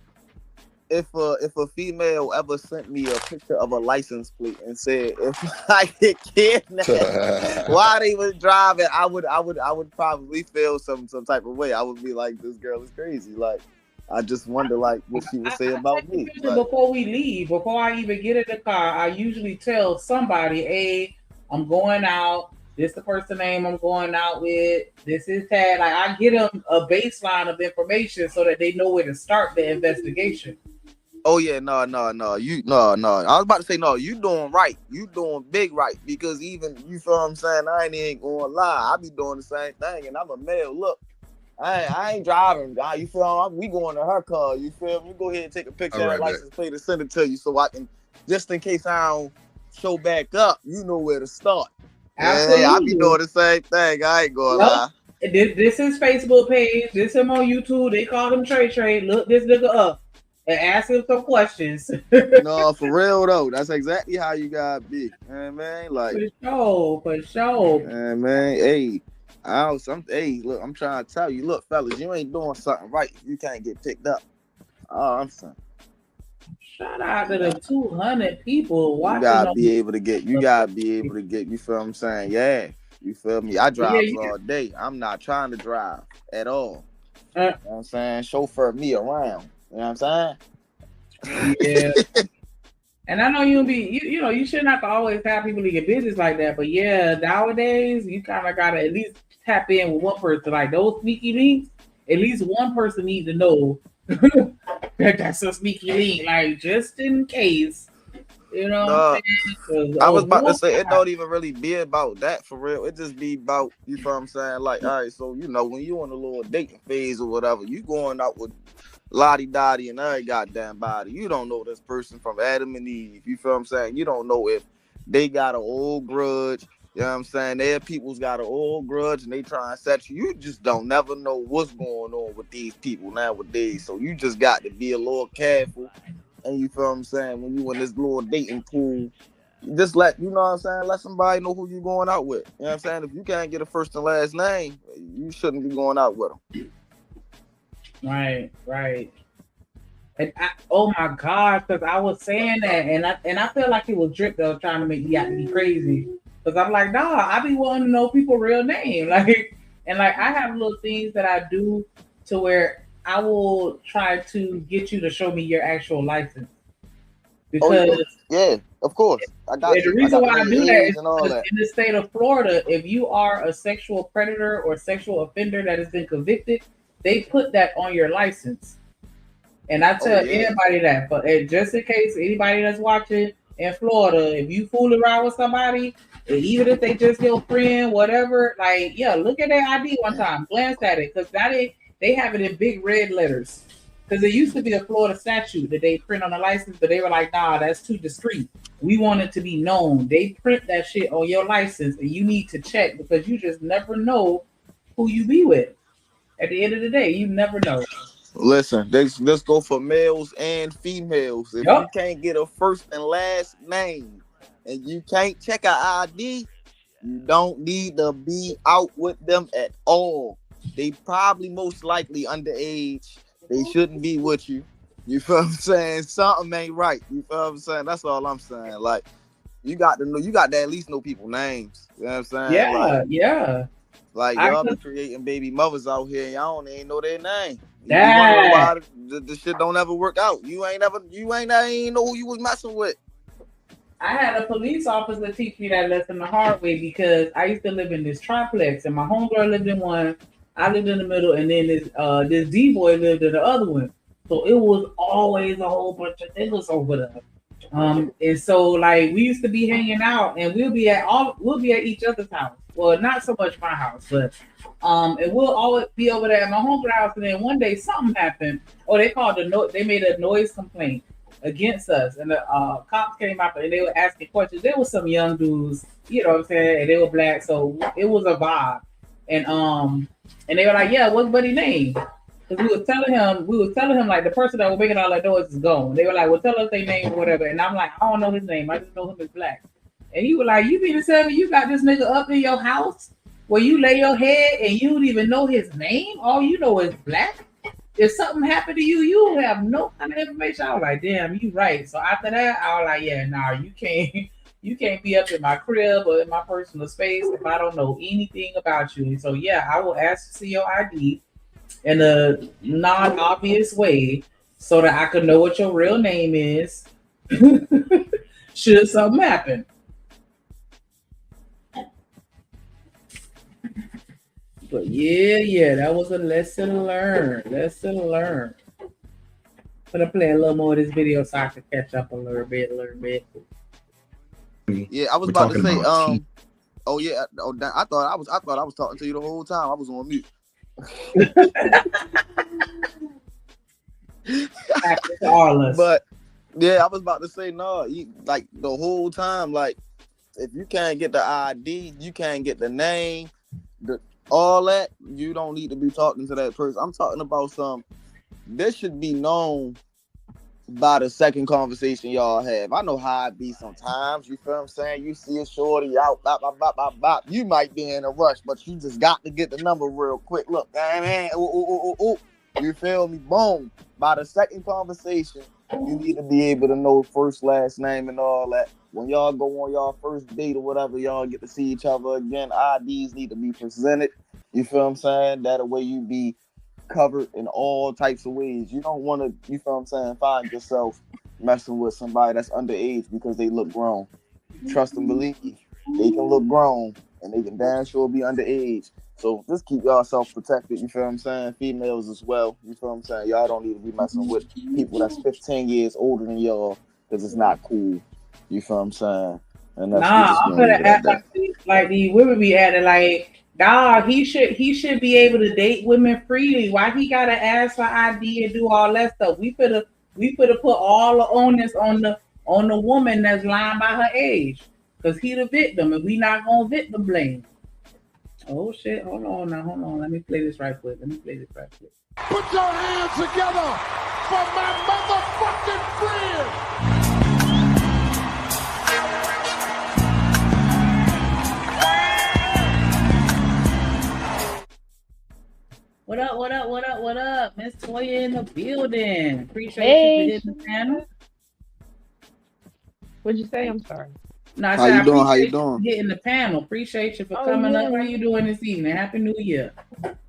if a female ever sent me a picture of a license plate and said if I get kidnapped while they was driving, I would probably feel some type of way. I would be like, this girl is crazy. Like, I just wonder like what she would say about me. Like, before we leave, before I even get in the car, I usually tell somebody, hey, I'm going out. This the person name I'm going out with. This is Tad. Like, I get them a baseline of information so that they know where to start the investigation. Oh yeah, no. You no. I was about to say no. You doing right. You doing big right, because even you feel what I'm saying. I ain't gonna lie. I be doing the same thing, and I'm a male. Look, I ain't driving. You feel me? We going to her car. You feel me? Go ahead and take a picture of the license plate and send it to you, so I can, just in case I don't show back up, you know where to start. Absolutely. Yeah, I be doing the same thing. I ain't gonna lie. This is Facebook page. This him on YouTube. They call him Trey. Look this nigga up and ask him some questions. No, for real though. That's exactly how you gotta be. You know what I mean? Like, for sure. Man, hey, look, I'm trying to tell you, look, fellas, you ain't doing something right if you can't get picked up. Oh, I'm saying. Shout out to the 200 people watching. You gotta be able to get, you feel what I'm saying? Yeah. You feel me? I drive all day. I'm not trying to drive at all. You know what I'm saying? Chauffeur me around. You know what I'm saying? Yeah. And I know you shouldn't have to always have people in your business like that. But yeah, nowadays you kind of gotta at least tap in with one person. Like those sneaky links, at least one person needs to know that's a sneaky link. Like just in case. You know what I'm saying? I was about to say it don't even really be about that for real. It just be about, you know what I'm saying? Like, all right, so when you on a little dating phase or whatever, you going out with Lottie Dottie and every goddamn body. You don't know this person from Adam and Eve. You feel what I'm saying? You don't know if they got an old grudge. You know what I'm saying? Their people's got an old grudge and they try and set you. You just don't never know what's going on with these people nowadays. So you just got to be a little careful. And you feel what I'm saying? When you in this little dating pool, just let, you know what I'm saying? Let somebody know who you going out with. You know what I'm saying? If you can't get a first and last name, you shouldn't be going out with them. Right. And oh my God, because I was saying that, and I feel like it was Drip that was trying to make me out to be crazy. Because I'm like, nah, I be wanting to know people's real name. Like, and like I have little things that I do to where I will try to get you to show me your actual license. Because yeah, of course. I got the reason why I do that is in the state of Florida, if you are a sexual predator or sexual offender that has been convicted, they put that on your license. And I tell anybody that, but just in case anybody that's watching in Florida, if you fool around with somebody, even if they just your friend, whatever, like, yeah, look at their ID one time, glance at it, because they have it in big red letters. Because it used to be a Florida statute that they print on the license, but they were like, nah, that's too discreet. We want it to be known. They print that shit on your license, and you need to check because you just never know who you be with. At the end of the day, you never know. Listen, let's go for males and females. If you can't get a first and last name and you can't check an ID, you don't need to be out with them at all. They probably most likely underage. They shouldn't be with you. You feel what I'm saying? Something ain't right. You feel what I'm saying? That's all I'm saying. Like, you got to at least know people's names. You know what I'm saying? Yeah, yeah. Like, y'all be creating baby mothers out here and y'all don't even know their name. Yeah. The shit don't ever work out. You ain't know who you was messing with. I had a police officer teach me that lesson the hard way because I used to live in this triplex and my homegirl lived in one. I lived in the middle, and then this D-boy lived in the other one. So it was always a whole bunch of niggas over there. And so like we used to be hanging out, and we'll be at each other's house. Well, not so much my house, but and we'll always be over there at my homegirl house. And then one day something happened. Oh, they made a noise complaint against us, and the cops came out and they were asking questions. There was some young dudes, you know what I'm saying, and they were black, so it was a vibe. And they were like, yeah, what's buddy's name? Because we was telling him like the person that was making all that noise is gone. They were like, well, tell us their name or whatever. And I'm like, I don't know his name. I just know him as black. And he was like, you mean to tell me you got this nigga up in your house where you lay your head and you don't even know his name? All you know is black? if something happened to you, you don't have no kind of information. I was like, damn, you right. So after that, I was like, yeah, nah, you can't be up in my crib or in my personal space if I don't know anything about you. And so yeah, I will ask to see your ID in a non-obvious way so that I could know what your real name is should something happen. But yeah, that was a lesson learned. Gonna play a little more of this video so I can catch up a little bit. Yeah, I was about to say, oh yeah, I thought I was talking to you the whole time. I was on mute. But yeah, I was about to say no. Like the whole time, like if you can't get the ID, you can't get the name, all that, you don't need to be talking to that person. I'm talking about this should be known by the second conversation y'all have. I know how it be sometimes. You feel what I'm saying? You see a shorty out, bop, bop, bop, bop, bop. You might be in a rush, but you just got to get the number real quick. Look, man, ooh. You feel me? Boom. By the second conversation, you need to be able to know first, last name, and all that. When y'all go on y'all first date or whatever, y'all get to see each other again. IDs need to be presented. You feel what I'm saying? That way you be covered in all types of ways. You don't want to, you feel what I'm saying, find yourself messing with somebody that's underage because they look grown. Trust and believe me, they can look grown and they can damn sure be underage. So just keep y'all self-protected, you feel what I'm saying? Females as well, you feel what I'm saying? Y'all don't need to be messing with people that's 15 years older than y'all because it's not cool. You feel what I'm saying? And that's I'm gonna act like these women be acting like, nah, he should be able to date women freely. Why he gotta ask for ID and do all that stuff? We could have put all the onus on the woman that's lying by her age, because he the victim, and we not gonna victim blame. Oh shit! Hold on. Let me play this right quick. Put your hands together for my motherfucking friend. What up? Miss Toya in the building. Appreciate you for hitting the panel. What'd you say? I'm sorry. No, I How said you doing? I How you appreciate you doing? for hitting the panel. Appreciate you for coming up. How you doing this evening? Happy New Year.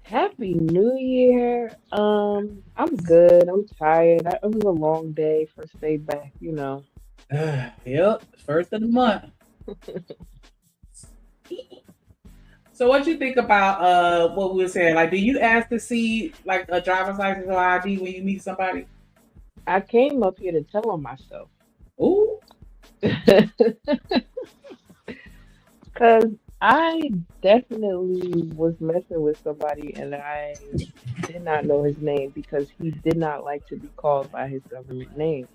Happy New Year. I'm good. I'm tired. It was a long day. First day back, you know. Yep, first of the month. So what you think about what we were saying? Like, do you ask to see like a driver's license or ID when you meet somebody? I came up here to tell on myself. Ooh. Because I definitely was messing with somebody and I did not know his name because he did not like to be called by his government name.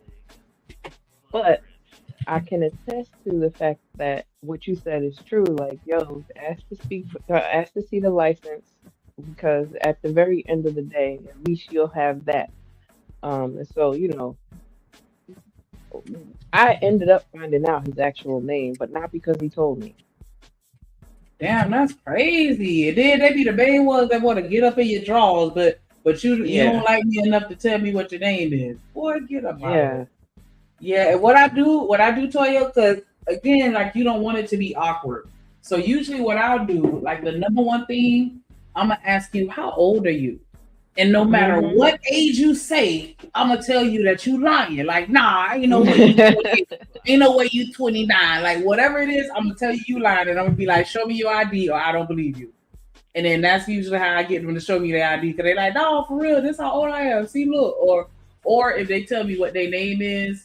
But I can attest to the fact that what you said is true. Like, yo, ask to see the license, because at the very end of the day, at least you'll have that. And so, you know, I ended up finding out his actual name, but not because he told me. Damn, that's crazy. And then they be the main ones that want to get up in your drawers, but you don't like me enough to tell me what your name is. Boy, get up out of here. Yeah, and what I do, Toya, because again, like, you don't want it to be awkward. So usually what I'll do, like, the number one thing, I'm gonna ask you, how old are you? And no matter what age you say, I'm gonna tell you that you lying. Like, nah, ain't no way you 29. Like, whatever it is, I'm gonna tell you lying, and I'm gonna be like, show me your ID, or I don't believe you. And then that's usually how I get them to show me their ID, because they're like, no, for real, this how old I am. See, look, or if they tell me what their name is,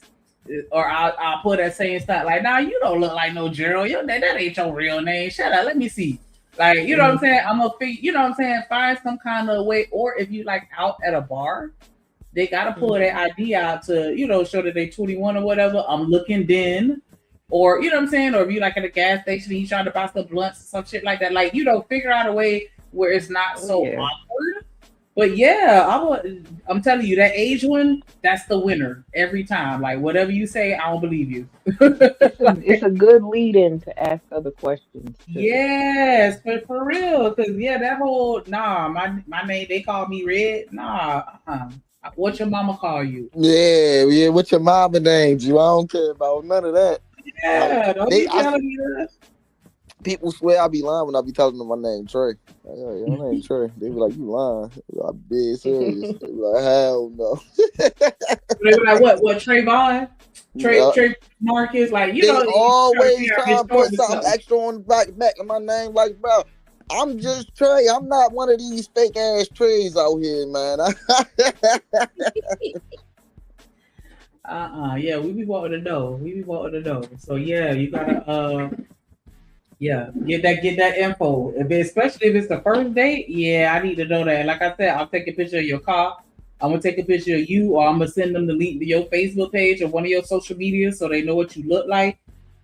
or I'll put that same stuff like, nah, you don't look like no Gerald. That ain't your real name. Shut up. Let me see. Like, you know what I'm saying? I'm gonna figure, you know what I'm saying? Find some kind of way. Or if you like out at a bar, they gotta pull their ID out to, you know, show that they 21 or whatever. I'm looking then. Or, you know what I'm saying? Or if you like at a gas station, he's trying to buy some blunts or some shit like that. Like, you know, figure out a way where it's not so awkward. But yeah, I'm telling you, that age one, that's the winner every time. Like whatever you say, I don't believe you. It's a good lead-in to ask other questions too. Yes, but for real, because that whole my name, they call me Red. What your mama call you? Yeah. What's your mama named you? I don't care about none of that. Yeah, don't be telling me that. People swear I be lying when I be telling them my name Trey. Like, yo, your name Trey. They be like, you lying. I'm dead serious. They be like, hell no. They be like, what Trayvon? Trey Marcus, like they always try to put something extra on the back of my name. Like, bro, I'm just Trey. I'm not one of these fake ass Treys out here, man. Yeah, we be wanting to know. So yeah, you gotta get that info. Especially if it's the first date, I need to know that. Like I said, I'll take a picture of your car. I'm gonna take a picture of you, or I'm gonna send them the link to your Facebook page or one of your social media so they know what you look like.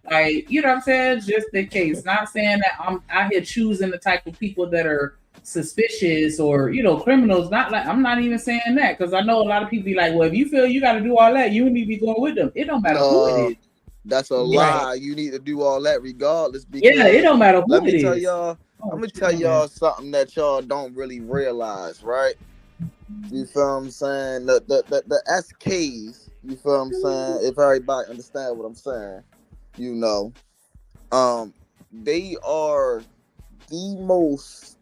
Like, you know what I'm saying? Just in case. Not saying that I'm out here choosing the type of people that are suspicious or, criminals. Not like, I'm not even saying that, because I know a lot of people be like, well, if you feel you got to do all that, you need to be going with them. It don't matter who it is. That's a lie. You need to do all that regardless. Because it don't matter who it is. I'm gonna tell y'all something that y'all don't really realize, right? You feel what I'm saying? The SKs, you feel what I'm saying? If everybody understand what I'm saying, they are the most,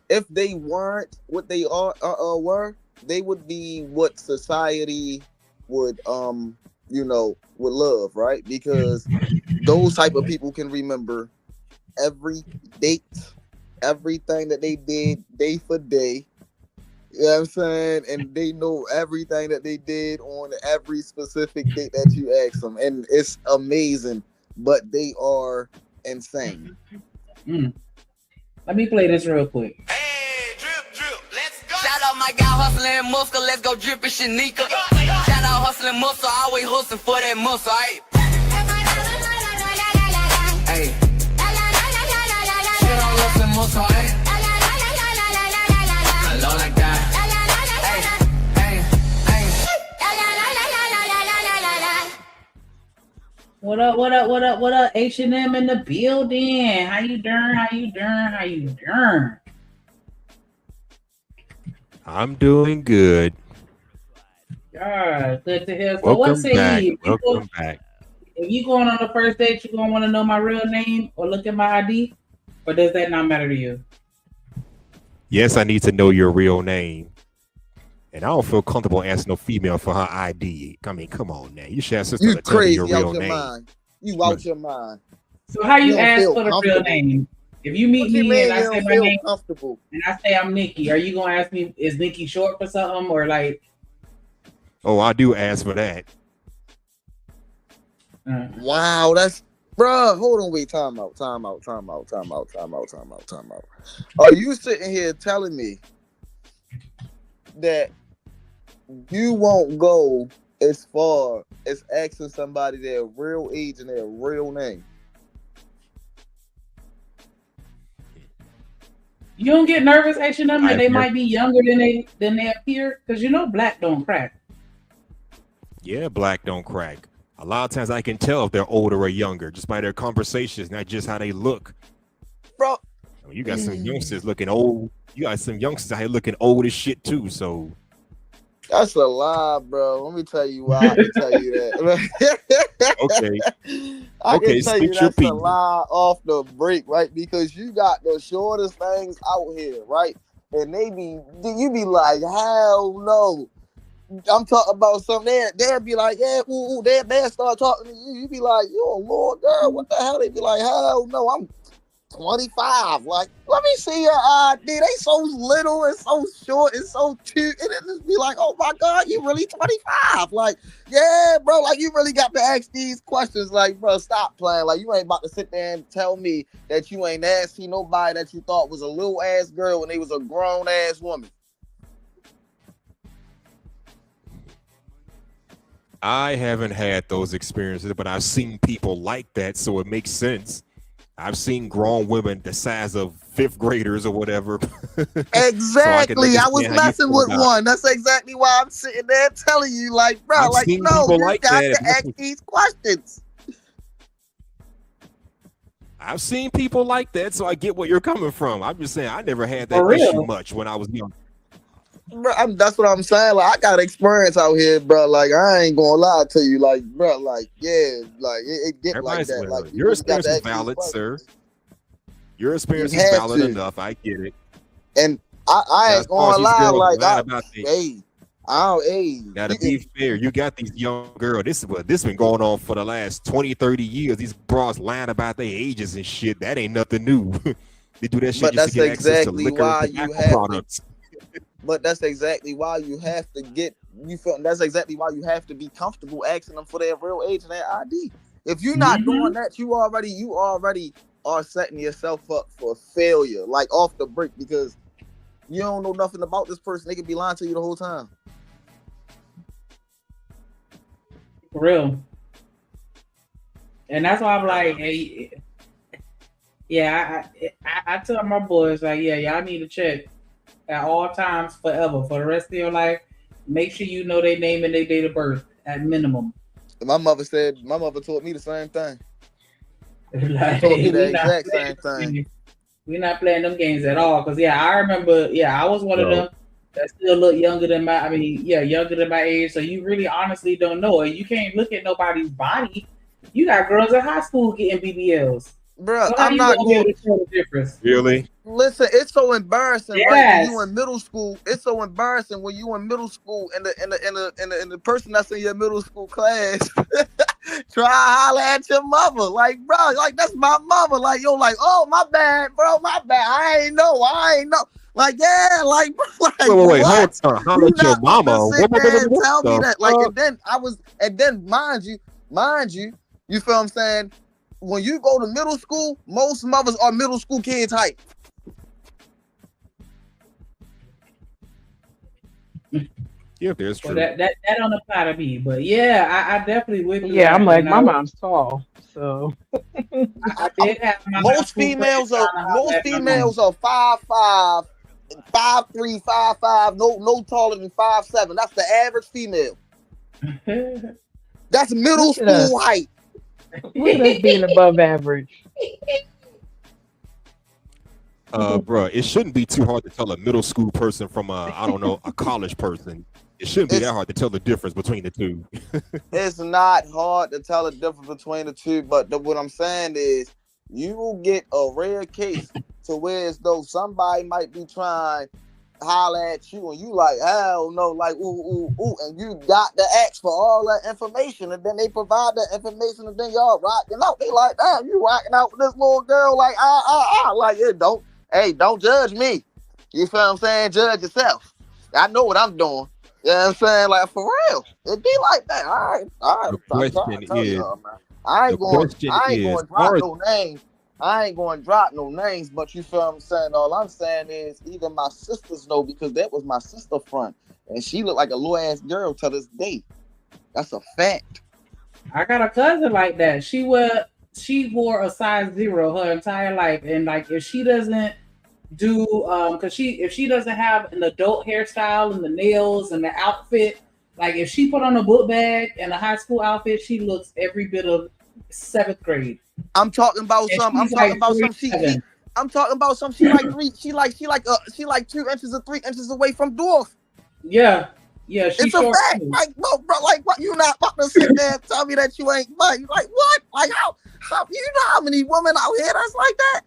if they weren't what they were, they would be what society would would love, right? Because those type of people can remember every date, everything that they did day for day. You know what I'm saying? And they know everything that they did on every specific date that you ask them. And it's amazing, but they are insane. Let me play this real quick. Shout out my guy hustling muscle, let's go drippin' Shanika. Shout out hustling muscle, always hustling for that muscle, right? Hey. Shout out hustling muscle, hey. I love like that. What up? H&M in the building. How you doing? I'm doing good. God, good to hear. So Welcome back. If you going on the first date, you gonna want to know my real name or look at my ID, or does that not matter to you? Yes, I need to know your real name. And I don't feel comfortable asking no female for her ID. I mean, come on now. You should ask sister to tell me your real name. Mind. You out your mind. So how you ask for the real name? If you meet me and I say my name comfortable and I say I'm Nikki, are you gonna ask me, is Nikki short for something, or like? Oh, I do ask for that. Wow, that's bruh. Hold on, wait, time out. Are you sitting here telling me that you won't go as far as asking somebody their real age and their real name? You don't get nervous, H&M, that they might be younger than they appear? Because black don't crack. Yeah, black don't crack. A lot of times I can tell if they're older or younger just by their conversations, not just how they look. Bro, you got some youngsters looking old. You got some youngsters out here looking old as shit too. So that's a lie, bro. Let me tell you why I can tell you that. Okay. I can tell you that's a lie off the break, right? Because you got the shortest things out here, right? And you be like, hell no. I'm talking about something. They'll be like, yeah, ooh, they'll start talking to you. You be like, yo, Lord, girl, what the hell? They be like, hell no, I'm 25. Like, let me see your ID. They so little and so short and so cute. And it just be like, oh my God, you really 25. Like, yeah, bro, like you really got to ask these questions. Like, bro, stop playing. Like, you ain't about to sit there and tell me that you ain't asking nobody that you thought was a little ass girl when they was a grown ass woman. I haven't had those experiences, but I've seen people like that, so it makes sense. I've seen grown women the size of fifth graders or whatever. Exactly. I was messing with one. That's exactly why I'm sitting there telling you, like, bro, I've like, seen no, people you like got that. to ask these questions. I've seen people like that, so I get where you're coming from. I'm just saying I never had that For real. issue much when I was young. Bro, that's what I'm saying. Like, I got experience out here, bro. Like, I ain't gonna lie to you. Like, bro, like, yeah, like, it get like that. Like, Your you got experience to is ask these valid, questions. sir. Your experience You is had valid to. enough. I get it. And I Now, ain't as far as gonna these lie, girls like, lying about hey, now to be fair, you got these young girls. This been going on for the last 20, 30 years. These bras lying about their ages and shit. That ain't nothing new. They do that shit but just to that's get access to exactly liquor why and you tobacco have products. But that's exactly why you have to get that's exactly why you have to be comfortable asking them for their real age and their ID. If you're not doing that, you already are setting yourself up for failure, like off the break, because you don't know nothing about this person. They could be lying to you the whole time. For real. And that's why I'm like, hey, yeah, I tell my boys, like, yeah, y'all need to check at all times forever for the rest of your life. Make sure you know their name and their date of birth at minimum. My mother taught me the same thing. Like, She told me the exact same thing. We're not playing them games at all. Cause yeah, I remember, I was one of them that still look younger than younger than my age. So you really honestly don't know. You can't look at nobody's body. You got girls in high school getting BBLs. Bro, So I'm not going to tell the difference. Really? Listen, it's so embarrassing, right? Yes. When you in middle school, it's so embarrassing when you in middle school and the person that's in your middle school class try to holler at your mother. Like, bro, like that's my mother. Like, yo, like, oh my bad, bro, my bad. I ain't know. Like, yeah, like, bro, like, Wait, what? hold on. Holler at your mama. Sit there and What tell me the that. Like, fuck? and then mind you, you feel what I'm saying? When you go to middle school, most mothers are middle school kids height. Yeah, that's true. Well, that don't apply to me, but yeah, I definitely with you. Yeah, I'm like, my mom's tall, so I did have my most females are 5'5", 5'3", 5'5", no taller than 5'7". That's the average female. That's middle school height. Look at us being above average. Bro, it shouldn't be too hard to tell a middle school person from a college person. It shouldn't be that hard to tell the difference between the two. It's not hard to tell the difference between the two, but what I'm saying is you will get a rare case to where as though somebody might be trying to holler at you and you like, hell no, like, ooh, and you got to ask for all that information, and then they provide that information, and then y'all rocking out. They like, damn, you rocking out with this little girl, like, like, don't judge me. You feel what I'm saying? Judge yourself. I know what I'm doing. You know what I'm saying? Like, for real. It be like that. All right. The question is, I ain't going to drop no names. I ain't going to drop no names, but you feel what I'm saying? All I'm saying is even my sisters know, because that was my sister friend, and she looked like a little ass girl to this day. That's a fact. I got a cousin like that. She wore a size 0 her entire life, and like if she doesn't do if she doesn't have an adult hairstyle and the nails and the outfit, like if she put on a book bag and a high school outfit, she looks every bit of 7th grade. I'm talking about some. I'm talking about some. She like 3. She like 2 inches or 3 inches away from dwarf. Yeah. It's a fact. Too. Like, no, bro. Like, what? You not about to sit there and tell me that you ain't like what? Like, how? You know how many women out here that's like that?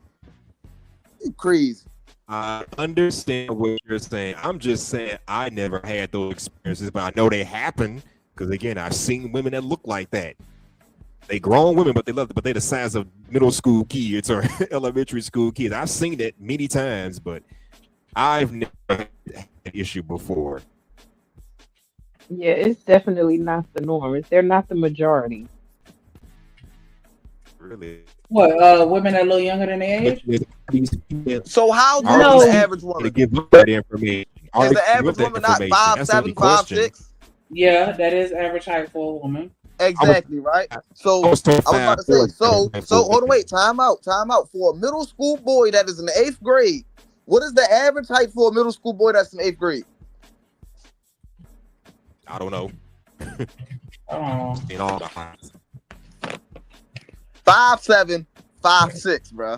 You crazy. I understand what you're saying. I'm just saying I never had those experiences, but I know they happen because again, I've seen women that look like that. They grown women, but they're the size of middle school kids or elementary school kids. I've seen that many times, but I've never had an issue before. Yeah, it's definitely not the norm. They're not the majority. Really? What, women that are a little younger than their age? So how does the average woman to give up that information? Is the average woman not 5'7", 5'6"? Yeah, that is average height for a woman. Exactly, right? So I was about to say, so hold on, wait, time out. For a middle school boy that is in the 8th grade, what is the average height for a middle school boy that's in 8th grade? I don't know. Oh. In all the heights. 5'7", 5'6", bro.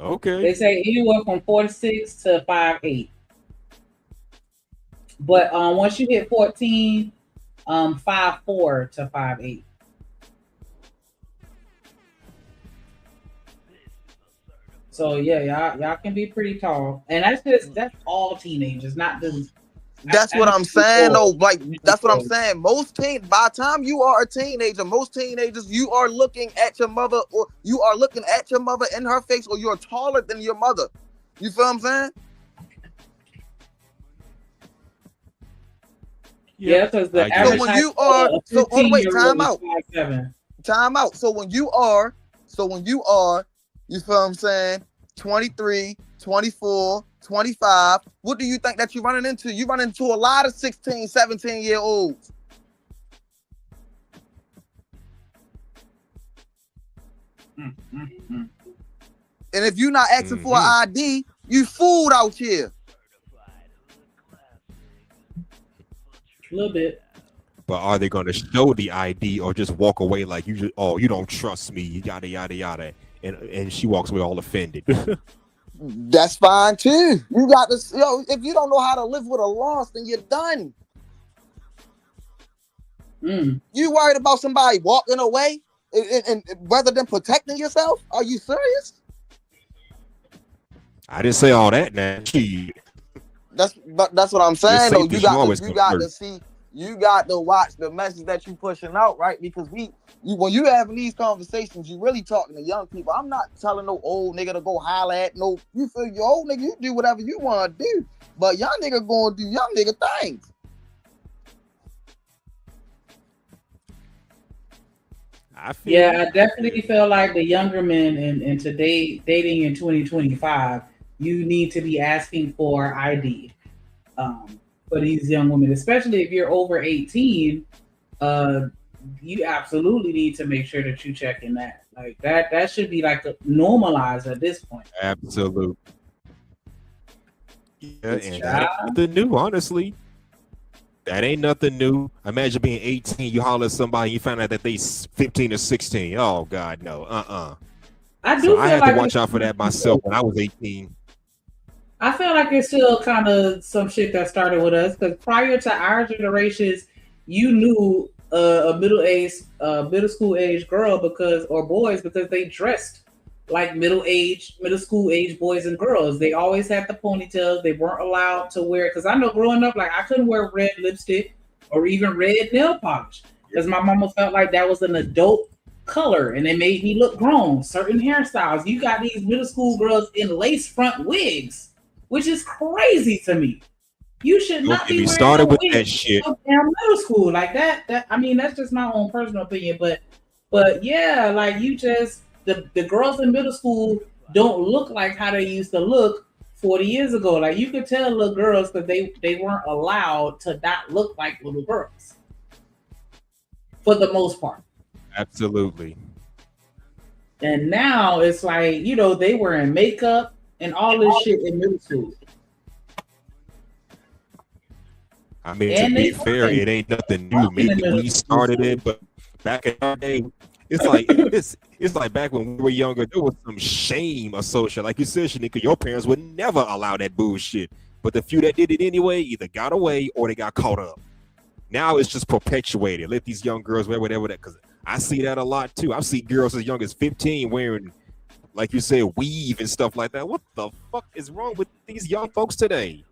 Okay. They say anywhere from 4'6" to 5'8". But once you hit 14, 5'4" to 5'8". So yeah, y'all can be pretty tall, and that's all teenagers, not the. That's what I'm saying, though. Like, that's what I'm saying. By the time you are a teenager, most teenagers, you are looking at your mother, or you are looking at your mother in her face, or you're taller than your mother. You feel what I'm saying? Yeah, because the average so when you are, so hold on, wait, time out. So when you are, you feel what I'm saying? 23, 24, 25. What do you think that you're running into? You run into a lot of 16, 17-year-olds. And if you're not asking for an ID, you fooled out here. A little bit. But are they going to show the ID or just walk away like you don't trust me, yada yada yada, and she walks away all offended? That's fine too. You got to, if you don't know how to live with a loss, then you're done. You worried about somebody walking away and rather than protecting yourself? Are you serious? I didn't say all that, man. That's what I'm saying, though. You got to watch the message that you pushing out, right? Because when you having these conversations, you really talking to young people. I'm not telling no old nigga to go holler at no. You feel your old nigga, you do whatever you want to do, but young nigga going to do young nigga things. I definitely feel like the younger men in today dating in 2025, you need to be asking for ID for these young women, especially if you're over 18. You absolutely need to make sure that you checking that. Like that should be like normalized at this point. Absolutely. Yeah, and that ain't nothing new, honestly. That ain't nothing new. Imagine being 18, you holler at somebody, you find out that they 15 or 16. Oh God, no. I had to watch out for that myself when I was 18. I feel like it's still kind of some shit that started with us, because prior to our generations, you knew a middle school age girl or boys because they dressed like middle school age boys and girls. They always had the ponytails. They weren't allowed to wear it. Because I know growing up, like I couldn't wear red lipstick or even red nail polish because my mama felt like that was an adult color and it made me look grown. Certain hairstyles. You got these middle school girls in lace front wigs, which is crazy to me. You should not be wearing with that shit. Middle school like that. I mean, that's just my own personal opinion, but yeah, like you just the girls in middle school don't look like how they used to look 40 years ago. Like you could tell little girls that they weren't allowed to not look like little girls for the most part. Absolutely. And now it's like, they wearing makeup and all this shit in middle school. I mean, to be fair, it ain't nothing new. Maybe we started it, but back in our day, it's like back when we were younger, there was some shame associated. Like you said, Shanika, your parents would never allow that bullshit. But the few that did it anyway either got away or they got caught up. Now it's just perpetuated. Let these young girls wear whatever that, because I see that a lot too. I see girls as young as 15 wearing, like you said, weave and stuff like that. What the fuck is wrong with these young folks today?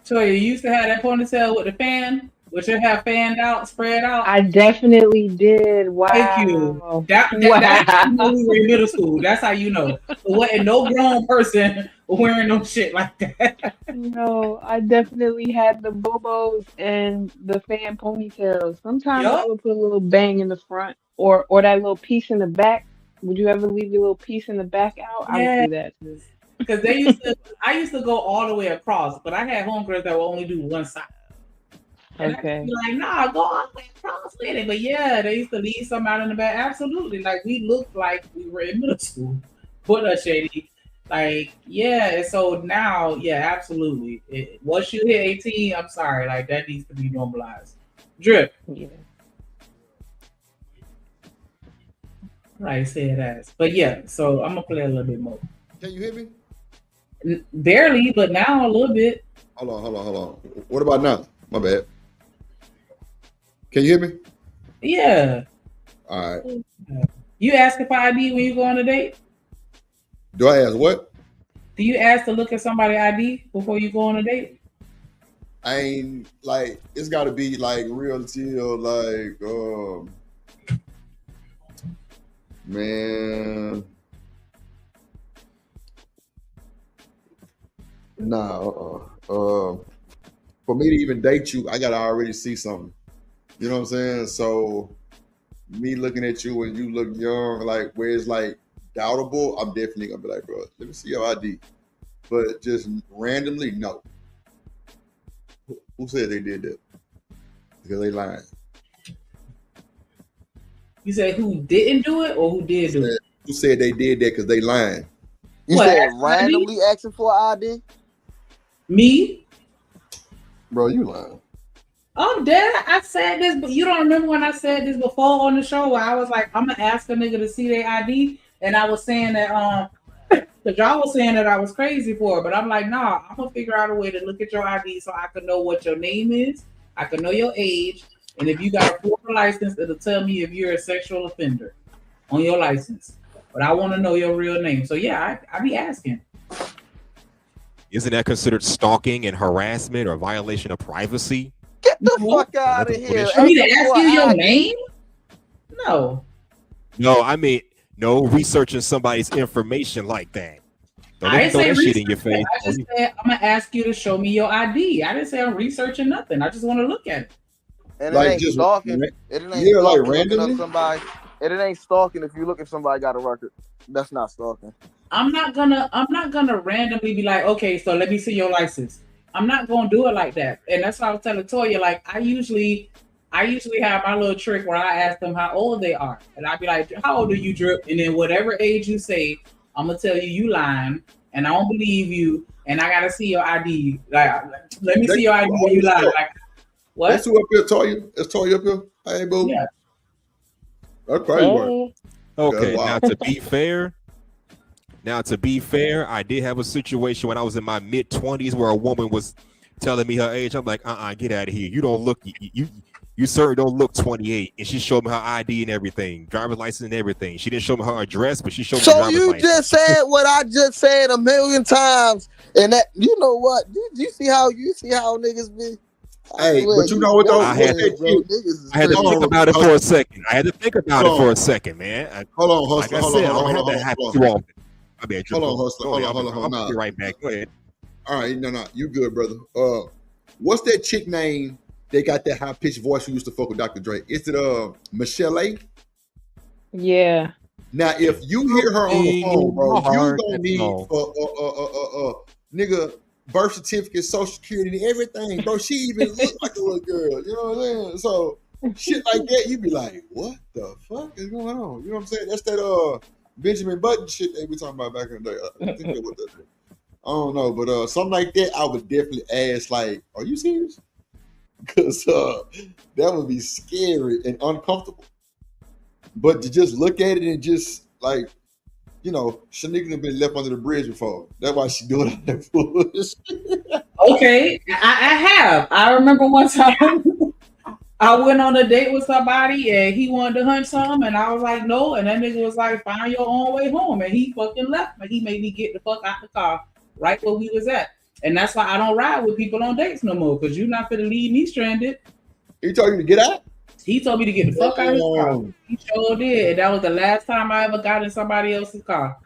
So you used to have that ponytail with the fan, which you have fanned out, spread out. I definitely did. Wow. Thank you. That's when we were in middle school. That's how you know. There wasn't no grown person wearing no shit like that. No, I definitely had the bobos and the fan ponytails. Sometimes I would put a little bang in the front or that little piece in the back. Would you ever leave your little piece in the back out? Yeah. I would do that too. Because I used to go all the way across, but I had homegirls that would only do one side. And I just be like, nah, go on cross with it. But yeah, they used to leave some out in the back. Absolutely. Like we looked like we were in middle school. Put us shady. Like, yeah, and so now, yeah, absolutely. Once you hit 18, I'm sorry, like that needs to be normalized. Drip. Yeah. Right, said ass. But yeah, so I'm gonna play a little bit more. Can you hear me? Barely, but now a little bit. Hold on. What about now? My bad. Can you hear me? Yeah. All right. You asking for ID when you go on a date? Do I ask what? Do you ask to look at somebody's ID before you go on a date? I ain't like it's got to be like real till like man. Nah. For me to even date you, I gotta already see something. You know what I'm saying? So me looking at you when you look young, like where it's like doubtable, I'm definitely gonna be like, bro, let me see your ID. But just randomly, no. Who said they did that? Because they lying. You said who didn't do it or who did do it? Who said they did that because they lying? You said randomly asking for ID? Me? Bro, you lying. I'm dead. I said this, but you don't remember when I said this before on the show where I was like, I'm gonna ask a nigga to see their ID, and I was saying that because y'all was saying that I was crazy for it, but I'm like, nah, I'm gonna figure out a way to look at your ID so I can know what your name is, I can know your age, and if you got a Florida license, it'll tell me if you're a sexual offender on your license. But I want to know your real name. So yeah, I be asking. Isn't that considered stalking and harassment or violation of privacy? Get the fuck out of here. For me to ask you your name? No. No, I mean, no researching somebody's information like that. Don't I let didn't throw say that shit in your research. face. I just said I'm gonna ask you to show me your ID. I didn't say I'm researching nothing. I just want to look at it. And Like it ain't just stalking. It ain't yeah, like stalking looking randomly? up somebody. And it ain't stalking if you look if somebody got a record. That's not stalking. I'm not gonna randomly be like, okay, so let me see your license. I'm not gonna do it like that. And that's why I was telling Toya, like I usually have my little trick where I ask them how old they are. And I'd be like, how old are you, Drip? And then whatever age you say, I'm gonna tell you lying, and I don't believe you, and I gotta see your ID. Like let me see your ID when you lie. Like what? That's who up here, Toya? That's Toya up here? Hey, boo. Yeah. That's crazy work. Okay, Wow. now to be fair, I did have a situation when I was in my mid-20s where a woman was telling me her age. I'm like, get out of here. You don't look, you certainly don't look 28. And she showed me her ID and everything, driver's license and everything. She didn't show me her address, but she showed me So driver's you license. just said what I just said a million times, and that you know what? You see how niggas be. Hey, but you know what though? I had to think about it for a second. I had to think about it for a second, man. Hold on, Like hustler. I said, I don't have that happen too often. My bad, Hold on, hustler. Hold on. I'll be right back. Go ahead. All right, no, you good, brother. What's that chick name? They got that high pitched voice who used to fuck with Dr. Dre. Is it Michelle A? Yeah. Now, if you hear her on the phone, bro, you gonna need nigga birth certificate, social security, and everything, bro. She even look like a little girl. You know what I'm saying? So shit like that, you be like, what the fuck is going on? You know what I'm saying? That's that Benjamin Button shit they be talking about back in the day. I think that was that. I don't know, but something like that, I would definitely ask, like, are you serious? Because that would be scary and uncomfortable. But to just look at it and just like, you know, Shanique have been left under the bridge before. That's why she doing all that bullshit. Okay, I have. I remember one time I went on a date with somebody and he wanted to hunt some, and I was like, no. And that nigga was like, find your own way home. And he fucking left. And he made me get the fuck out the car right where we was at. And that's why I don't ride with people on dates no more, because you're not gonna leave me stranded. He told you to get out? He told me to get the fuck out of his car. He sure did. And that was the last time I ever got in somebody else's car.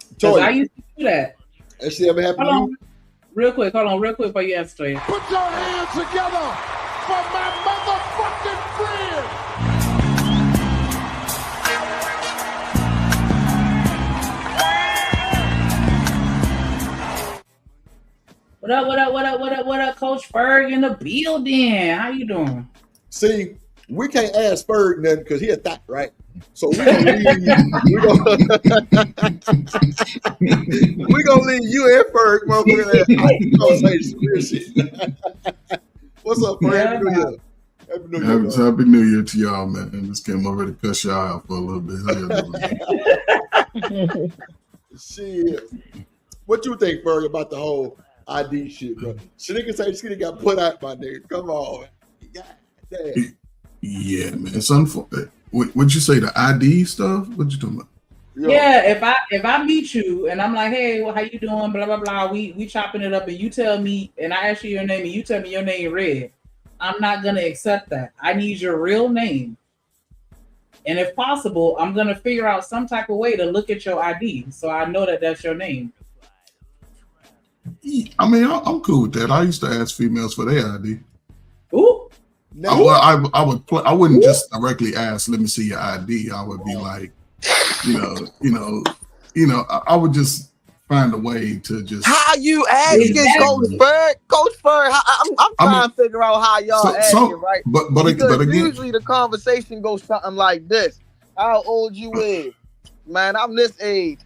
Because I used to do that. That shit ever happened to you? Real quick before you answer it. Put your hands together for my motherfucking friend. What up, what up, what up, what up, what up, Coach Ferg in the building? How you doing? See, we can't ask Ferg nothing because he a thot, right? So we're gonna leave you and Ferg, motherfucker. I'm gonna say some real shit. What's up, Ferg? Happy New Year. Happy New Year. Happy New Year to y'all, man. And this came over to cuss y'all out for a little bit. Shit. What you think, Ferg, about the whole ID shit, bro? Shit, nigga say shit got put out, my nigga. Come on, man. God damn. Yeah, man. It's unfortunate. What'd you say, the ID stuff? What you talking about? Yeah, if I meet you and I'm like, hey, well, how you doing? Blah blah blah. We chopping it up, and you tell me, and I ask you your name, and you tell me your name Red. I'm not gonna accept that. I need your real name, and if possible, I'm gonna figure out some type of way to look at your ID so I know that that's your name. I mean, I'm cool with that. I used to ask females for their ID. Ooh. No. I would play. I wouldn't just directly ask, "Let me see your ID." I would be like, I would just find a way to just. How you asking, Coach Ferg? Coach Ferg, I'm trying to figure out how y'all asking, right? But again, usually the conversation goes something like this: how old you is? Man, I'm this age.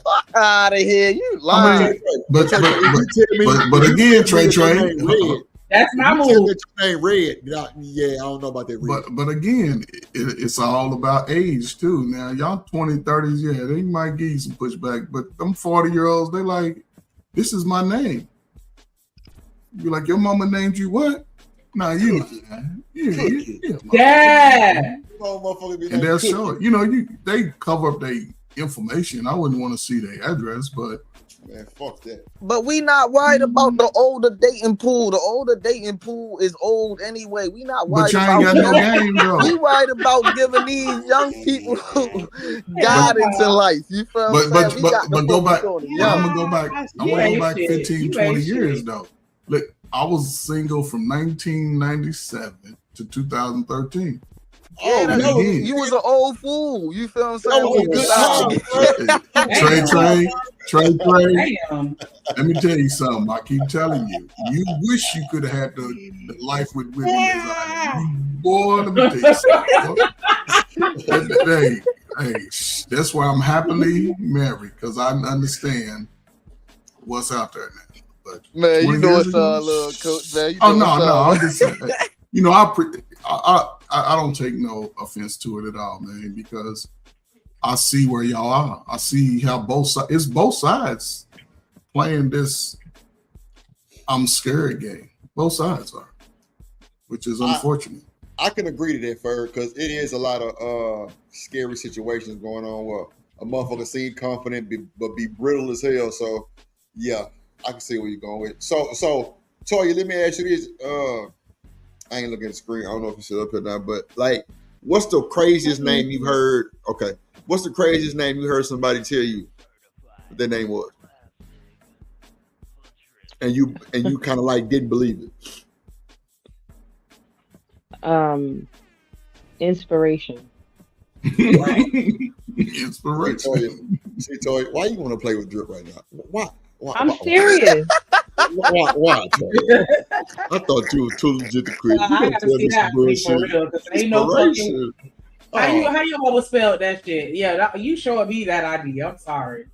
Fuck out of here, you lying. But again, Trey. That's my move. Your name Red. Yeah, I don't know about that. Red. But again, it's all about age too. Now, y'all 20s, 30s, yeah, they might give you some pushback. But them 40-year-olds, they like, this is my name. You like, your mama named you what? Nah, you. Yeah. And they'll show it. They cover up their information. I wouldn't want to see their address, but. Man, fuck that. But we not worried about the older dating pool. The older dating pool is old anyway. We not worried about got no game, though. We worried about giving these young people guidance in life. You feel what I'm saying? But go back. I'm gonna go back. I'm gonna go back 15, 20 years though. Look, I was single from 1997 to 2013. Yeah, you was an old fool. You feel what I'm saying? Trey. Let me tell you something. I keep telling you. You wish you could have had the life with women as I had. Boy, let me tell you something. Hey, that's why I'm happily married, because I understand what's out there now. But man, you know it's all love, Coach. Man, no. I'm just saying. I don't take no offense to it at all, man, because I see where y'all are. I see how it's both sides playing this I'm scared game. Both sides are, which is unfortunate. I can agree to that, Ferg, because it is a lot of scary situations going on where a motherfucker seem confident but be brittle as hell. So, yeah, I can see where you're going with. So, Toya, let me ask you this. I ain't looking at the screen. I don't know if it's up here now, but like, what's the craziest name you've heard? Okay. What's the craziest name you heard somebody tell you what their name was? And you kind of like didn't believe it. Inspiration. Inspiration. See, Toy, why you want to play with Drip right now? Why? I'm serious. Why? I thought you was too legit to quit. I gotta see that for real, because ain't no fucking. How you always spelled that shit? Yeah, you showing me that idea. I'm sorry.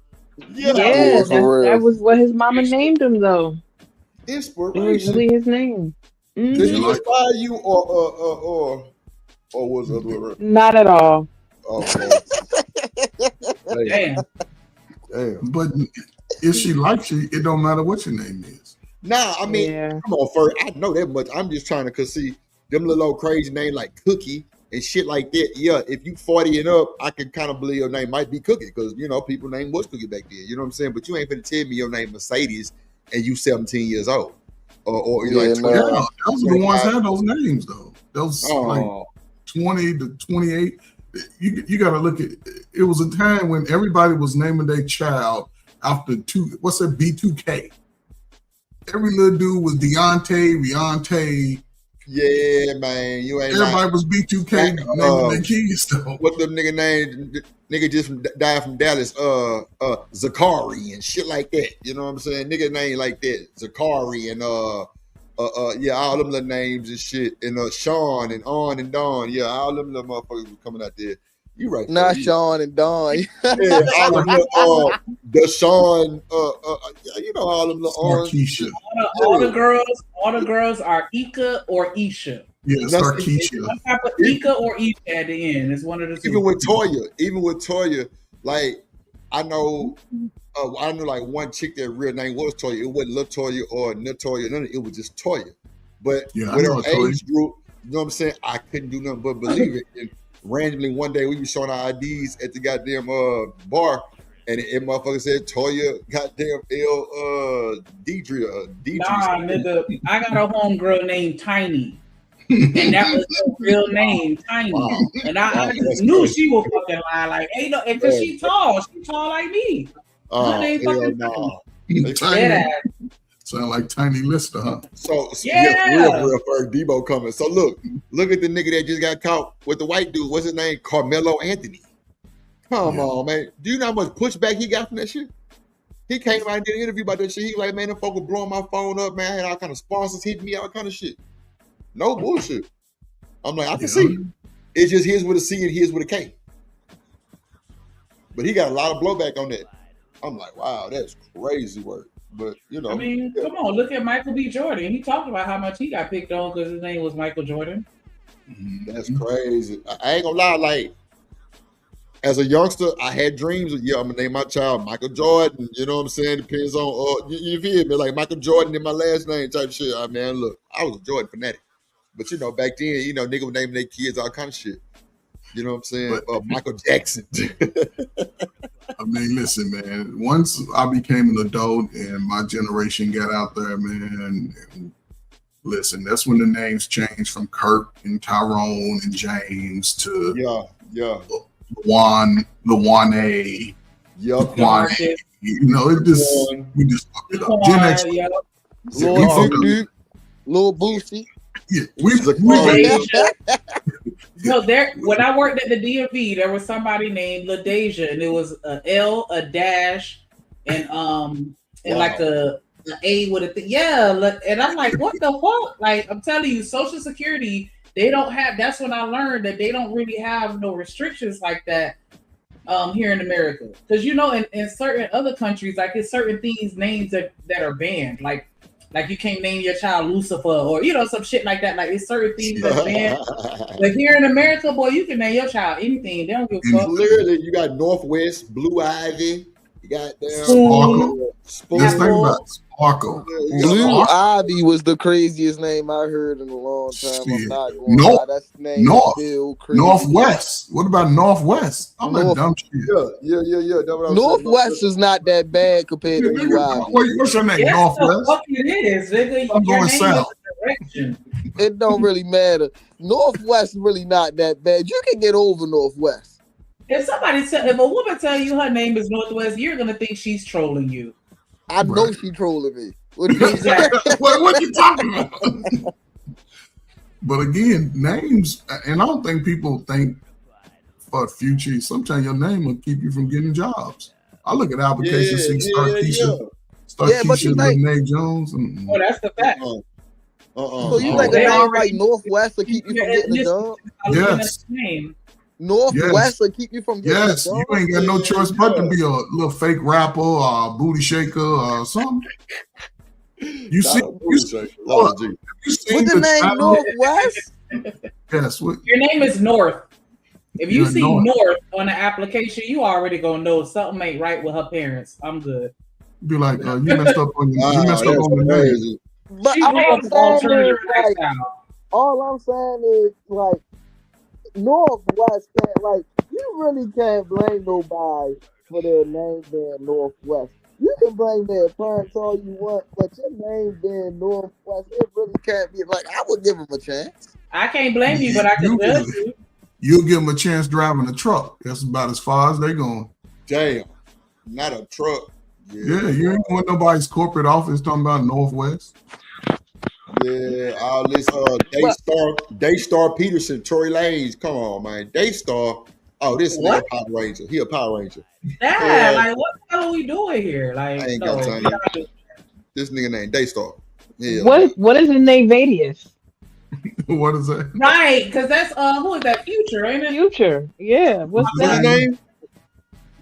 Yeah, that was what his mama named him though. Inspiration. It was really his name. Did he inspire you, or was it other way? Not at all. Oh, damn. But if she likes you, it don't matter what your name is. Nah, I mean, come on, Ferg. I know that much. I'm just trying to see them little old crazy names like Cookie and shit like that. Yeah, if you 40 and up, I can kind of believe your name might be Cookie, because people name was Cookie back then. You know what I'm saying? But you ain't finna tell me your name Mercedes and you 17 years old. Or you're like 20. Those are the ones that had those names though. Those like 20 to 28. You got to look at. It was a time when everybody was naming their child after B2K. Every little dude was Deontay, Riante, Yeah, man. You ain't Everybody lying. was B2K naming their kids though. What the nigga named? Nigga just died from Dallas. Zakari and shit like that. You know what I'm saying? Nigga name like that. Zakari and yeah, all them little names and shit. And Sean and On and Don. Yeah, all them little motherfuckers were coming out there. You right. Not Sean and Don. Yeah, all them little Deshaun, you know, all them little Sarkeisha. All the girls are Ika or Isha. Yeah, Sarkeisha. Some type of Ika or Isha at the end. It's one of the two. Even with Toya, like I know like one chick that real name was Toya. It wasn't Lil Toya or Natoya. None of it was just Toya. But with her age group, you know what I'm saying? I couldn't do nothing but believe it. And randomly one day we were showing our IDs at the goddamn bar, and it motherfucker said Toya goddamn Deidre. Nah, nigga, I got a homegirl named Tiny. And that was her real name, Tiny. Wow. And I just knew she was fucking lying. Like, hey, no, and because she tall like me. Tiny. Sound like Tiny Lister, huh? So real Ferg Debo coming. So look at the nigga that just got caught with the white dude. What's his name? Carmelo Anthony. Come on, man. Do you know how much pushback he got from that shit? He came out and did an interview about that shit. He like, man, them folk were blowing my phone up, man. I had all kind of sponsors hitting me, all kind of shit. No bullshit. I'm like, I can see. It's just his with a C and his with a K. But he got a lot of blowback on that. I'm like, wow, that's crazy work. But you know, I mean, come on, look at Michael B. Jordan. He talked about how much he got picked on because his name was Michael Jordan. That's crazy. I ain't gonna lie, like as a youngster, I had dreams of I'm gonna name my child Michael Jordan. You know what I'm saying? Depends on you feel me? Like Michael Jordan in my last name type shit. I mean, look, I was a Jordan fanatic. But you know, back then, you know, nigga was naming their kids all kind of shit. You know what I'm saying? Michael Jackson. I mean, listen, man. Once I became an adult and my generation got out there, man, and listen, that's when the names changed from Kirk and Tyrone and James to Luane. Luane. You know, we just fucked it up. Gen X. Little Boosie. Yeah, No, when I worked at the DMV, there was somebody named LaDeja, and it was a L, a dash, and like a A with a thing. Yeah, and I'm like, what the fuck? Like, I'm telling you, Social Security, they don't have. That's when I learned that they don't really have no restrictions like that here in America. Because you know, in certain other countries, like it's certain things, names that are banned, like you can't name your child Lucifer or, you know, some shit like that. Like, it's certain things that's banned. But here in America, boy, you can name your child anything. They don't give a fuck. Literally, you got Northwest, Blue Ivy. You got Sparkle. Let's think about Sparkle. Blue Ivy was the craziest name I heard in a long time. I'm not going to lie. That's the name still crazy. Northwest. What about Northwest? I'm a dumb shit. Yeah. Northwest is not that bad compared to Blue Ivy. What's your name? Yes, Northwest? Fuck it is. I'm going south. It don't really matter. Northwest is really not that bad. You can get over Northwest. If a woman tell you her name is Northwest, you're gonna think she's trolling you. I know she's trolling me. What you talking about? But again, names, and I don't think people think for future. Sometimes your name will keep you from getting jobs. I look at applications, see Starkeisha, Renee Jones. Oh, that's the fact. So you think a name like Northwest will keep you from getting a job? Yes. Northwest will keep you from getting a job. You ain't got no choice but to be a little fake rapper or a booty shaker or something. You see the name Northwest? Yes. Your name is North. If you see North on the application, you already gonna know something ain't right with her parents. I'm good. Be like, you messed up on the name. But all I'm saying is like Northwest can't, like, you really can't blame nobody for their name being Northwest. You can blame their parents all you want, but your name being Northwest, it really can't be. Like, I would give them a chance. I can't blame you, but I can judge you. You'll give them a chance driving a truck. That's about as far as they going. Damn, not a truck. Yeah, you ain't going to nobody's corporate office talking about Northwest. Yeah, all this Daystar Peterson, Tory Lanez. Come on, man. Daystar. Oh, this nigga What? Power Ranger. He a Power Ranger. Yeah, like what the hell are we doing here? Like, I ain't no, got time. This nigga named Daystar. Yeah. What is his name? Vadius. What is that? right, because that's who is that? Future, ain't it? Future. Yeah. What's What's that his name?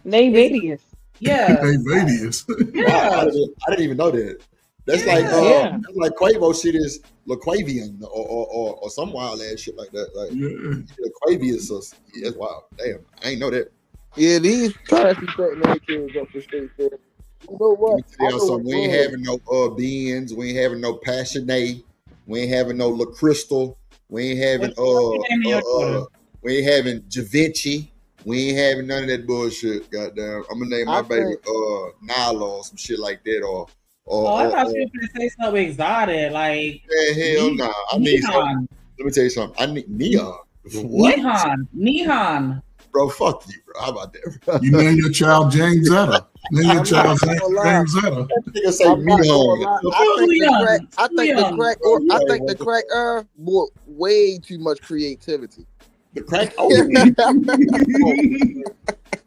Name Vadius. Yeah. Name Vadius. Wow, I didn't even know that. That's like that's like Quavo shit is LaQuavian or some wild ass shit like that. Like LaQuavius or that's wild. Damn, I ain't know that. Yeah, these parents be setting their kids up for state fair. You know what? Let me tell y'all something. We ain't having no Beans. We ain't having no Passionate. We ain't having no La Crystal. We ain't having we ain't having Javinci. We ain't having none of that bullshit. Goddamn, I'm gonna name my baby Nyla or some shit like that. I thought you were gonna say something exotic, like hell no. I need something. Let me tell you something. I need Neon. What? Neon. Bro, fuck you, bro. How about that, bro? You name your child James Zetta. Name your child James Zetta. Nigga say Neon. I think the crack more way too much creativity. The crack.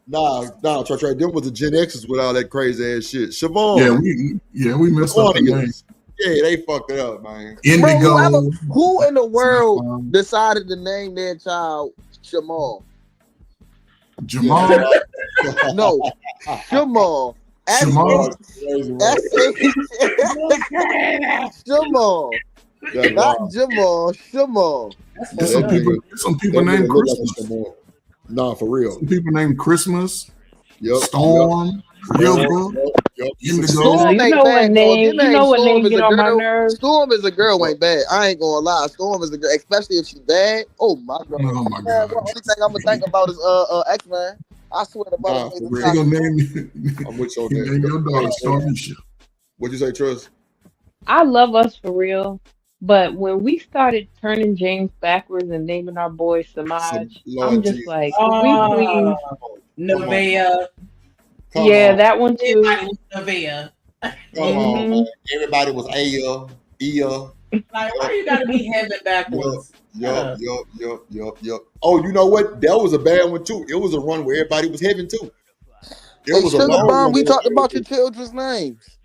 Nah, Trey. Them was the Gen X's with all that crazy ass shit. Siobhan. We messed up the name. Yeah, they fucked it up, man. Indigo. Who in the world decided to name their child Jamal? Jamal? No, Jamal. Jamal. Jamal. Not Jamal. Jamal. Some people named Christmas. Nah, for real. Some people named Christmas. Yep. Storm. River. Indigo. Storm You ain't know bad. what name? You know what name get on my nerves? Storm is a girl ain't bad. I ain't gonna lie. Storm is a girl, especially if she bad. Oh my god. Oh my god. The only thing I'm gonna think about is X-Man. I swear to God. I'm with you on that. Name your daughter Stormisha. What'd you say, Trust? I love us for real, but when we started turning James backwards and naming our boy Samaj, I'm just like, can we please? Nevaeh. Yeah, that one too. Everybody was Nevaeh. Come on, man. Everybody was Aya. Like, why you gotta be heaven backwards? Yup. Oh, you know what? That was a bad one too. It was a run where everybody was heaven too. It was a long Bomb, one. we talked about your children's names.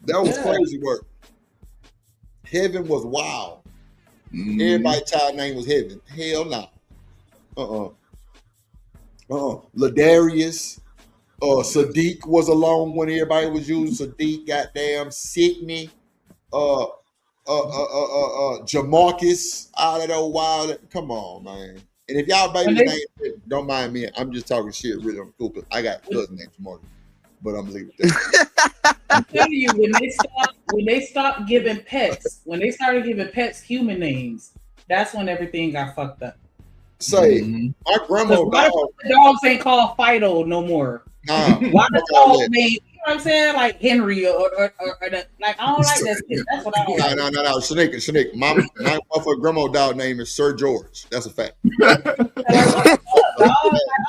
That was crazy work. Heaven was wild. Everybody's child name was Heaven. Hell no. Ladarius. Sadiq was a long one. Everybody was using Sadiq. Goddamn Sidney. Jamarcus. All of those wild. Come on, man. And if y'all baby name, don't mind me. I'm just talking shit really on cool. I got cousin named Jamarcus. But I'm leaving that. I'm telling you, when they stopped giving pets, when they started giving pets human names, that's when everything got fucked up. Say, my grandma dogs ain't called Fido no more. Nah, why the dog name? You know what I'm saying? Like Henry or the, like I don't like that shit. That's what I don't like. No. Shanique. My motherfucking grandma dog name is Sir George. That's a fact. I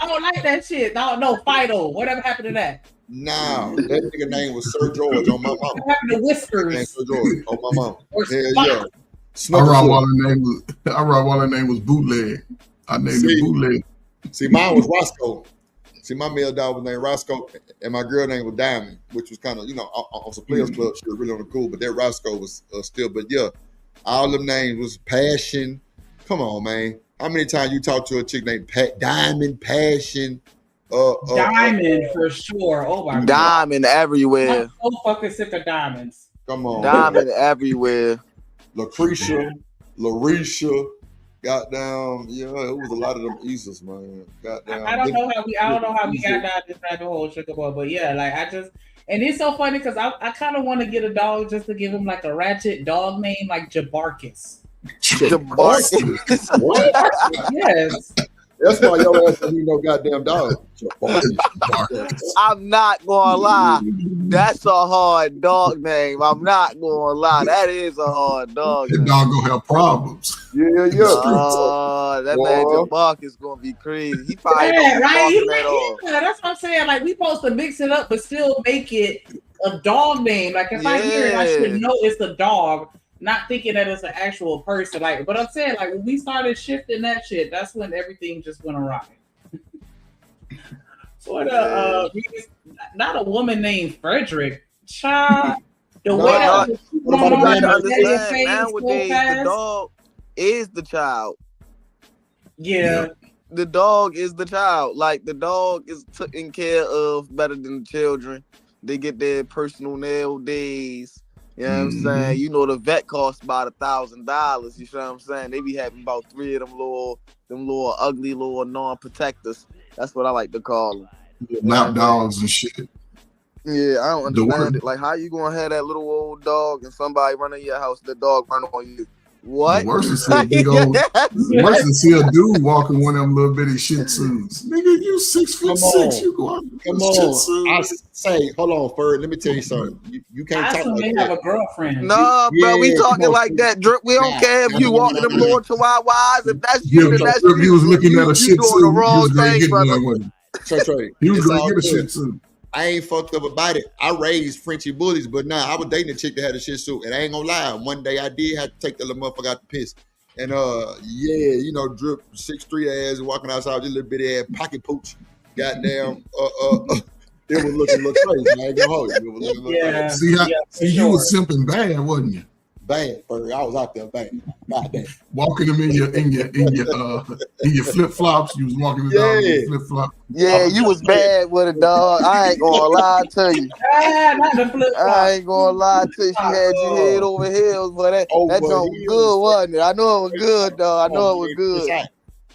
don't like that shit. No, Fido. Whatever happened to that? No, that nigga name was Sir George on my mama. What happened to Whiskers? Sir George on my mama. Hell yeah. Our Rottweiler name was Bootleg. I named it Bootleg. See, mine was Roscoe. See, my male dog was named Roscoe, and my girl name was Diamond, which was kind of, on some Players Club shit, really on the cool. But that Roscoe was still. But yeah, all them names was Passion. Come on, man. How many times you talk to a chick named Diamond, Passion? Diamond for sure. Oh my god. Diamond everywhere. I'm so fucking sick of diamonds. Come on. Diamond everywhere. Lucretia, Larisha. Goddamn, yeah, it was a lot of them Isas, man. Goddamn. I don't know how we got down this rabbit hole, sugar boy, but yeah, like and it's so funny because I kind of want to get a dog just to give him like a ratchet dog name like Jabarkis. Jabarkis. What? Yes. That's why your ass don't need no goddamn dog. I'm not gonna lie. That's a hard dog name. I'm not gonna lie. That is a hard dog name. That dog gonna have problems. Yeah. That man Jamarcus is gonna be crazy. He probably right. That's what I'm saying. Like we supposed to mix it up, but still make it a dog name. Like if I hear it, I should know it's a dog. not thinking that it's an actual person. Like, but I'm saying, like, when we started shifting that shit, that's when everything just went awry. So not a woman named Frederick. Child, the way that understand nowadays, the dog is the child. Yeah. The dog is the child. Like, the dog is taken care of better than the children. They get their personal nail days. You know what I'm saying? You know, the vet costs about $1,000. You know what I'm saying? They be having about 3 of them little ugly little non-protectors. That's what I like to call them. Lap dogs and shit. Yeah, I don't understand it. Like, how you gonna have that little old dog and somebody run in your house, the dog run on you? What? Worse than see a dude walking one of them little bitty Shih Tzus. Nigga, you 6'6". You go out Come on. I say, hold on, Ferg. Let me tell you something. You can't talk like that. Have a girlfriend. Nah, bro, we talking like that. Drip. We don't care if you walking them little chihuahuas. If that's you, then that's you. He was looking at a Shih Tzu. You doing the wrong thing, brother. Trey. He was gonna get a Shih Tzu. I ain't fucked up about it. I raised Frenchie bullies, but I was dating a chick that had a Shih Tzu, and I ain't gonna lie. One day I did have to take the little motherfucker out the piss, and Drip 6'3" ass walking outside with this little bitty ass pocket pooch. Goddamn, it was looking a little crazy. I ain't gonna hold you. It was looking a little crazy. See, you was simping bad, wasn't you? Bad, Ferg. I was out there bad. Goddamn. Walking them in your flip flops. You was walking the dog in your flip flop. Yeah, you was bad with a dog. I ain't gonna lie to you. I ain't gonna lie to you. She had you head over heels, but that joint was good, wasn't it? I know it was good, dog. I know it was good.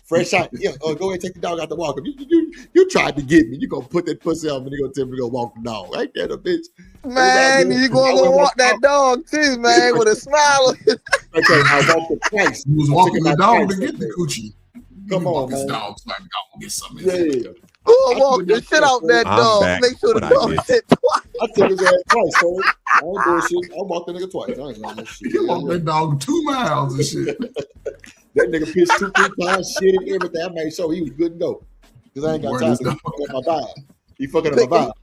Fresh shot. Yeah, go ahead and take the dog out the walker. You tried to get me. You gonna put that pussy on me and you gonna tell me to go walk the dog. Ain't that a bitch? Man, you gonna go walk that dog too, man, with a smile. Okay, I walked it twice. You was walking the dog to get the coochie. Come on, man. Dog's like, go get something. Yeah. Who walked the shit out that dog? Make sure the dog sit twice. I took his ass twice, so I ain't bullshit. I walked that nigga twice. I ain't gonna no shit. You walked that dog 2 miles and shit. That nigga pissed 2-3 times, shit and everything. I made sure he was good to go. Because I ain't got time to fucking up my vibe. He fucking up my vibe.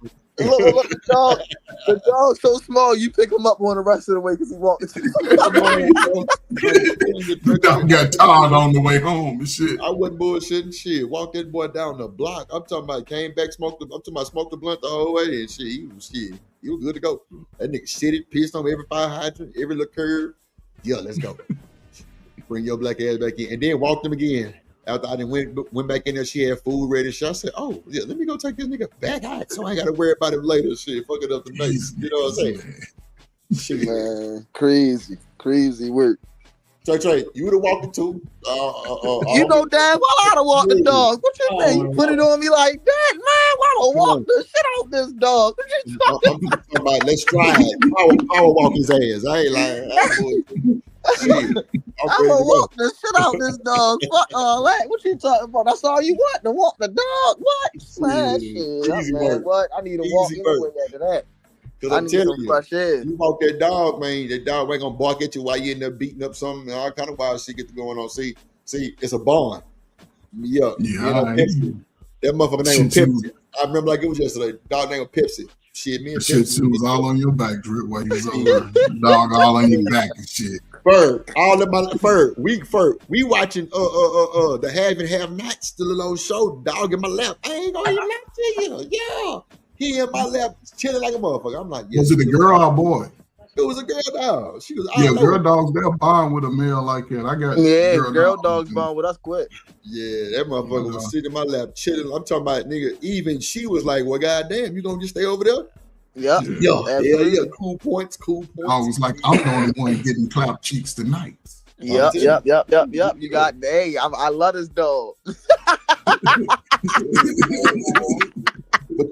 Look, the dog's so small, you pick him up on the rest of the way because he walked into the dog got tired on the way home and shit. I wasn't bullshitting shit. Walked that boy down the block. I'm talking about came back, smoked the blunt the whole way and shit. He was good to go. That nigga shitted, pissed on every fire hydrant, every little curve. Yeah, let's go. Bring your black ass back in. And then walked him again. After I went back in there, she had food ready. I said, oh, yeah, let me go take this nigga back out so I ain't got to worry about him later. Shit, fuck it up the base. You know what I'm saying? Shit, man. Crazy work. Trey, you would have walked it too. You know damn well I'd have walked the dog. What you think? You put it on me like that, man? Why don't walk the shit out this dog? I'm talking about let's try it. Power walk his ass. I ain't lying. I'm gonna walk the shit out this dog. Fuck all that. What you talking about? That's all you want to walk the dog? What? Man, shit. What? I need to walk anyway after that. Because I'm telling you walk that dog, man. That dog ain't gonna bark at you while you in there beating up something. All kind of wild shit get going on. See, it's a bond. Yeah. That motherfucker name was Pepsi. I remember like it was yesterday. Dog name was Pepsi. Shit, me and Shit was all on your back, Drip, while you was over. Dog all on your back and shit. All in my fur. We watching the have and have nots, the little old show. Dog in my lap. I ain't gonna even lie to you. Yeah, he in my lap chilling like a motherfucker. I'm like, was it a girl or a boy? It was a girl dog. She was. Girl dogs they'll bond with a male like that. I got girl dogs bond with us quick. Yeah, that motherfucker was sitting in my lap chilling. I'm talking about nigga. Even she was like, well, goddamn, you gonna just stay over there? Yeah. Cool points. I was like, I'm the only one getting clapped cheeks tonight. Yep. You got, hey, I love this dog. But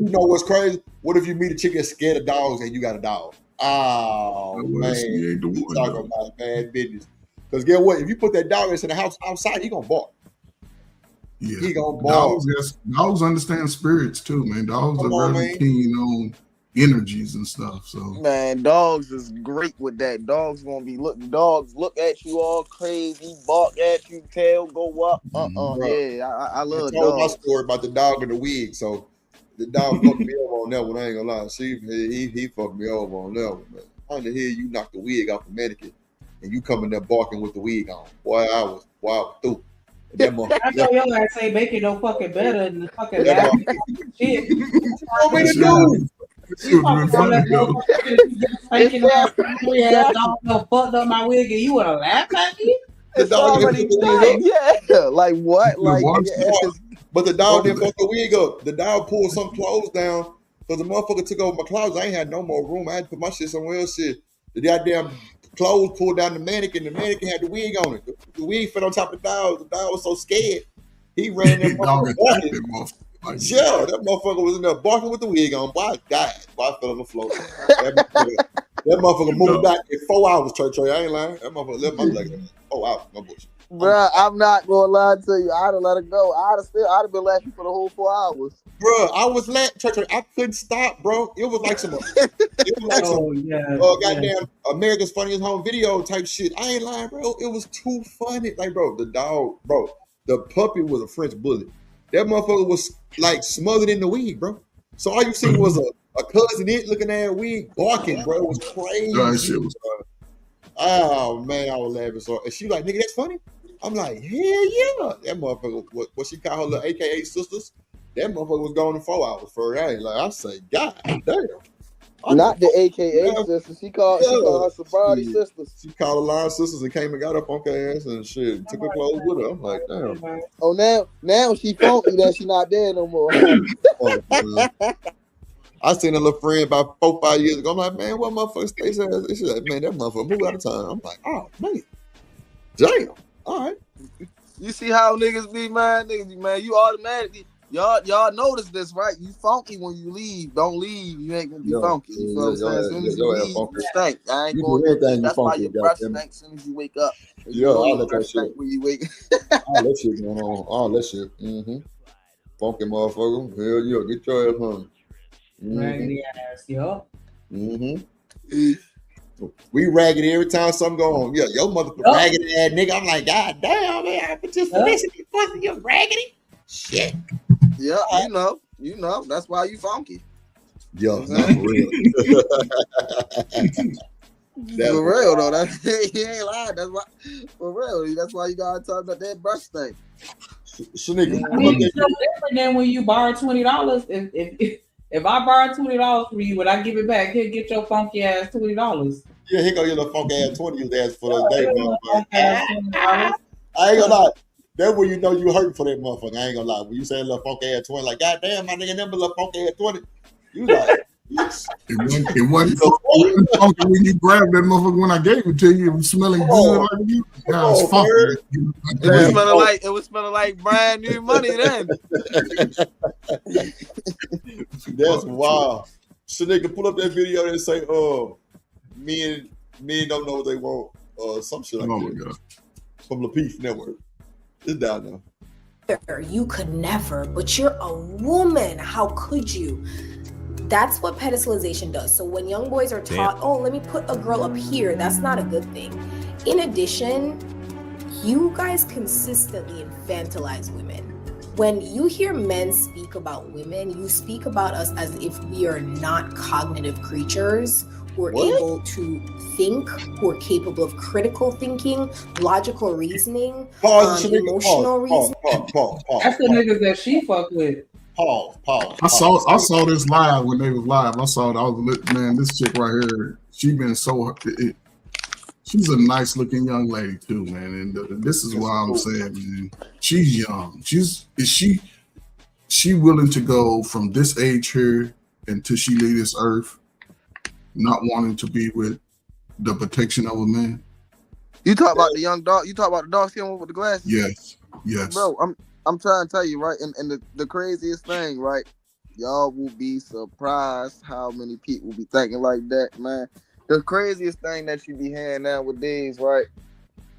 you know what's crazy? What if you meet a chick that's scared of dogs and you got a dog? Oh, man. You talking about bad business. Because guess what? If you put that dog in the house outside, he gonna bark. Yeah. He gonna bark. Dogs understand spirits too, man. Dogs are very keen on energies and stuff. So man, dogs is great with that. Dogs gonna be dogs look at you all crazy, bark at you, tail go up. Yeah, I love dogs. I told my story about the dog and the wig. So the dog fucked me over on that one. I ain't gonna lie. See, he fucked me over on that one. Man. How the hell you knocked the wig off the mannequin? and you coming there barking with the wig on. Boy, I was through. That I know your ass ain't making no fucking better than the fucking That laughing shit. What we do? You fucking on that motherfucker thinking ass dog done fucked up my wig and you wanna laugh at me? It's already done. Yeah. Like what? Like but the dog didn't fuck the wig up. The dog pulled some clothes down because the motherfucker took over my closet. I ain't had no more room. I had to put my shit somewhere else. Shit. The goddamn clothes pulled down the mannequin. The mannequin had the wig on it. The wig fit on top of the dog. The dog was so scared. He ran that motherfucker barking. Yeah, that motherfucker was in there barking with the wig on. Boy, I died. Boy, I fell on the floor. That motherfucker moved back in 4 hours, Trey. I ain't lying. That motherfucker left my leg in 4 hours. No bullshit. Bruh, I'm not gonna lie to you. I'd have let it go. I'd have been laughing for the whole 4 hours. Bruh, I was laughing. I couldn't stop, bro. It was like some goddamn America's Funniest Home Video type shit. I ain't lying, bro. It was too funny. Like, bro, the dog, bro, the puppy was a French bully. That motherfucker was like smothered in the wig, bro. So all you see was a cousin looking at a wig barking, bro. It was crazy. Oh man, I was laughing so. And she like, nigga, that's funny. I'm like, hell yeah. That motherfucker, what she call her little AKA sisters, that motherfucker was gone in 4 hours for her. I ain't like, I say, God damn. Not the AKA sisters. She called her sobriety sisters. She called her line sisters and came and got up on her ass and shit. Took her clothes with her. I'm like, damn. Oh, now she funky that she not there no more. I seen a little friend about 4 or 5 years ago. I'm like, man, what motherfucker Stacey has? She's like, man, that motherfucker moved out of town. I'm like, oh man, damn. All right. You see how niggas be, man? Niggas be, man, you automatically y'all notice this, right? You funky when you leave. Don't leave. You ain't gonna be funky. You know what I'm saying? As soon as you leave, you stink. I ain't going. That's why your breath stinks as soon as you wake up. Yeah, all that shit. When you wake. All that shit going on. All that shit. Funky motherfucker. Hell yeah, get your ass home. Raggedy ass, yo. We raggedy every time something go on. Yeah, your motherfucker raggedy ass nigga. I'm like, God damn, man, I just listen to you fussing, you're raggedy. Shit. Yeah, you know. That's why you funky. Yo, not for real. For real though, he ain't lying. That's why, for real. That's why you gotta talk about that brush thing. Nigga, I mean, it's no different than when you borrow $20. If I borrow $20 from you and I give it back, here, get your funky ass $20. Yeah, he gonna get a funky ass 20 you ass for the day, motherfucker. I ain't gonna lie. That's when you know you hurting for that motherfucker. I ain't gonna lie. When you say a little funky ass 20, like, God damn, my nigga, never little funky ass 20. You like, it wasn't funky when you grabbed that motherfucker when I gave it to you. It was smelling good like you. Yeah, it's funky. It was smelling like brand new money then. That's wild. So they can pull up that video and say, men don't know what they want. Some shit like that. From Lapeef Network. It's down there. You could never, but you're a woman. How could you? That's what pedestalization does. So when young boys are taught, oh, let me put a girl up here, that's not a good thing. In addition, you guys consistently infantilize women. When you hear men speak about women, you speak about us as if we are not cognitive creatures who are able to think, who are capable of critical thinking, logical reasoning, emotional reasoning. That's the niggas that she fuck with. Pause. I saw this live when they was live. I was man, this chick right here, she's a nice looking young lady too, man. And this is why I'm saying, man, she's young. Is she willing to go from this age here until she leave this earth, not wanting to be with the protection of a man? You talk about the young dog. You talk about the dog skin one with the glasses. Yes. Bro, I'm trying to tell you, right? And the craziest thing, right? Y'all will be surprised how many people be thinking like that, man. The craziest thing that you be hearing nowadays, right?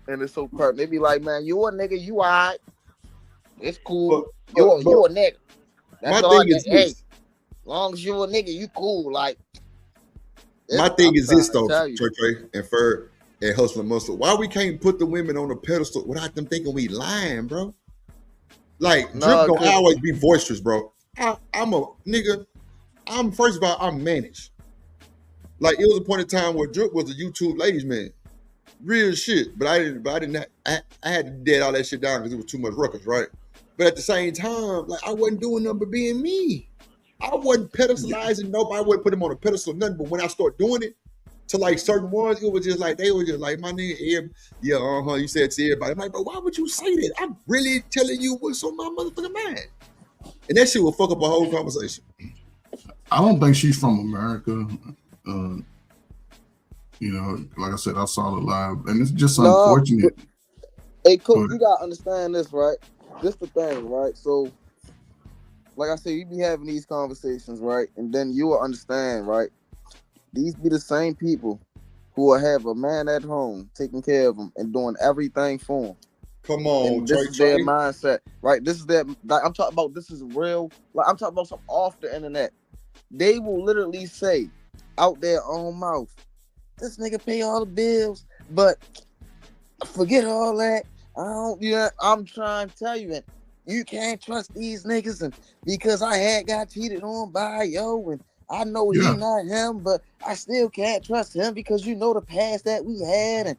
And it's so perfect. They be like, man, you a nigga, you all right. It's cool. You a nigga. That's all that, hey, as long as you a nigga, you cool. Like, my thing is this though, Trey and Ferg and Hustler Muscle. Why we can't put the women on a pedestal without them thinking we lying, bro? Like, Drip gonna always be boisterous, bro. I'm a nigga. First of all, I'm managed. Like, it was a point in time where Drip was a YouTube ladies man. Real shit. But I had to dead all that shit down because it was too much ruckus, right? But at the same time, like I wasn't doing nothing but being me. I wasn't pedestalizing nobody. I wouldn't put them on a pedestal, nothing. But when I start doing it to like certain ones, it was just like they were just like, my nigga, yeah, you said to everybody. I'm like, but why would you say that? I'm really telling you what's on my motherfucking mind. And that shit will fuck up a whole conversation. I don't think she's from America. You know, like I said, I saw it live, and it's just unfortunate. Hey, Coach, you gotta understand this, right? This the thing, right? So, like I said, you be having these conversations, right? And then you will understand, right? These be the same people who will have a man at home taking care of them and doing everything for them. Come on, and this is their mindset, right? This is their. Like, I'm talking about. This is real. Like I'm talking about something off the internet. They will literally say out their own mouth, "This nigga pay all the bills," but forget all that. I don't. Yeah, I'm trying to tell you, and you can't trust these niggas, and because I had got cheated on by yo, and I know he not him, but I still can't trust him because you know the past that we had, and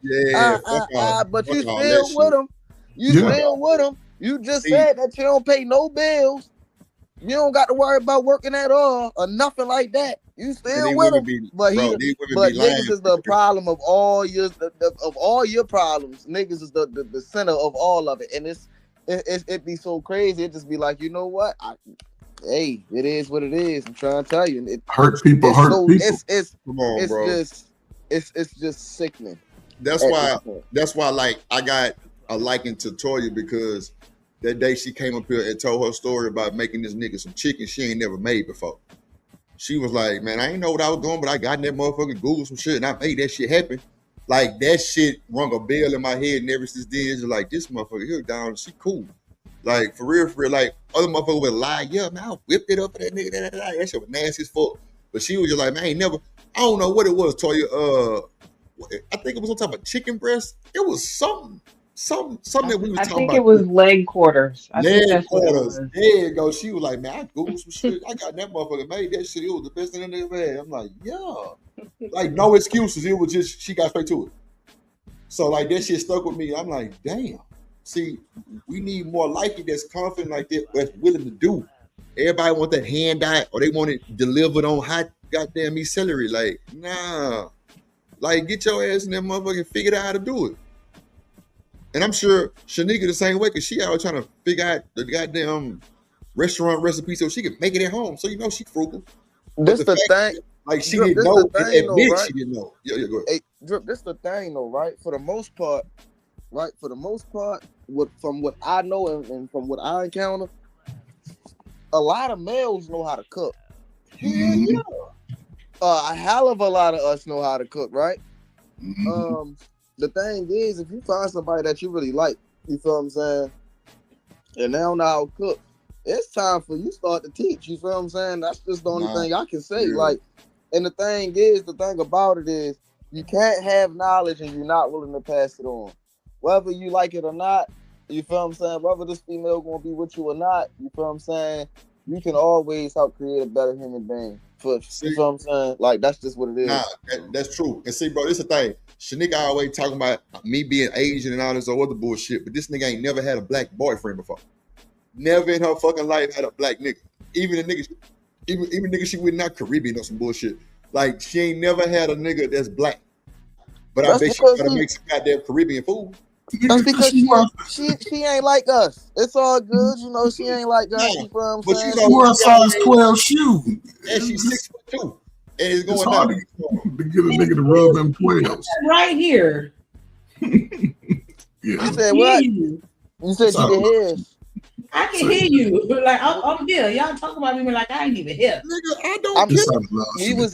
but you still with him. You still with him. You just said that you don't pay no bills. You don't got to worry about working at all or nothing like that. You still with him. But niggas is the problem of all your problems. Niggas is the center of all of it. And it be so crazy. It just be like, you know what? Hey, it is what it is. I'm trying to tell you. Hurt people. It's just sickening. That's why like I got a liking to Tory because that day she came up here and told her story about making this nigga some chicken she ain't never made before. She was like, man, I ain't know what I was doing, but I got in that motherfucking Google some shit and I made that shit happen. Like that shit rung a bell in my head and ever since then, it's like this motherfucker here down, she cool. Like for real, like other motherfuckers would lie, yeah, man, I whipped it up for that nigga, that shit was nasty as fuck. But she was just like, man, I ain't never, I don't know what it was, Toya. I think it was some type of chicken breast. It was something that we were talking about. I think it was leg quarters. I think that's what it was. There you go. She was like, man, I Googled some shit. I got that motherfucker made that shit. It was the best thing I ever had. I'm like, yeah. Like, no excuses. It was just, she got straight to it. So, like, that shit stuck with me. I'm like, damn. See, we need more like it that's confident like that, that's willing to do. Everybody want that handout or they want it delivered on hot goddamn meat celery. Like, nah. Like, get your ass in that motherfucker and figure out how to do it. And I'm sure Shanika the same way, because she out trying to figure out the goddamn restaurant recipe so she can make it at home. So, you know, she frugal. This the thing. Like, she didn't know, and admit she didn't know. Yeah, go ahead. Hey, Drip, this the thing, though, right? For the most part, from what I know and from what I encounter, a lot of males know how to cook. Mm-hmm. A hell of a lot of us know how to cook, right? Mm-hmm. The thing is, if you find somebody that you really like, you feel what I'm saying, and they don't know how to cook, it's time for you start to teach. You feel what I'm saying? That's just the only thing I can say. Yeah. Like, and the thing about it is, you can't have knowledge and you're not willing to pass it on. Whether you like it or not, you feel what I'm saying? Whether this female gonna be with you or not, you feel what I'm saying? You can always help create a better human being. You feel what I'm saying? Like, that's just what it is. Nah, that's true. And see, bro, this is the thing. Shanika always talking about me being Asian and all this other bullshit, but this nigga ain't never had a black boyfriend before. Never in her fucking life had a black nigga. Even the niggas, even niggas she with not Caribbean or some bullshit. Like, she ain't never had a nigga that's black. But I bet she gotta make some goddamn Caribbean food. That's because she ain't like us. It's all good, you know. She ain't like us. You know what I'm saying? She wear a size 12 shoe, and she's 6'2", and it's going hard to get a nigga to rub them 12s. Right here. Yeah. You said what? You said you can hear. I can hear you. Like I'm here. Y'all talking about me like I ain't even here. Nigga, I don't.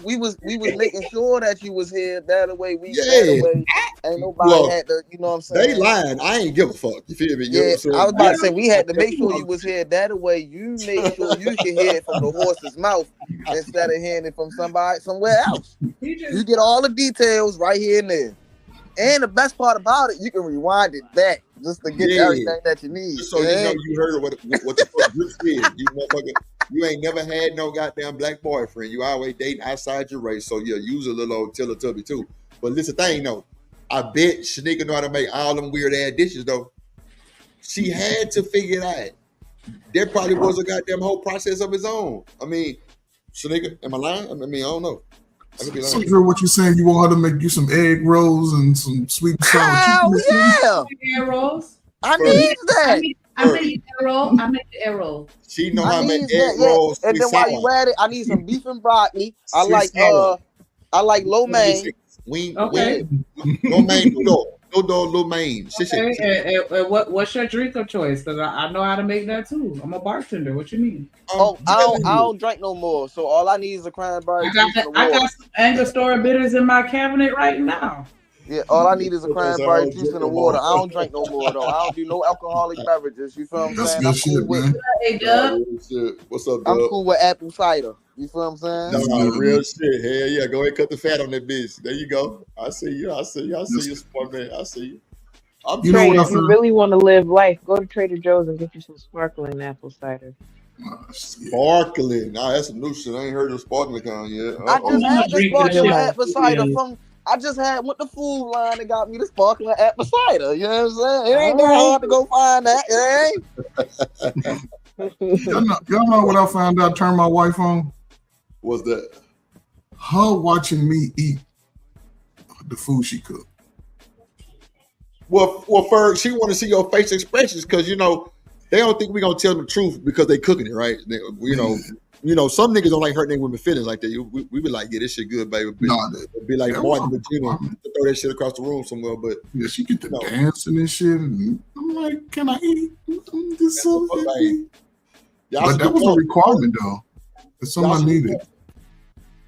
We was making sure that you was here. That way we that way. Ain't nobody had to. You know what I'm saying? They lying. I ain't give a fuck. You feel me? Yeah, I was about to say we had to make sure you was here. That way you made sure you can hear it from the horse's mouth instead of hearing it from somebody somewhere else. You get all the details right here and there. And the best part about it, you can rewind it back just to get everything that you need. So you know you heard what the fuck Drip said. You motherfucker, you ain't never had no goddamn black boyfriend. You always dating outside your race. So yeah, use a little old Teletubby too. But listen, thing though, I bet Shanika know how to make all them weird ass dishes though. She had to figure it out. There probably was a goddamn whole process of its own. I mean, Shanika, am I lying? I mean, I don't know. I could be So, lying. girl, what you saying? You want her to make you some egg rolls and some sweet and sour Hell chicken? yeah! Egg rolls. I need that. I make the egg roll. I make the egg roll. She know how I to make need egg that, yeah. rolls. And then while you at it, I need some beef and broccoli. I like lo mein. Lo mein noodle, lo mein. Okay, and what's your drink of choice? Because I know how to make that too. I'm a bartender. What you mean? Oh, I don't drink no more. So all I need is a cranberry juice and I water. got some Angostura bitters in my cabinet right now. Yeah, all I need is a cranberry juice and a water. I don't drink no more though. I don't do no alcoholic beverages. You feel what I'm saying? That's good shit, man. Hey, Dub. What's up, Dub? I'm cool with apple cider. You feel what I'm saying? No, real shit. Hell yeah. Go ahead and cut the fat on that bitch. There you go. I see you. I see you, smart man. I see you. You know Trey, what I if you found? really want to live life, go to Trader Joe's and get you some sparkling apple cider. Sparkling. Nah, that's some new shit. I ain't heard of sparkling kind yet. I just had the sparkling apple cider from. I just went to Food Line and got me the sparkling apple cider. You know what I'm saying? It ain't that hard to go find that. It ain't. Y'all know what I found out? Turned my wife on. What's that? Her watching me eat the food she cooked. Well, Ferg, she want to see your face expressions because you know they don't think we gonna tell them the truth because they cooking it, right? They, you know, some niggas don't like hurting women's feelings like that. We be like, yeah, this shit good, baby. Be like Martin, but you know, throw that shit across the room somewhere. But yeah, she get to dancing and shit. And I'm like, can I eat? This so happy. But that was a requirement though. It's something I needed.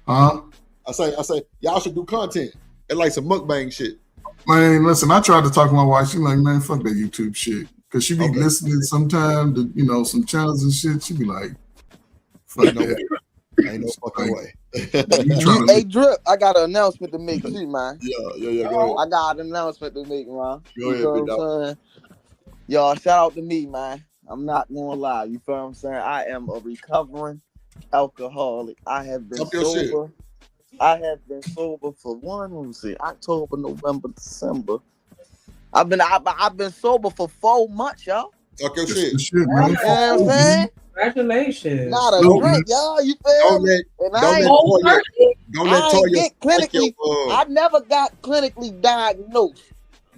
Huh? I say, y'all should do content and like some mukbang shit. Man, listen, I tried to talk to my wife. She like, man, fuck that YouTube shit. Cause she be listening sometime to, you know, some channels and shit. She be like, fuck that. Ain't no fucking way. Hey, Drip, I got an announcement to make too, man. Yeah, go ahead. I got an announcement to make, man. Go ahead, you big know what I'm saying? Y'all, shout out to me, man. I'm not gonna lie. You feel what I'm saying? I am a recovering alcoholic. I have been sober. I have been sober for October, November, December. I've been sober for 4 months, y'all. Talk your shit. Shit, man. You know what I'm saying? Congratulations. Not a drink, y'all. You feel me? I never got clinically diagnosed.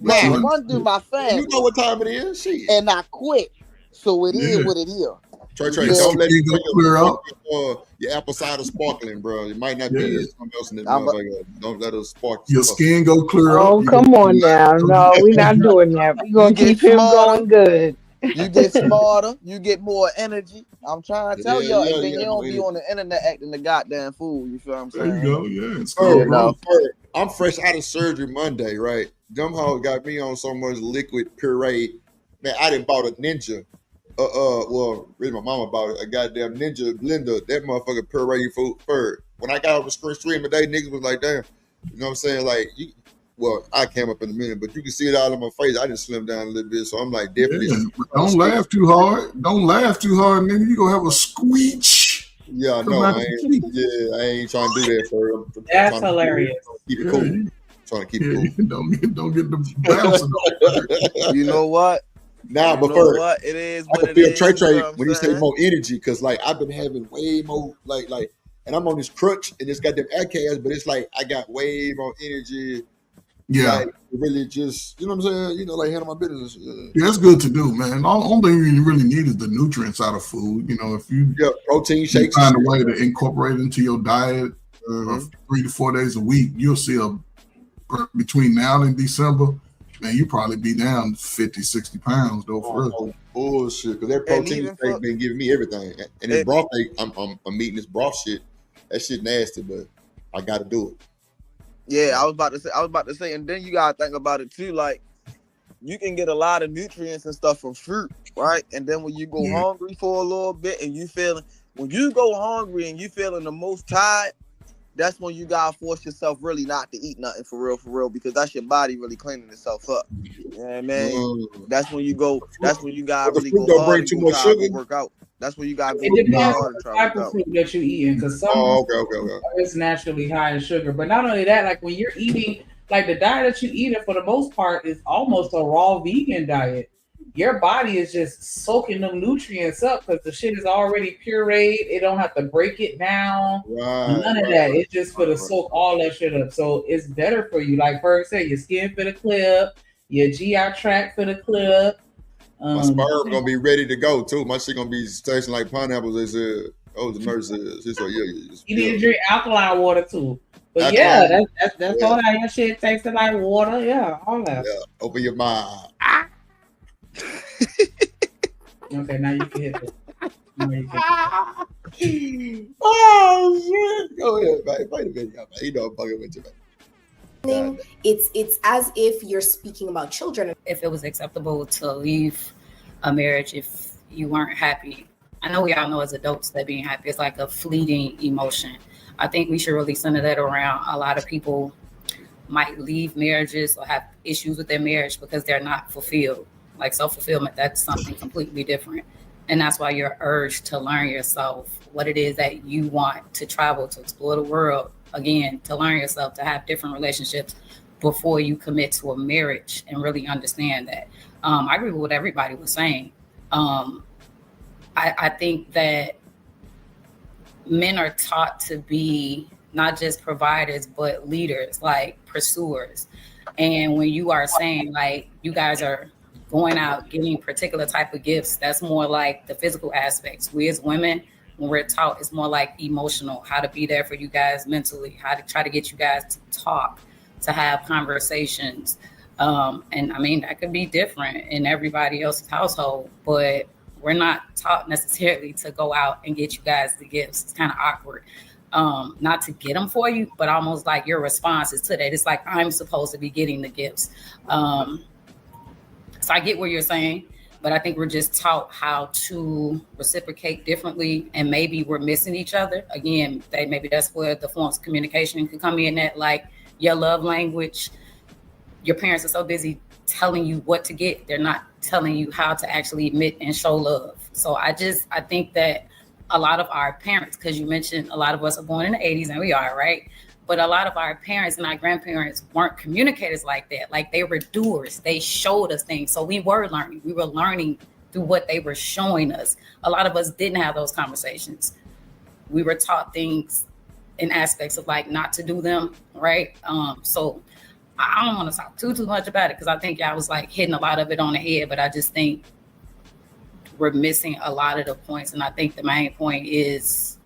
Now, one through my family. You know what time it is? Shit. And I quit. So it is what it is. Trey, don't let me clear up your apple cider sparkling, bro. It might not be something else in this motherfucker. Don't let us spark. Your skin go clear up. Oh, come on now. No, we're not doing that. We're going to keep him going good. You get smarter. You get more energy. I'm trying to tell y'all. And then you don't be on the internet acting the goddamn fool. You feel what I'm saying? There you go. Yeah. It's cool, I'm fresh out of surgery Monday, right? Them hoes got me on so much liquid puree. Man, I done bought a Ninja. Well, really, my mama bought a goddamn Ninja blender. That motherfucker puree food fur. When I got on the stream today, niggas was like, damn. You know what I'm saying? Like, I came up in a minute, but you can see it all on my face. I just slimmed down a little bit, so I'm like, definitely. Yeah, don't laugh too hard. Don't laugh too hard, nigga. You gonna have a squeech. Yeah, I know. I ain't trying to do that for. That's hilarious. Keep it cool. Trying to keep it cool. Don't get the bouncing. You know what? Nah, but first, it is what I can feel Trey when he say more energy, because like I've been having way more like, and I'm on this crutch and it's got them ACAS, but it's like I got way more energy. Yeah, like, really just you know what I'm saying. You know, like handle my business. Yeah, it's good to do, man. Only thing you really need is the nutrients out of food. You know, if you protein shakes, find a way to incorporate into your diet 3 to 4 days a week, you'll see between now and December. Man, you probably be down 50, 60 pounds though. For real. Bullshit, because that protein shake been giving me everything, and this broth, I'm eating this broth shit. That shit nasty, but I got to do it. Yeah, I was about to say, and then you gotta think about it too. Like, you can get a lot of nutrients and stuff from fruit, right? And then when you go hungry for a little bit, and when you go hungry and you feeling the most tired, that's when you gotta force yourself really not to eat nothing for real, because that's your body really cleaning itself up. You know what I mean? That's when you go. That's when you gotta really go hard and go try to work out. That's when you gotta go it depends hard on the type of fruit that you're eating, because some is naturally high in sugar. But not only that, like when you're eating like the diet that you eat for the most part is almost a raw vegan diet. Your body is just soaking them nutrients up because the shit is already pureed. It don't have to break it down. None of that. It's just for to soak all that shit up. So it's better for you. Like Ferg said, your skin for the clear, your GI tract for the clear. My sperm gonna be ready to go too. My shit gonna be tasting like pineapples. They said, oh, the nurse said, she's like, yeah. You need to drink alkaline water too. But yeah, that's all that your shit tasting like water. Yeah, all that. Yeah, open your mind. Okay, now you can hit it. Oh shit! Go ahead, man. Play the video, man. You know I'm fucking with you, man. It's as if you're speaking about children. If it was acceptable to leave a marriage if you weren't happy, I know we all know as adults that being happy is like a fleeting emotion. I think we should really center that around a lot of people might leave marriages or have issues with their marriage because they're not fulfilled. Like self-fulfillment, that's something completely different. And that's why you're urged to learn yourself, what it is that you want, to travel, to explore the world, again, to learn yourself, to have different relationships before you commit to a marriage and really understand that. I agree with what everybody was saying. I think that men are taught to be not just providers, but leaders, like pursuers. And when you are saying like, you guys are going out, getting particular type of gifts, that's more like the physical aspects. We as women, when we're taught, it's more like emotional, how to be there for you guys mentally, how to try to get you guys to talk, to have conversations. And I mean, that could be different in everybody else's household, but we're not taught necessarily to go out and get you guys the gifts. It's kind of awkward. Not to get them for you, but almost like your responses to that. It's like, I'm supposed to be getting the gifts. So I get what you're saying, but I think we're just taught how to reciprocate differently, and maybe we're missing each other. Again, maybe that's where the forms of communication can come in, that like your love language, your parents are so busy telling you what to get, they're not telling you how to actually admit and show love. So I think that a lot of our parents, because you mentioned a lot of us are born in the 80s, and we are, right? But a lot of our parents and our grandparents weren't communicators like that. Like they were doers. They showed us things. So we were learning. We were learning through what they were showing us. A lot of us didn't have those conversations. We were taught things in aspects of like not to do them, right? So I don't want to talk too much about it because I think I was like hitting a lot of it on the head, but I just think we're missing a lot of the points. And I think the main point is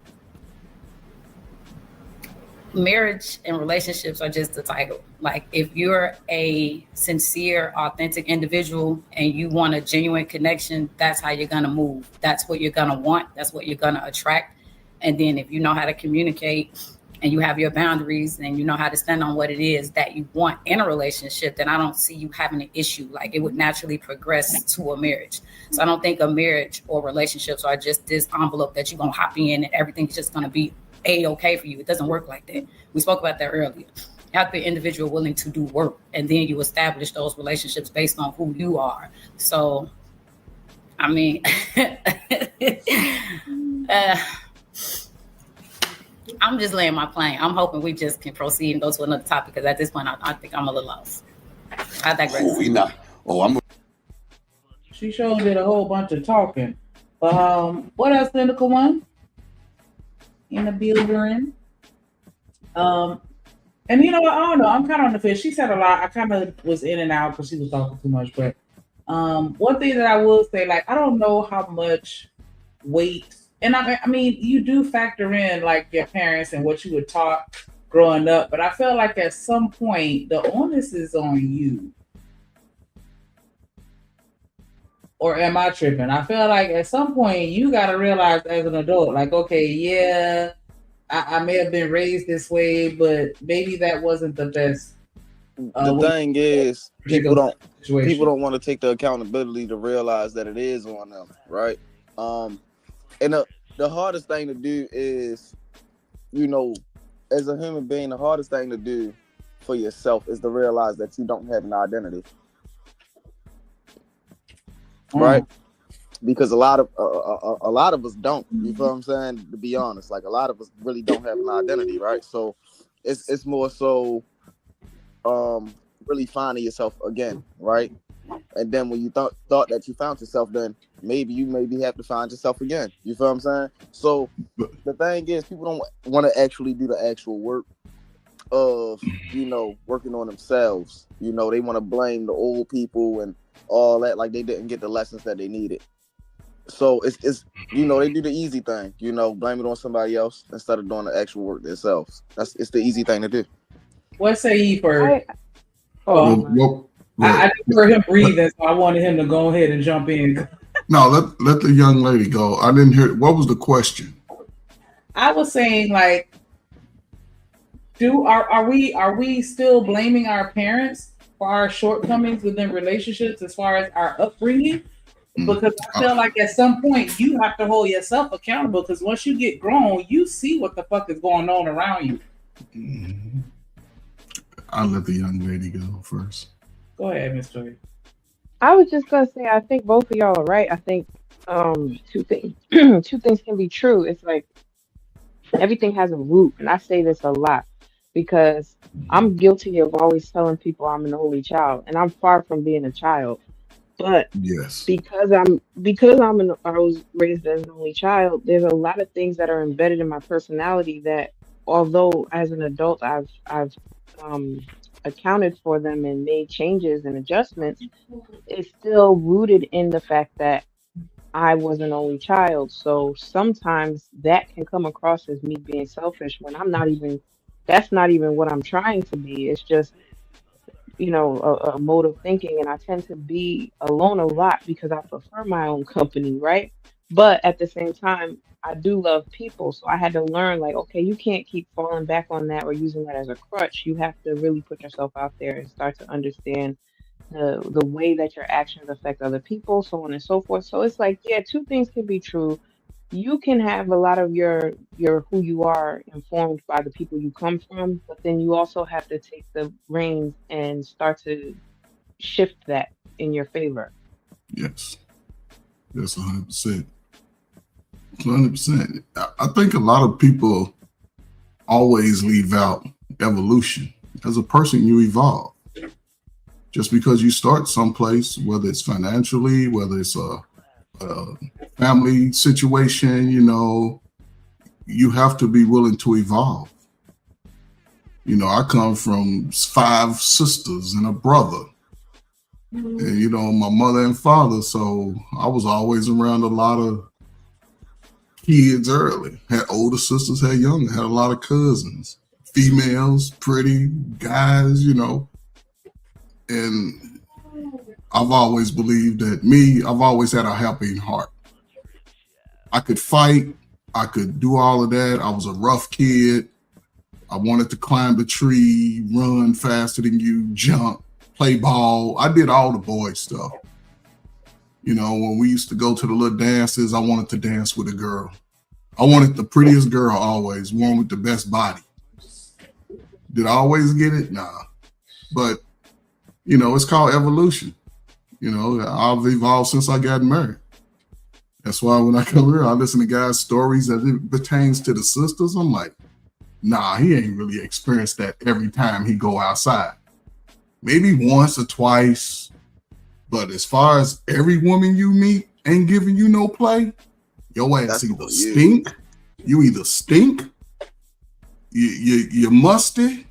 marriage and relationships are just the title. Like if you're a sincere, authentic individual and you want a genuine connection, that's how you're going to move. That's what you're going to want. That's what you're going to attract. And then if you know how to communicate and you have your boundaries and you know how to stand on what it is that you want in a relationship, then I don't see you having an issue. Like it would naturally progress to a marriage. So I don't think a marriage or relationships are just this envelope that you're going to hop in and everything's just going to be A-okay for you. It doesn't work like that. We spoke about that earlier. You have to be an individual willing to do work, and then you establish those relationships based on who you are. So, I mean, I'm just laying my plane. I'm hoping we just can proceed and go to another topic because at this point, I think I'm a little lost. I digress. She sure did a whole bunch of talking. What else, Cynical One? In the building. And you know what? I don't know. I'm kind of on the fence. She said a lot. I kind of was in and out because she was talking too much. But one thing that I will say, like, I don't know how much weight, and I mean, you do factor in like your parents and what you were taught growing up. But I felt like at some point the onus is on you. Or am I tripping? I feel like at some point you got to realize as an adult, like, okay, yeah, I may have been raised this way, but maybe that wasn't the best. The thing is, people don't want to take the accountability to realize that it is on them, right? And the hardest thing to do is, you know, as a human being, the hardest thing to do for yourself is to realize that you don't have an identity. Right, because a lot of us don't. You feel what I'm saying? To be honest, like a lot of us really don't have an identity, right? So it's more so really finding yourself again, right? And then when you thought that you found yourself, then maybe you have to find yourself again. You feel what I'm saying? So the thing is, people don't want to actually do the actual work of, working on themselves. They want to blame the old people and all that, like they didn't get the lessons that they needed. So it's they do the easy thing, blame it on somebody else instead of doing the actual work themselves. It's the easy thing to do. What say he first? I just heard him breathing, so I wanted him to go ahead and jump in. No, let the young lady go. I didn't hear. What was the question? I was saying, like, are we still blaming our parents for our shortcomings within relationships as far as our upbringing? Because I feel like at some point you have to hold yourself accountable, because once you get grown, you see what the fuck is going on around you. I'll let the young lady go first. Go ahead, Miss Tory. I was just gonna say, I think both of y'all are right. I think two things can be true. It's like everything has a root, and I say this a lot because I'm guilty of always telling people I'm an only child, and I'm far from being a child. But yes, because I was raised as an only child, there's a lot of things that are embedded in my personality that, although as an adult I've accounted for them and made changes and adjustments, it's still rooted in the fact that I was an only child. So sometimes that can come across as me being selfish when that's not even what I'm trying to be. It's just, a mode of thinking, and I tend to be alone a lot because I prefer my own company, right? But at the same time, I do love people, so I had to learn, like, okay, you can't keep falling back on that or using that as a crutch. You have to really put yourself out there and start to understand the way that your actions affect other people, so on and so forth. So it's like, yeah, two things can be true. You can have a lot of your who you are informed by the people you come from, but then you also have to take the reins and start to shift that in your favor. Yes, that's 100%. 100%. I think a lot of people always leave out evolution. As a person, you evolve. Just because you start someplace, whether it's financially, whether it's a family situation, you have to be willing to evolve. I come from 5 sisters and a brother, and my mother and father, so I was always around a lot of kids early. Had older sisters, had younger, had a lot of cousins, females, pretty guys, and I've always believed that I've always had a helping heart. I could fight. I could do all of that. I was a rough kid. I wanted to climb the tree, run faster than you, jump, play ball. I did all the boy stuff. When we used to go to the little dances, I wanted to dance with a girl. I wanted the prettiest girl always, one with the best body. Did I always get it? Nah. But, it's called evolution. I've evolved since I got married. That's why when I come here, I listen to guys' stories as it pertains to the sisters. I'm like, nah, he ain't really experienced that every time he go outside. Maybe once or twice. But as far as every woman you meet ain't giving you no play, your ass either stink, you musty,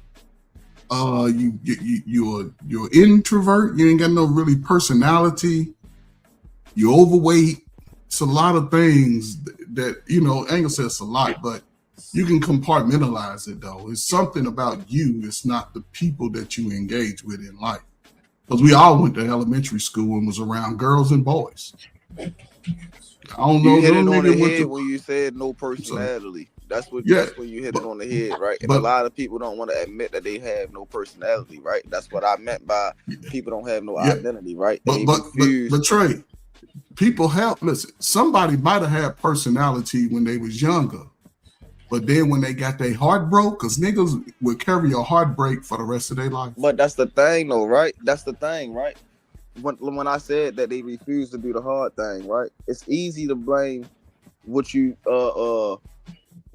you're introvert, you ain't got no really personality, you're overweight. It's a lot of things that, I ain't gonna say it's a lot, but you can compartmentalize it though. It's something about you, it's not the people that you engage with in life. Because we all went to elementary school and was around girls and boys. I don't know. You hit it on the head when you said no personality. That's where you hit it on the head, right? And a lot of people don't want to admit that they have no personality, right? That's what I meant by people don't have no identity, right? But Trey, people have, listen, somebody might have had personality when they was younger, but then when they got their heart broke, because niggas would carry a heartbreak for the rest of their life. But that's the thing though, right? That's the thing, right? When I said that they refuse to do the hard thing, right? It's easy to blame what you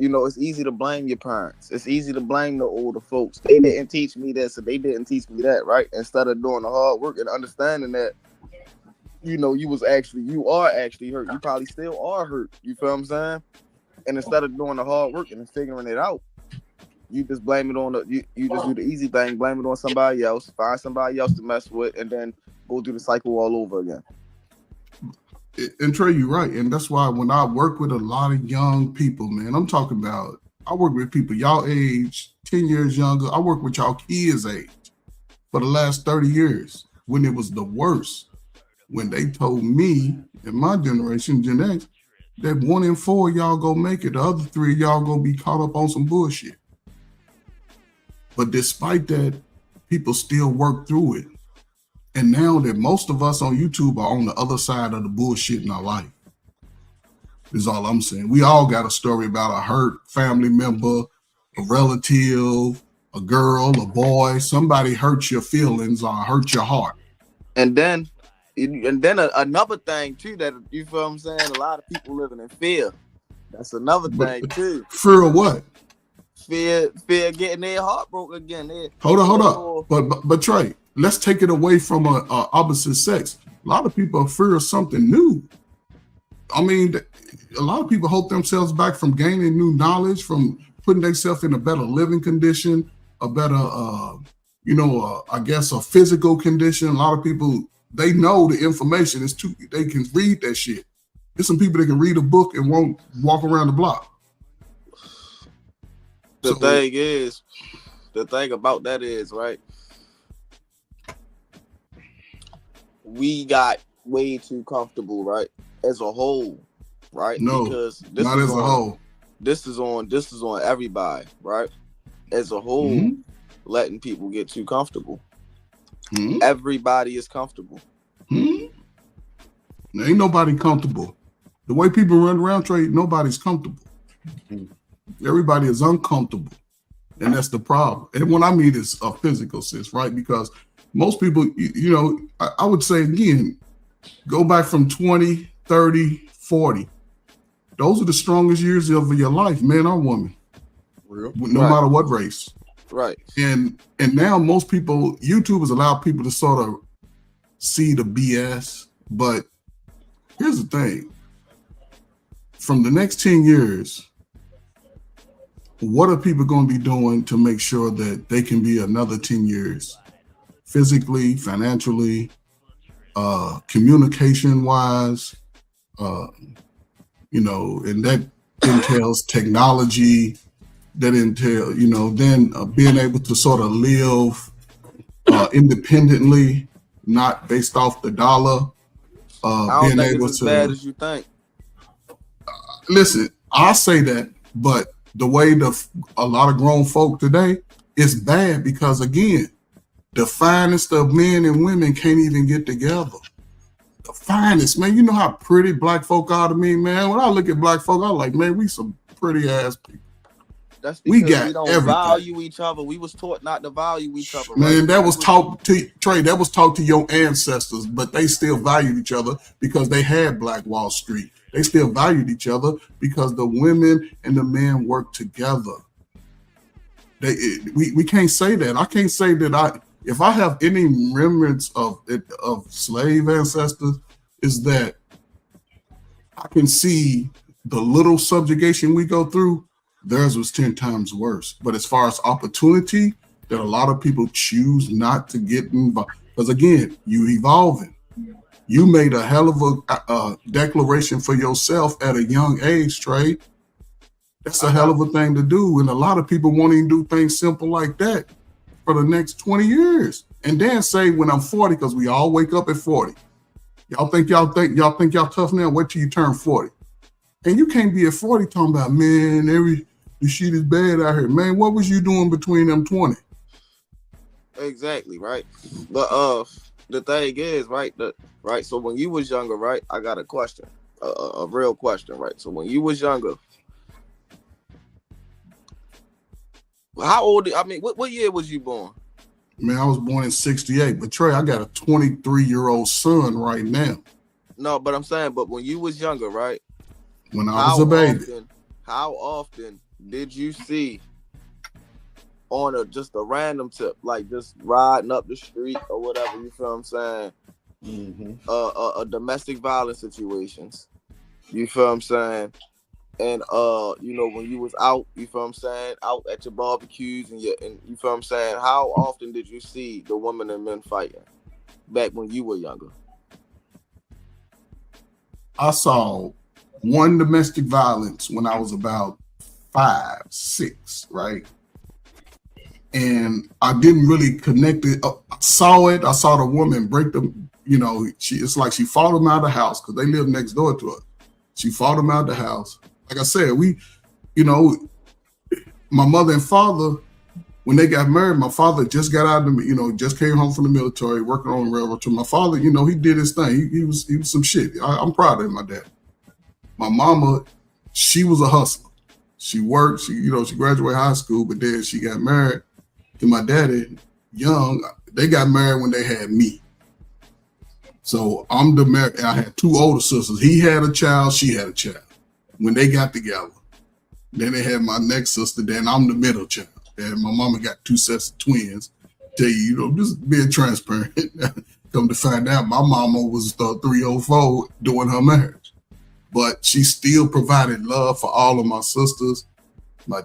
you know, it's easy to blame your parents. It's easy to blame the older folks. They didn't teach me this, and they didn't teach me that, right? Instead of doing the hard work and understanding that, you know, you are actually hurt. You probably still are hurt. You feel what I'm saying? And instead of doing the hard work and figuring it out, you just blame it on you just do the easy thing, blame it on somebody else, find somebody else to mess with, and then go through the cycle all over again. And Trey, you're right. And that's why when I work with a lot of young people, man, I'm talking about, I work with people y'all age, 10 years younger. I work with y'all kids' age for the last 30 years when it was the worst. When they told me in my generation, Gen X, that 1 in 4 y'all go make it, the other 3 y'all gonna be caught up on some bullshit. But despite that, people still work through it. And now that most of us on YouTube are on the other side of the bullshit in our life, is all I'm saying. We all got a story about a hurt family member, a relative, a girl, a boy. Somebody hurt your feelings or hurt your heart. And then another thing too, that you feel what I'm saying, a lot of people living in fear. That's another thing too. Fear of what? Fear getting their heart broke again. Hold up. But Trey, let's take it away from a opposite sex. A lot of people are fear of something new. I mean, a lot of people hold themselves back from gaining new knowledge, from putting themselves in a better living condition, a better, I guess a physical condition. A lot of people, they know the information is too, they can read that shit. There's some people that can read a book and won't walk around the block. The thing about that is, right, we got way too comfortable, right, as a whole, right? No, because not as a whole. This is on everybody, right? As a whole, letting people get too comfortable. Everybody is comfortable. There ain't nobody comfortable. The way people run around, Trey, nobody's comfortable. Everybody is uncomfortable. And that's the problem. And what I mean is a physical sense, right? Because most people, I would say, again, go back from 20, 30, 40. Those are the strongest years of your life, man or woman. No matter what race. Right. And now most people, YouTube has allowed people to sort of see the BS. But here's the thing. From the next 10 years, what are people going to be doing to make sure that they can be another 10 years? Physically, financially, communication-wise, and that entails technology, that entails, then being able to sort of live independently, not based off the dollar. I don't think it's as bad as you think. Listen, I say that, but the way a lot of grown folk today, it's bad because, again, the finest of men and women can't even get together. The finest, man. You know how pretty black folk are to me, man. When I look at black folk, I'm like, man, we some pretty ass people. That's because we don't everything. value each other. We was taught not to value each other. Man, that was taught to Trey. That was taught to your ancestors, but they still valued each other because they had Black Wall Street. They still valued each other because the women and the men worked together. We can't say that. I can't say that if I have any remnants of slave ancestors, is that I can see the little subjugation we go through, theirs was 10 times worse. But as far as opportunity, that a lot of people choose not to get involved. Because again, you evolving. You made a hell of a declaration for yourself at a young age, Trey. That's a hell of a thing to do. And a lot of people won't even do things simple like that for the next 20 years. And then say, when I'm 40, because we all wake up at 40. Y'all think y'all tough now? Wait till you turn 40. And you can't be at 40 talking about, man, the shit is bad out here. Man, what was you doing between them 20? Exactly, right? But the thing is, right, so when you was younger, right, I got a question, a real question, right? So when you was younger, how old, what year was you born? Man, I was born in 68, but Trey, I got a 23-year-old son right now. No, but I'm saying, but when you was younger, right? When I was a baby. How often did you see on just a random tip, like just riding up the street or whatever, you feel what I'm saying? A domestic violence situations, you feel what I'm saying? And you know, when you was out, you feel what I'm saying, out at your barbecues and you feel what I'm saying, how often did you see the women and men fighting back when you were younger? I saw one domestic violence when I was about 5, 6, right? And I didn't really connect it. I saw it. I saw the woman break them. You know, it's like she fought him out of the house because they live next door to her. She fought him out of the house. Like I said, you know, my mother and father, when they got married, my father just got out of the, you know, just came home from the military, working on the railroad. To my father, you know, he did his thing. He was some shit. I'm proud of him, my dad. My mama, she was a hustler. She worked. She graduated high school, but then she got married to my daddy young. They got married when they had me. So I'm the married. I had 2 older sisters. He had a child. She had a child. When they got together, then they had my next sister. Then I'm the middle child. And my mama got 2 sets of twins. Tell you, you know, just being transparent. Come to find out, my mama was 304 during her marriage, but she still provided love for all of my sisters.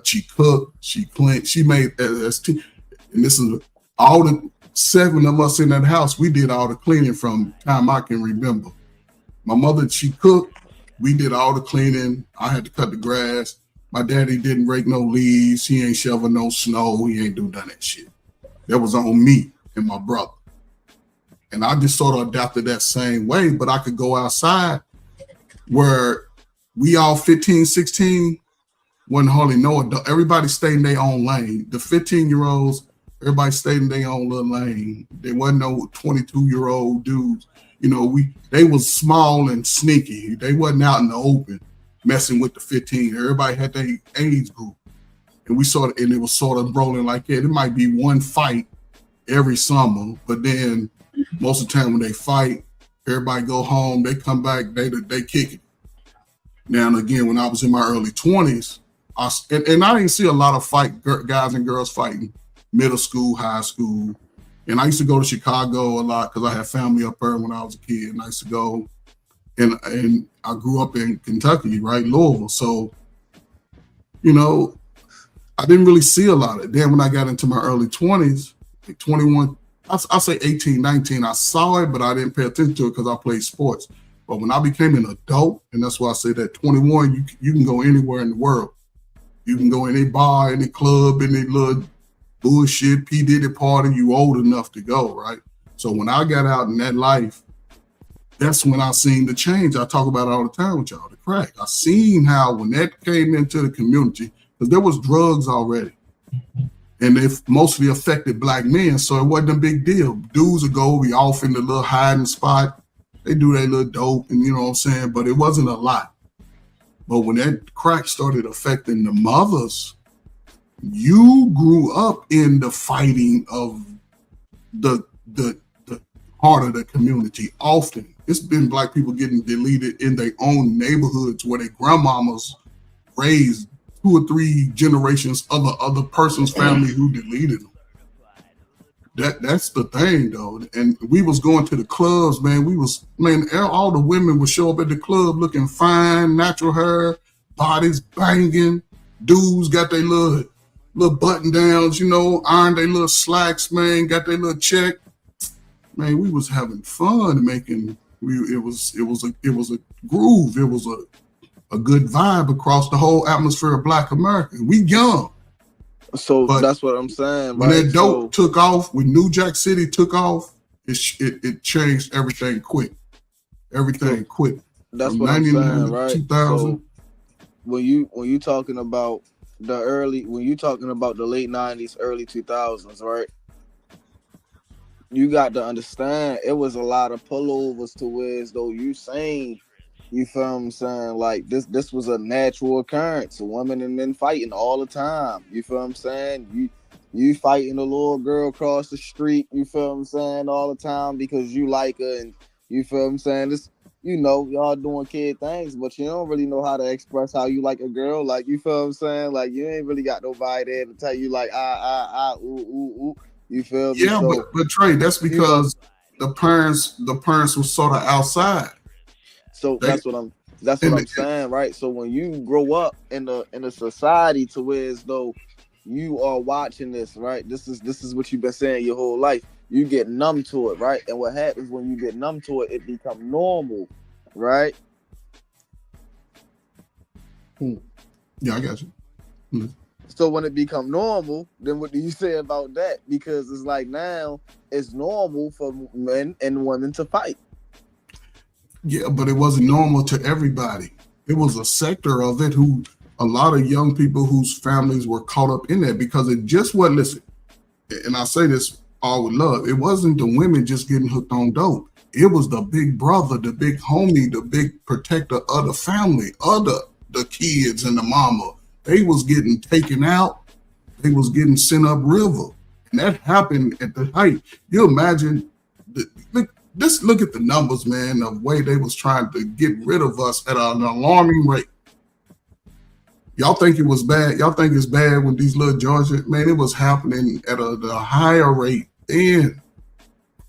She cooked, she cleaned, she made and this is all the 7 of us in that house. We did all the cleaning from time I can remember. My mother, she cooked. We did all the cleaning. I had to cut the grass. My daddy didn't rake no leaves. He ain't shovel no snow. He ain't do none of that shit. That was on me and my brother. And I just sort of adapted that same way, but I could go outside where we all 15, 16, wasn't hardly no adult. Everybody stayed in their own lane. The 15-year-olds, everybody stayed in their own little lane. There wasn't no 22-year-old dudes. You know, they was small and sneaky. They wasn't out in the open messing with the 15. Everybody had their age group. And it was sort of rolling like that. It might be one fight every summer, but then most of the time when they fight, everybody go home, they come back, they kick it. Now and again, when I was in my early 20s, I didn't see a lot of guys and girls fighting, middle school, high school. And I used to go to Chicago a lot because I had family up there when I was a kid. And I used to go, and I grew up in Kentucky, right, Louisville. So, you know, I didn't really see a lot of it. Then when I got into my early 20s, like 21, I'll say 18, 19, I saw it, but I didn't pay attention to it because I played sports. But when I became an adult, and that's why I say that 21, you can go anywhere in the world. You can go in any bar, any club, any little bullshit P. Diddy party, you old enough to go, right? So when I got out in that life, that's when I seen the change. I talk about it all the time with y'all, the crack. I seen how when that came into the community, because there was drugs already, and it mostly affected black men, so it wasn't a big deal. Dudes would go be off in the little hiding spot. They do their little dope, and you know what I'm saying, but it wasn't a lot. But when that crack started affecting the mothers, you grew up in the fighting of the heart of the community. Often, it's been black people getting deleted in their own neighborhoods where their grandmamas raised 2 or 3 generations of the other person's family who deleted them. That's the thing, though. And we was going to the clubs, man. All the women would show up at the club looking fine, natural hair, bodies banging. Dudes got their little button downs, you know, iron their little slacks, man, got their little check. Man, we was having fun it was a groove. It was a good vibe across the whole atmosphere of Black America. We young. So that's what I'm saying. When that dope took off, when New Jack City took off, it changed everything quick. Everything quick. That's From what I'm saying, right? 2000. So when you talking about the late 90s, early 2000s, right? You got to understand it was a lot of pullovers to where as though you saying, you feel what I'm saying? Like this was a natural occurrence. Women and men fighting all the time. You feel what I'm saying? You fighting a little girl across the street, you feel what I'm saying, all the time because you like her, and you feel what I'm saying? you know, y'all doing kid things, but you don't really know how to express how you like a girl. Like, you feel what I'm saying? Like, you ain't really got nobody there to tell you like ooh, ooh, ooh. You feel me? Yeah, So, but Trey, that's because the parents were sort of outside. So that's what I'm saying, right? So when you grow up in a society to where as though you are watching this, right? This is what you've been saying your whole life. You get numb to it, right? And what happens when you get numb to it, it becomes normal, right? Yeah, I got you. Mm-hmm. So when it become normal, then what do you say about that? Because it's like now it's normal for men and women to fight. Yeah, but it wasn't normal to everybody. It was a sector of it who a lot of young people whose families were caught up in that because it just wasn't, listen, and I say this all with love, it wasn't the women just getting hooked on dope. It was the big brother, the big homie, the big protector of the family, of the kids and the mama. They was getting taken out. They was getting sent up river. And that happened at the height. You imagine, just look at the numbers, man, of the way they was trying to get rid of us at an alarming rate. Y'all think it was bad? Y'all think it's bad when these little Georgia, man, it was happening at a higher rate then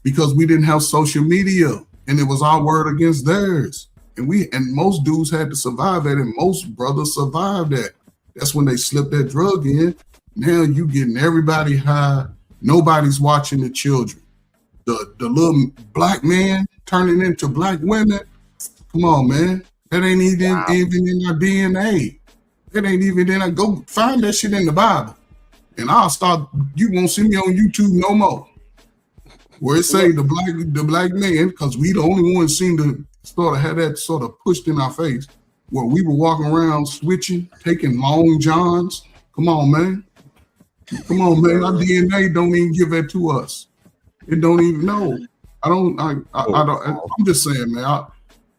because we didn't have social media and it was our word against theirs. And most dudes had to survive that and most brothers survived that. That's when they slipped that drug in. Now you getting everybody high. Nobody's watching the children. The little black man turning into black women. Come on, man. That ain't even in our DNA. That ain't even in our, go find that shit in the Bible. And I'll start, you won't see me on YouTube no more. Where it say the black man, because we the only ones seem to sort of have that sort of pushed in our face. Where we were walking around switching, taking long johns. Come on, man. Come on, man. Our DNA don't even give that to us. It don't even know. I don't. I'm just saying, man.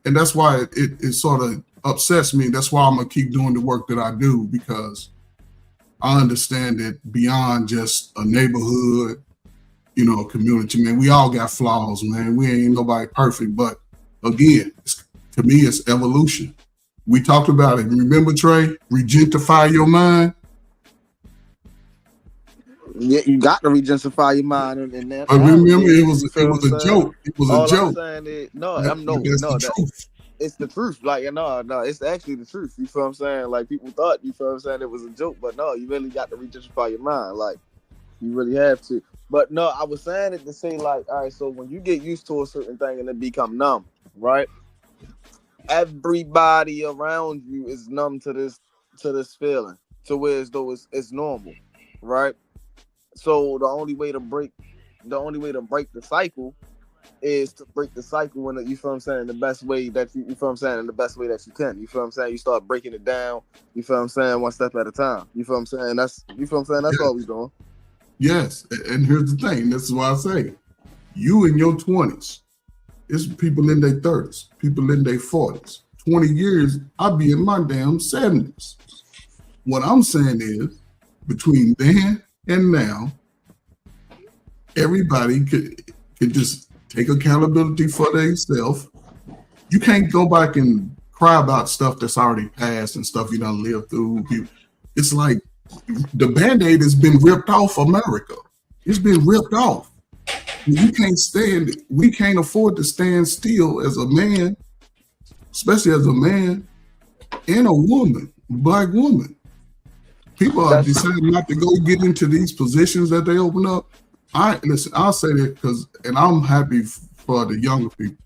And that's why it sort of upsets me. That's why I'm gonna keep doing the work that I do because I understand that beyond just a neighborhood, you know, a community, man. We all got flaws, man. We ain't nobody perfect, but again, to me, it's evolution. We talked about it. Remember, Trey? Regentify your mind. Yeah, you got to regentify your mind, and that. But remember, it was a joke. It was a joke. I'm saying is, it's the truth. Like, no, it's actually the truth. You feel what I'm saying? Like, people thought, you feel what I'm saying, it was a joke, but no, you really got to regentify your mind. Like, you really have to. But no, I was saying it to say, like, all right, so when you get used to a certain thing and it become numb, right? Everybody around you is numb to this feeling, to where as though it's normal, right? So the only way to break the cycle is to break the cycle when you feel what I'm saying in the best way that you feel what I'm saying in the best way that you can. You feel what I'm saying? You start breaking it down. You feel what I'm saying? One step at a time. You feel what I'm saying? That's all we doing. Yes, and here's the thing. This is why I say, you in your 20s. It's people in their 30s, people in their 40s. 20 years, I'll be in my damn 70s. What I'm saying is, between then and now, everybody could just take accountability for themselves. You can't go back and cry about stuff that's already passed and stuff you done lived through. It's like the Band-Aid has been ripped off America. It's been ripped off. You can't stand, we can't afford to stand still as a man, especially as a man and a woman, black woman. People are deciding not to go get into these positions that they open up. I'll say that and I'm happy for the younger people.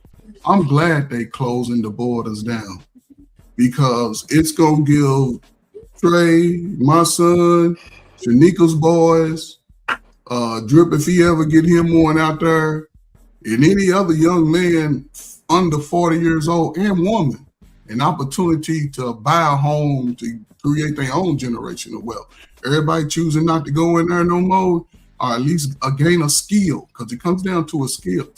I'm glad they closing the borders down because it's gonna give Trey, my son, Shanika's boys, Drip, if he ever get him one out there, and any other young man under 40 years old and woman, an opportunity to buy a home to create their own generational wealth. Everybody choosing not to go in there no more, or at least gain a skill, because it comes down to a skill.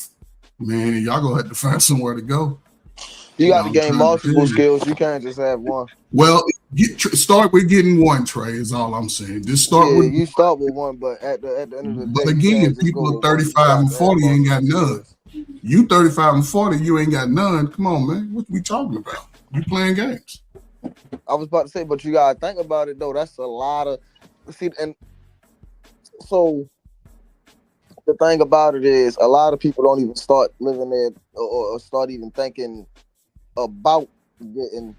Man, y'all gonna have to find somewhere to go. You got to gain multiple skills. You can't just have one. Well, start with getting one, Trey, is all I'm saying. Just start you start with one, but at the end of the day. But again, people are 35 and 40 ain't got none. You 35 and 40, you ain't got none. Come on, man. What we talking about? You playing games. I was about to say, but you gotta think about it though. That's a lot of and so the thing about it is a lot of people don't even start living there or start even thinking about getting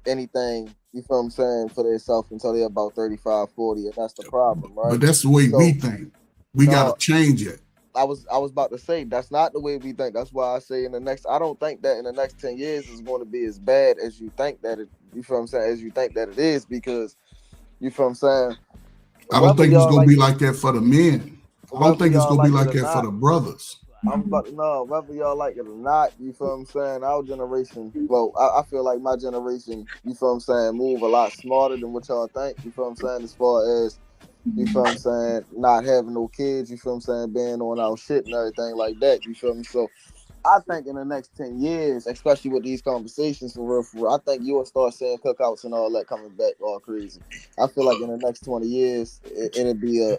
anything, you feel what I'm saying, for themselves until they're about 35, 40, and that's the problem, right? But that's the way we think. We gotta change it. I was about to say that's not the way we think. That's why I say I don't think that in the next 10 years is going to be as bad as you think that it, you feel what I'm saying, as you think that it is, because you feel what I'm saying. I don't think it's gonna be like that for the men. I don't think it's gonna be like that for the brothers. I'm about to know whether y'all like it or not, you feel what I'm saying. Our generation, well, I feel like my generation, you feel what I'm saying, move a lot smarter than what y'all think, you feel what I'm saying, as far as, you feel what I'm saying, not having no kids, you feel what I'm saying, being on our shit and everything like that, you feel me? So I think in the next 10 years, especially with these conversations for real, I think you'll start seeing cookouts and all that coming back all crazy. I feel like in the next 20 years, it'll be a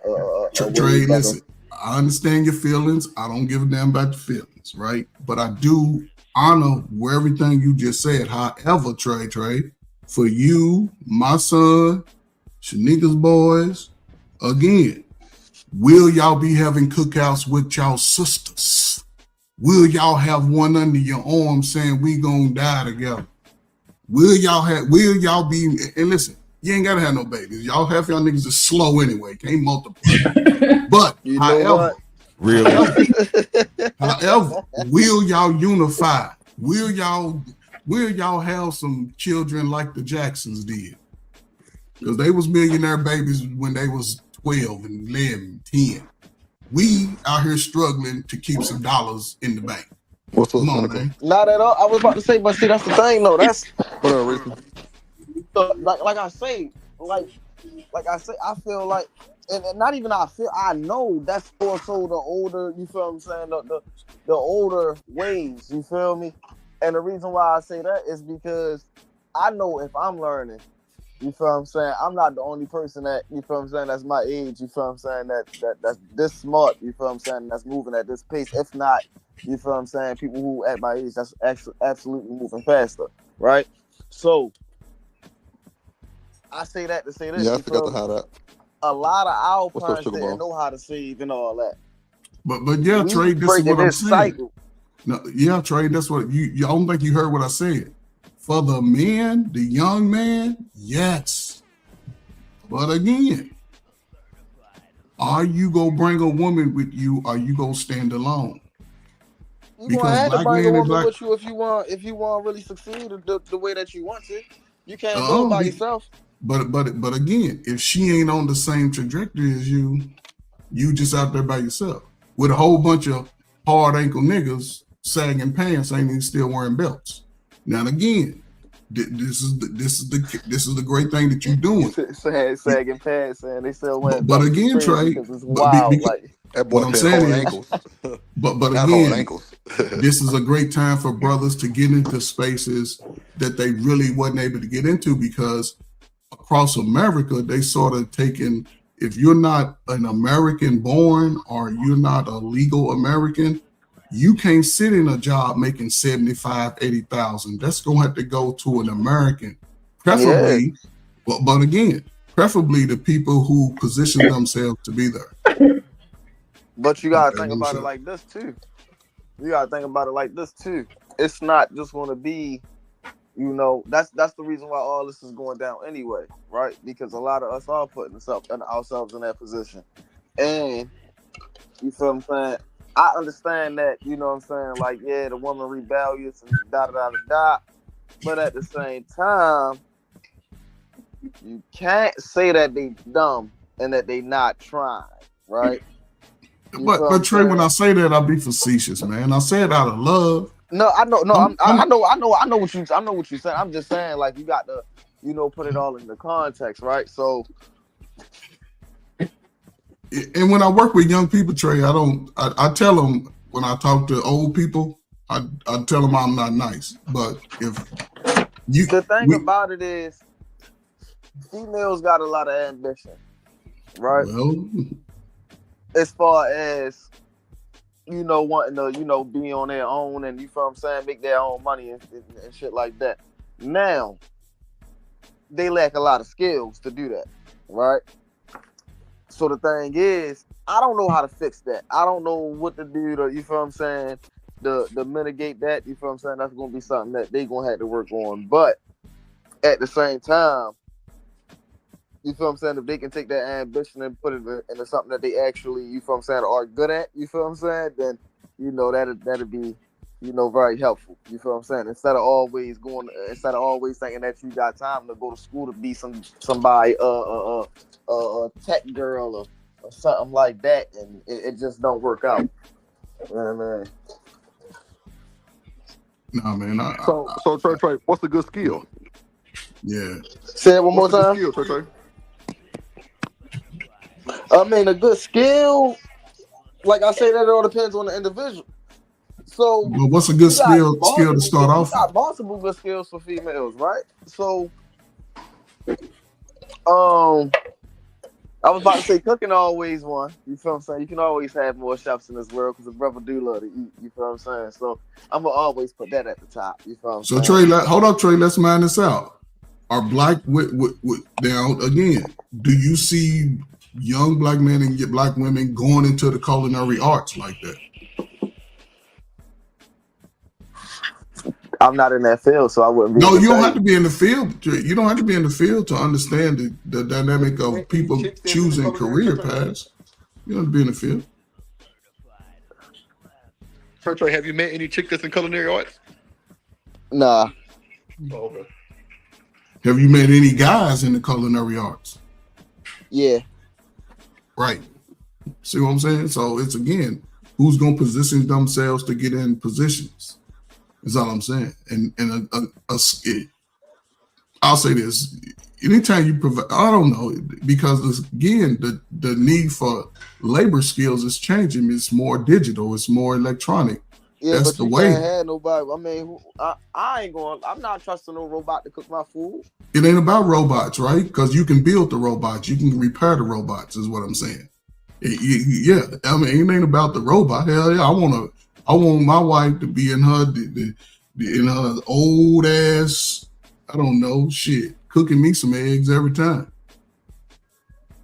Trey, listen, I understand your feelings. I don't give a damn about the feelings, right? But I do honor where everything you just said. However, Trey, for you, my son, Shanika's boys, again, will y'all be having cookouts with y'all sisters? Will y'all have one under your arm saying we gonna die together? Will y'all be, and listen, you ain't gotta have no babies. Y'all half y'all niggas is slow anyway, can't multiply. But however, will y'all unify? Will y'all have some children like the Jacksons did? Because they was millionaire babies when they was 12 and 11, 10. We out here struggling to keep some dollars in the bank. What's Come on, man. Not at all. I was about to say, but see, that's the thing, though. That's like I say, I feel like, and not even I know that's also the older, you feel what I'm saying, the older ways, you feel me? And the reason why I say that is because I know if I'm learning, you feel what I'm saying, I'm not the only person that, you feel what I'm saying, that's my age, you feel what I'm saying, that's this smart, you feel what I'm saying, that's moving at this pace. If not, you feel what I'm saying, people who at my age, that's actually absolutely moving faster, right? So I say that to say this. Yeah, I forgot to hide that. A lot of our parents didn't know how to save and all that. But yeah, Trey, this is what I'm saying. No, yeah, Trey, that's what you I don't think you heard what I said. For the men, the young man, yes. But again, are you gonna bring a woman with you, or are you gonna stand alone? You gonna have to bring a woman with you if you want to really succeed the way that you want to. You can't do it by yourself. But again, if she ain't on the same trajectory as you just out there by yourself with a whole bunch of hard ankle niggas sagging pants, ain't even still wearing belts. Now again, this is the great thing that you're doing. Sagging pants, and they still wearing. But again, Trey, what I'm saying is, but again, this is a great time for brothers to get into spaces that they really wasn't able to get into, because across America, they sort of taken, if you're not an American born or you're not a legal American, you can't sit in a job making 75, 80,000. That's going to have to go to an American, preferably, but again, preferably the people who position themselves to be there. But you got to think about it like this too. It's not just going to be, you know, that's the reason why all this is going down anyway, right? Because a lot of us are putting ourselves in that position. And you feel what I'm saying? I understand that, you know what I'm saying? Like, yeah, the woman rebellious and da. But at the same time, you can't say that they dumb and that they not trying, right? But Trey, when I say that, I'll be facetious, man. I say it out of love. No, I know. No, I know what you said. I'm just saying, like, you got to, you know, put it all in the context, right? So, and when I work with young people, Trey, I tell them, when I talk to old people, I tell them I'm not nice. But the thing about it is, females got a lot of ambition, right? Well, as far as wanting to, be on their own and, you feel what I'm saying, make their own money and shit like that. Now, they lack a lot of skills to do that, right? So the thing is, I don't know how to fix that. I don't know what to do to, you feel what I'm saying, to mitigate that, you feel what I'm saying? That's going to be something that they going to have to work on. But at the same time, you feel what I'm saying, if they can take that ambition and put it into something that they actually, you feel what I'm saying, are good at, you feel what I'm saying, then, that'd be, very helpful. You feel what I'm saying? Instead of always thinking that you got time to go to school to be somebody, a tech girl or something like that, and it just don't work out. You know what I mean? No, man. So Trey, what's a good skill? Yeah. Say it one more time. Skill, Trey. I mean, a good skill, like I say, that it all depends on the individual. So, but what's a good skill to start off? You got multiple good skills for females, right? So, I was about to say cooking always one. You feel what I'm saying? You can always have more chefs in this world because a brother do love to eat. You feel what I'm saying? So I'm gonna always put that at the top. You feel what I'm saying? So Trey, hold up, Trey. Let's mind this out. Are black now again? Do you see young black men and black women going into the culinary arts like that? I'm not in that field, so I wouldn't be. No, you don't have to be in the field. You don't have to be in the field to understand the dynamic of people choosing career paths. You don't have to be in the field. Trey, have you met any chick that's in culinary arts? Nah. Oh, okay. Have you met any guys in the culinary arts? Yeah. Right. See what I'm saying? So it's, again, who's going to position themselves to get in positions? Is all I'm saying. And I'll say this: anytime you provide, I don't know, because again, the need for labor skills is changing. It's more digital. It's more electronic. Yeah, that's but the you way. can't have nobody. I mean, I ain't going. I'm not trusting no robot to cook my food. It ain't about robots, right? Because you can build the robots. You can repair the robots. Is what I'm saying. Yeah, I mean, it ain't about the robot. Hell yeah, I want my wife to be in her old ass, I don't know, shit, cooking me some eggs every time.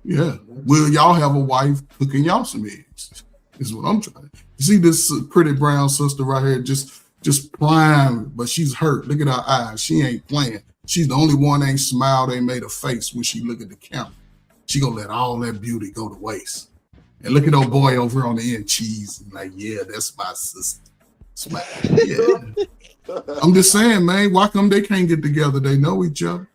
Yeah. Will y'all have a wife cooking y'all some eggs? Is what I'm trying. You see this pretty brown sister right here, just prime, but she's hurt. Look at her eyes. She ain't playing. She's the only one that ain't smiled, ain't made a face when she look at the camera. She gonna let all that beauty go to waste. And look at old boy over on the end, cheese. Like, yeah, that's my sister. Yeah. I'm just saying, man, why come they can't get together? They know each other.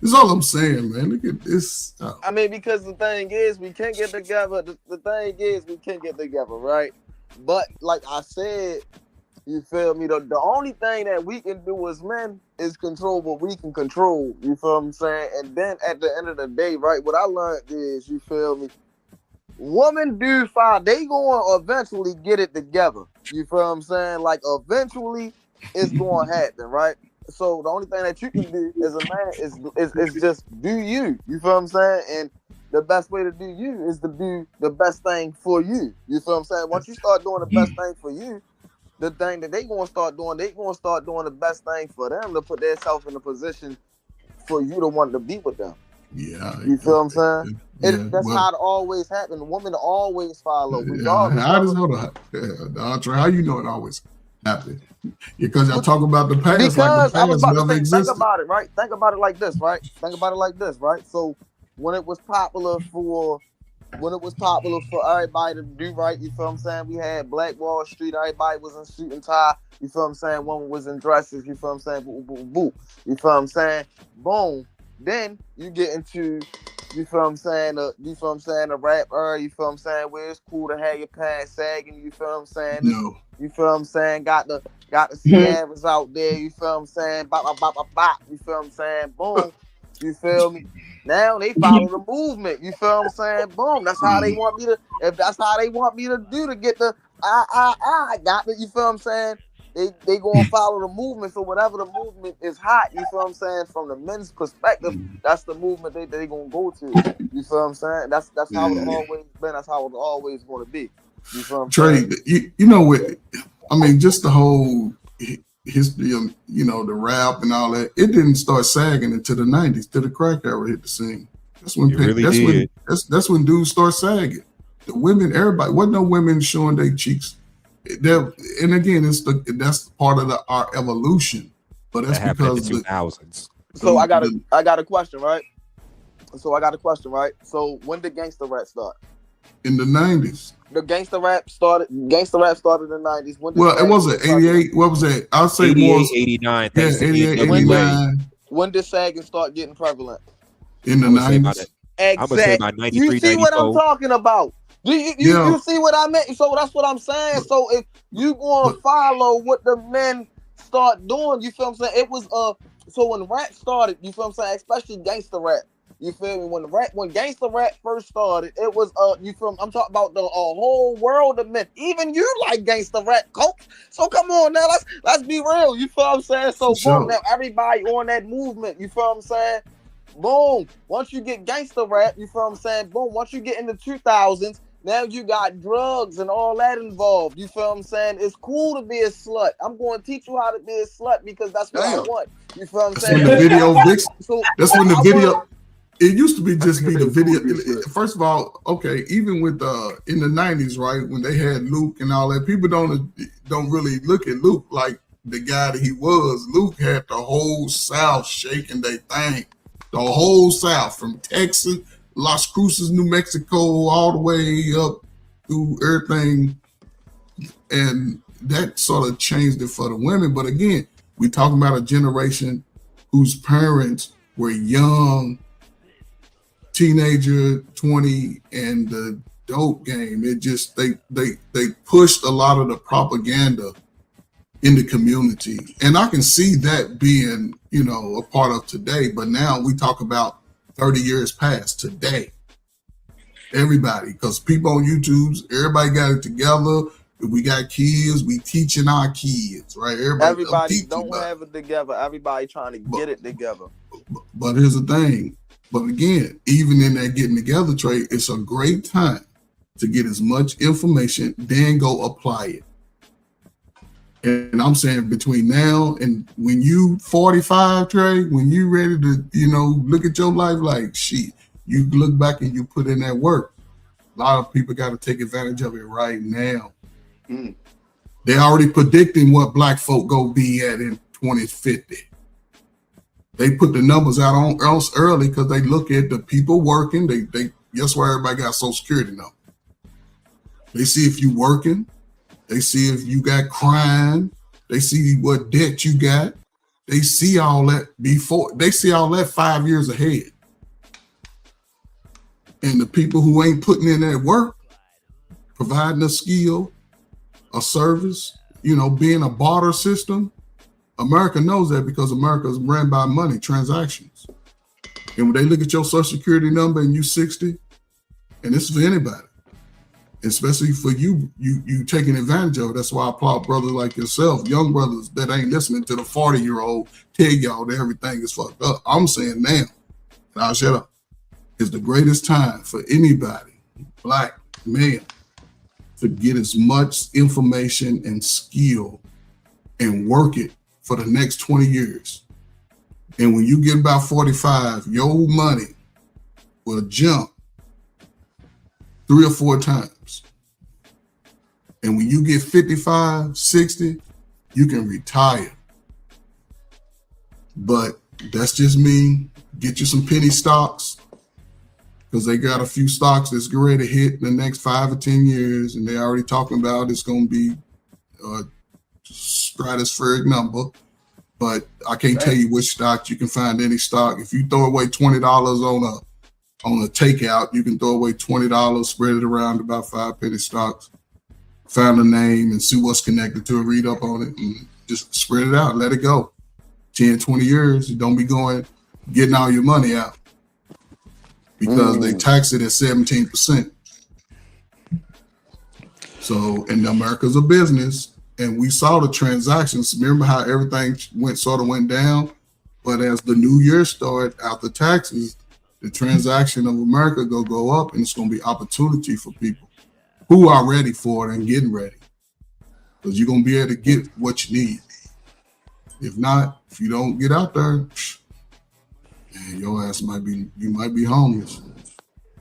That's all I'm saying, man. Look at this. Oh. I mean, because the thing is, we can't get together. The thing is, we can't get together, right? But like I said, you feel me? The only thing that we can do as men is control what we can control. You feel what I'm saying? And then at the end of the day, right, what I learned is, you feel me? Woman, dude, fine. They going to eventually get it together. You feel what I'm saying? Like, eventually, it's going to happen, right? So the only thing that you can do as a man is just do you. You feel what I'm saying? And the best way to do you is to do the best thing for you. You feel what I'm saying? Once you start doing the best thing for you, the thing that they going to start doing the best thing for them to put themselves in a position for you to want to be with them. Yeah. You feel what I'm saying? That's how it always happens. Women always follow. How you know it always happened? Because y'all talk about the past. Because like the I was past about to never say, existed. think about it, right? Think about it like this, right? So when it was popular for everybody to do right, you feel what I'm saying? We had Black Wall Street, everybody was in suit and tie, you feel what I'm saying? Woman was in dresses, you feel what I'm saying? Boo, boo, boo. You feel what I'm saying? Boom. Then you get into, you feel what I'm saying, the rap era, you feel what I'm saying, where it's cool to have your pants sagging, you feel what I'm saying? No. You feel what I'm saying? Got the Sierras out there, you feel what I'm saying? Bop, bop, bop, bop, bop, you feel what I'm saying? Boom. You feel me? Now they follow the movement, you feel what I'm saying? Boom. That's how they want me to, if that's how they want me to do to get the I got it, you feel what I'm saying? They gonna follow the movement, so whatever the movement is hot, you feel what I'm saying? From the men's perspective, that's the movement they gonna go to. You feel what I'm saying? That's how it's always been. That's how it's always gonna be. You feel what I'm Trey, saying? you know what? I mean, just the whole history of, you know, the rap and all that. It didn't start sagging until the 90s, till the crack era hit the scene. That's when that's when dudes start sagging. The women, everybody, wasn't no women showing their cheeks. And again, that's part of our evolution. But that's because in the 2000s. So I got a question, right? So when did gangster rap start? In the 90s. The gangster rap started in the 90s. Well, it wasn't 88. What was that? I'll say 88, more. 89. Yeah, 88, 89. When did sagging start getting prevalent? In the 90s. Exactly. You see what I'm talking about? You see what I meant? So that's what I'm saying. So if you gonna follow what the men start doing, you feel what I'm saying? It was so when rap started, you feel what I'm saying, especially gangster rap. You feel me? When gangster rap first started, it was you feel me? I'm talking about the whole world of men. Even you like gangster rap, coach. So come on now, let's be real. You feel what I'm saying? So boom, now everybody on that movement. You feel what I'm saying? Boom. Once you get gangster rap, you feel what I'm saying? Boom. Once you get in the 2000s, now you got drugs and all that involved. You feel what I'm saying? It's cool to be a slut. I'm going to teach you how to be a slut because that's what I want. You feel what I'm saying? When the video that's when the video. It used to be just be the video. First of all, okay, even with in the 90s, right, when they had Luke and all that, people don't really look at Luke like the guy that he was. Luke had the whole South shaking their thing. The whole South, from Texas, Las Cruces, New Mexico, all the way up through everything. And that sort of changed it for the women. But again, we talking about a generation whose parents were young, teenager, 20, and the dope game. It just they pushed a lot of the propaganda in the community, and I can see that being, you know, a part of today. But now we talk about 30 years past today. Everybody, because people on YouTube, everybody got it together. We got kids, we teaching our kids, right? Everybody don't have it together. Everybody trying to get it together. But here's the thing. But again, even in that getting together, Trey, it's a great time to get as much information, then go apply it. And I'm saying between now and when you 45, Trey, when you ready to, you know, look at your life like shit, you look back and you put in that work. A lot of people got to take advantage of it right now. They're already predicting what black folk go be at in 2050. They put the numbers out on else early because they look at the people working. They guess why everybody got Social Security number. They see if you working. They see if you got crime. They see what debt you got. They see all that before. They see all that 5 years ahead. And the people who ain't putting in that work, providing a skill, a service, you know, being a barter system, America knows that because America is ran by money, transactions. And when they look at your Social Security number and you 60, and this is for anybody, especially for you taking advantage of it. That's why I applaud brothers like yourself, young brothers that ain't listening to the 40-year-old tell y'all that everything is fucked up. I'm saying now, and I'll shut up, is the greatest time for anybody, black, man, to get as much information and skill and work it for the next 20 years. And when you get about 45, your money will jump 3 or 4 times. And when you get 55, 60, you can retire. But that's just me. Get you some penny stocks, because they got a few stocks that's ready to hit in the next 5 or 10 years, and they're already talking about it's going to be a stratospheric number. But I can't tell you which stock. You can find any stock. If you throw away $20 on a takeout, you can throw away $20, spread it around about 5 penny stocks, find a name and see what's connected to it, read up on it, and just spread it out, let it go. 10, 20 years, you don't be getting all your money out, because they tax it at 17%. So, and America's a business, and we saw the transactions. Remember how everything went down? But as the new year started, after taxes, the transaction of America go up, and it's going to be opportunity for people. who are ready for it and getting ready. Because you're gonna be able to get what you need. If not, if you don't get out there, man, your ass might be homeless.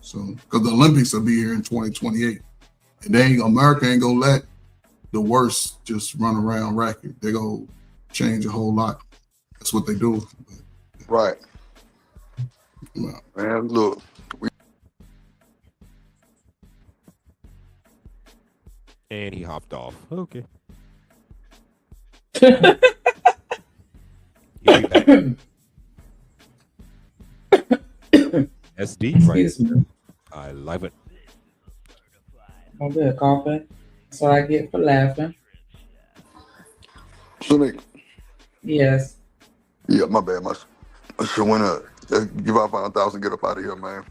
So, because the Olympics will be here in 2028, and America ain't gonna let the worst just run around racket. They gonna change a whole lot. That's what they do. Right. Man, look. And he hopped off. Okay. That's deep, right? I love it. I'm good, coughing. That's what I get for laughing. Sonic. Yes. Yeah, my bad. My shit went up. Give out 5,000, get up out of here, man.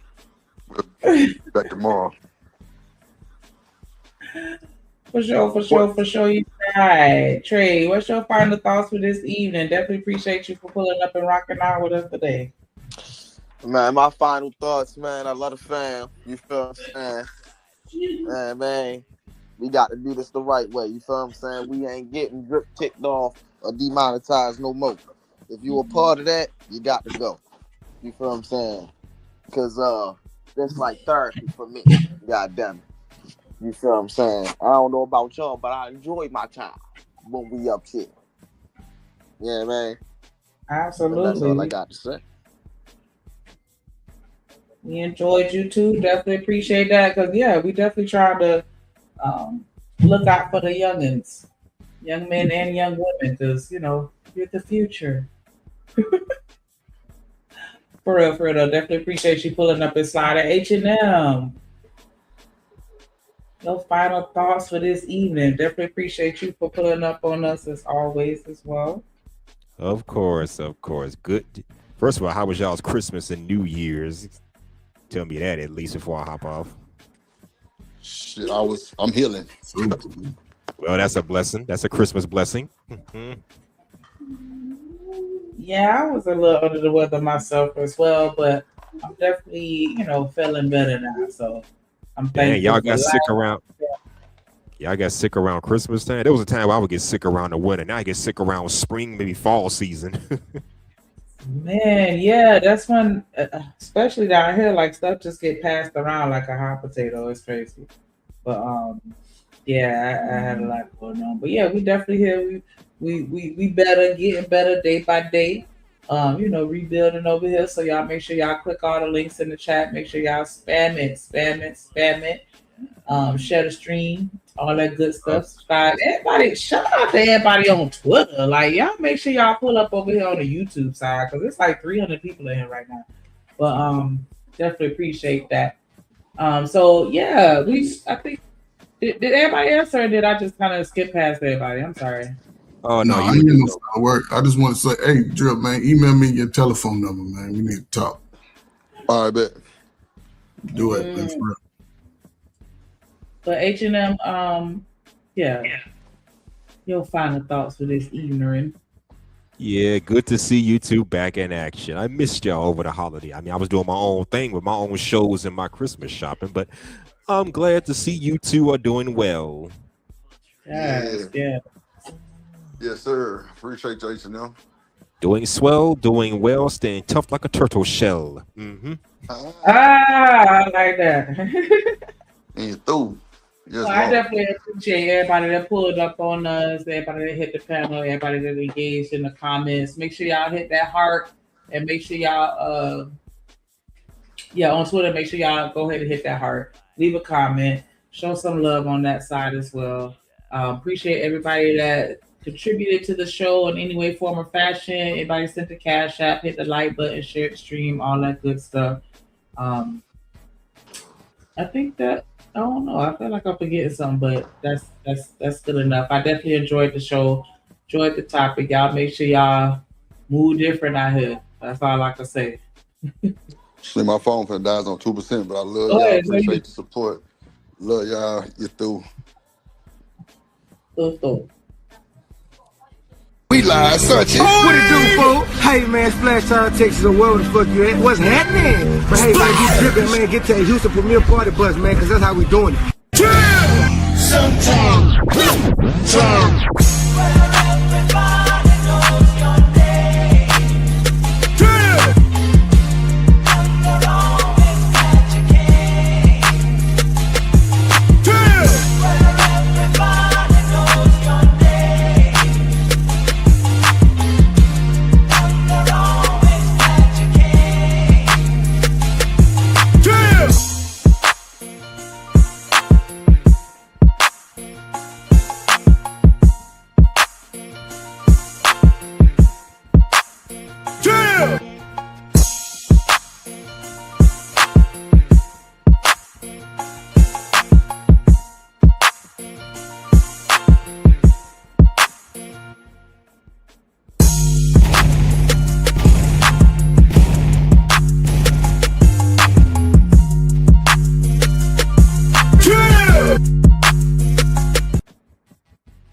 We'll be back tomorrow. For sure. You right. Trey, what's your final thoughts for this evening? Definitely appreciate you for pulling up and rocking out with us today. Man, my final thoughts, man. I love the fam. You feel what I'm saying? Man, we got to do this the right way. You feel what I'm saying? We ain't getting drip kicked off or demonetized no more. If you a part of that, you got to go. You feel what I'm saying? Because that's like therapy for me. God damn it. You feel what I'm saying? I don't know about y'all, but I enjoy my time when we up here. Yeah, man. Absolutely. And that's all I got to say. We enjoyed you too. Definitely appreciate that. Because, yeah, we definitely try to look out for the youngins, young men and young women, because, you know, you're the future. For real, definitely appreciate you pulling up and slide at H&M. No final thoughts for this evening. Definitely appreciate you for pulling up on us as always as well. Of course. Good. First of all, how was y'all's Christmas and New Year's? Tell me that at least before I hop off. Shit, I'm healing. Well, that's a blessing. That's a Christmas blessing. Yeah, I was a little under the weather myself as well, but I'm definitely, feeling better now. So I'm thankful. Y'all got sick around. Y'all got sick around Christmas time. There was a time where I would get sick around the winter. Now I get sick around spring, maybe fall season. Man, yeah, that's when, especially down here, like stuff just get passed around like a hot potato. It's crazy. But yeah, I had a lot going on. But yeah, we definitely here. We better, getting better day by day. Rebuilding over here. So y'all make sure y'all click all the links in the chat. Make sure y'all spam it. Share the stream, all that good stuff. Subscribe. Everybody, shout out to everybody on Twitter. Like, y'all make sure y'all pull up over here on the YouTube side, because it's like 300 people in here right now. But definitely appreciate that. So yeah, I think did everybody answer, or did I just kind of skip past everybody? I'm sorry. Oh no, I ain't no work. I just want to say, hey, Drip, man, email me your telephone number, man. We need to talk. All right, bet. Do it, man, for real. But H&M, yeah. Your final thoughts for this evening. Yeah, good to see you two back in action. I missed y'all over the holiday. I mean, I was doing my own thing with my own shows and my Christmas shopping, but I'm glad to see you two are doing well. Yes. Yes, sir. Appreciate you, H&M. Doing swell, doing well, staying tough like a turtle shell. Mm-hmm. I like that. And through. Yes, I definitely appreciate everybody that pulled up on us, everybody that hit the panel, everybody that engaged in the comments. Make sure y'all hit that heart, and make sure y'all, on Twitter, make sure y'all go ahead and hit that heart. Leave a comment. Show some love on that side as well. Appreciate everybody that contributed to the show in any way, form, or fashion. Everybody sent the cash app, hit the like button, share the stream, all that good stuff. I think that, I don't know, I feel like I'm forgetting something, but that's good enough. I definitely enjoyed the show, enjoyed the topic. Y'all make sure y'all move different out here. That's all I can say. See, my phone finna dies on 2%, but I love y'all. Appreciate the support. Love y'all. You through. We live, such it. What it do, fool? Hey, man, Splash Town, Texas, or where the fuck you at? What's happening? But hey, man, get tripping, man. Get to the Houston Premier Party Bus, man, because that's how we doing it. Yeah! Sometime.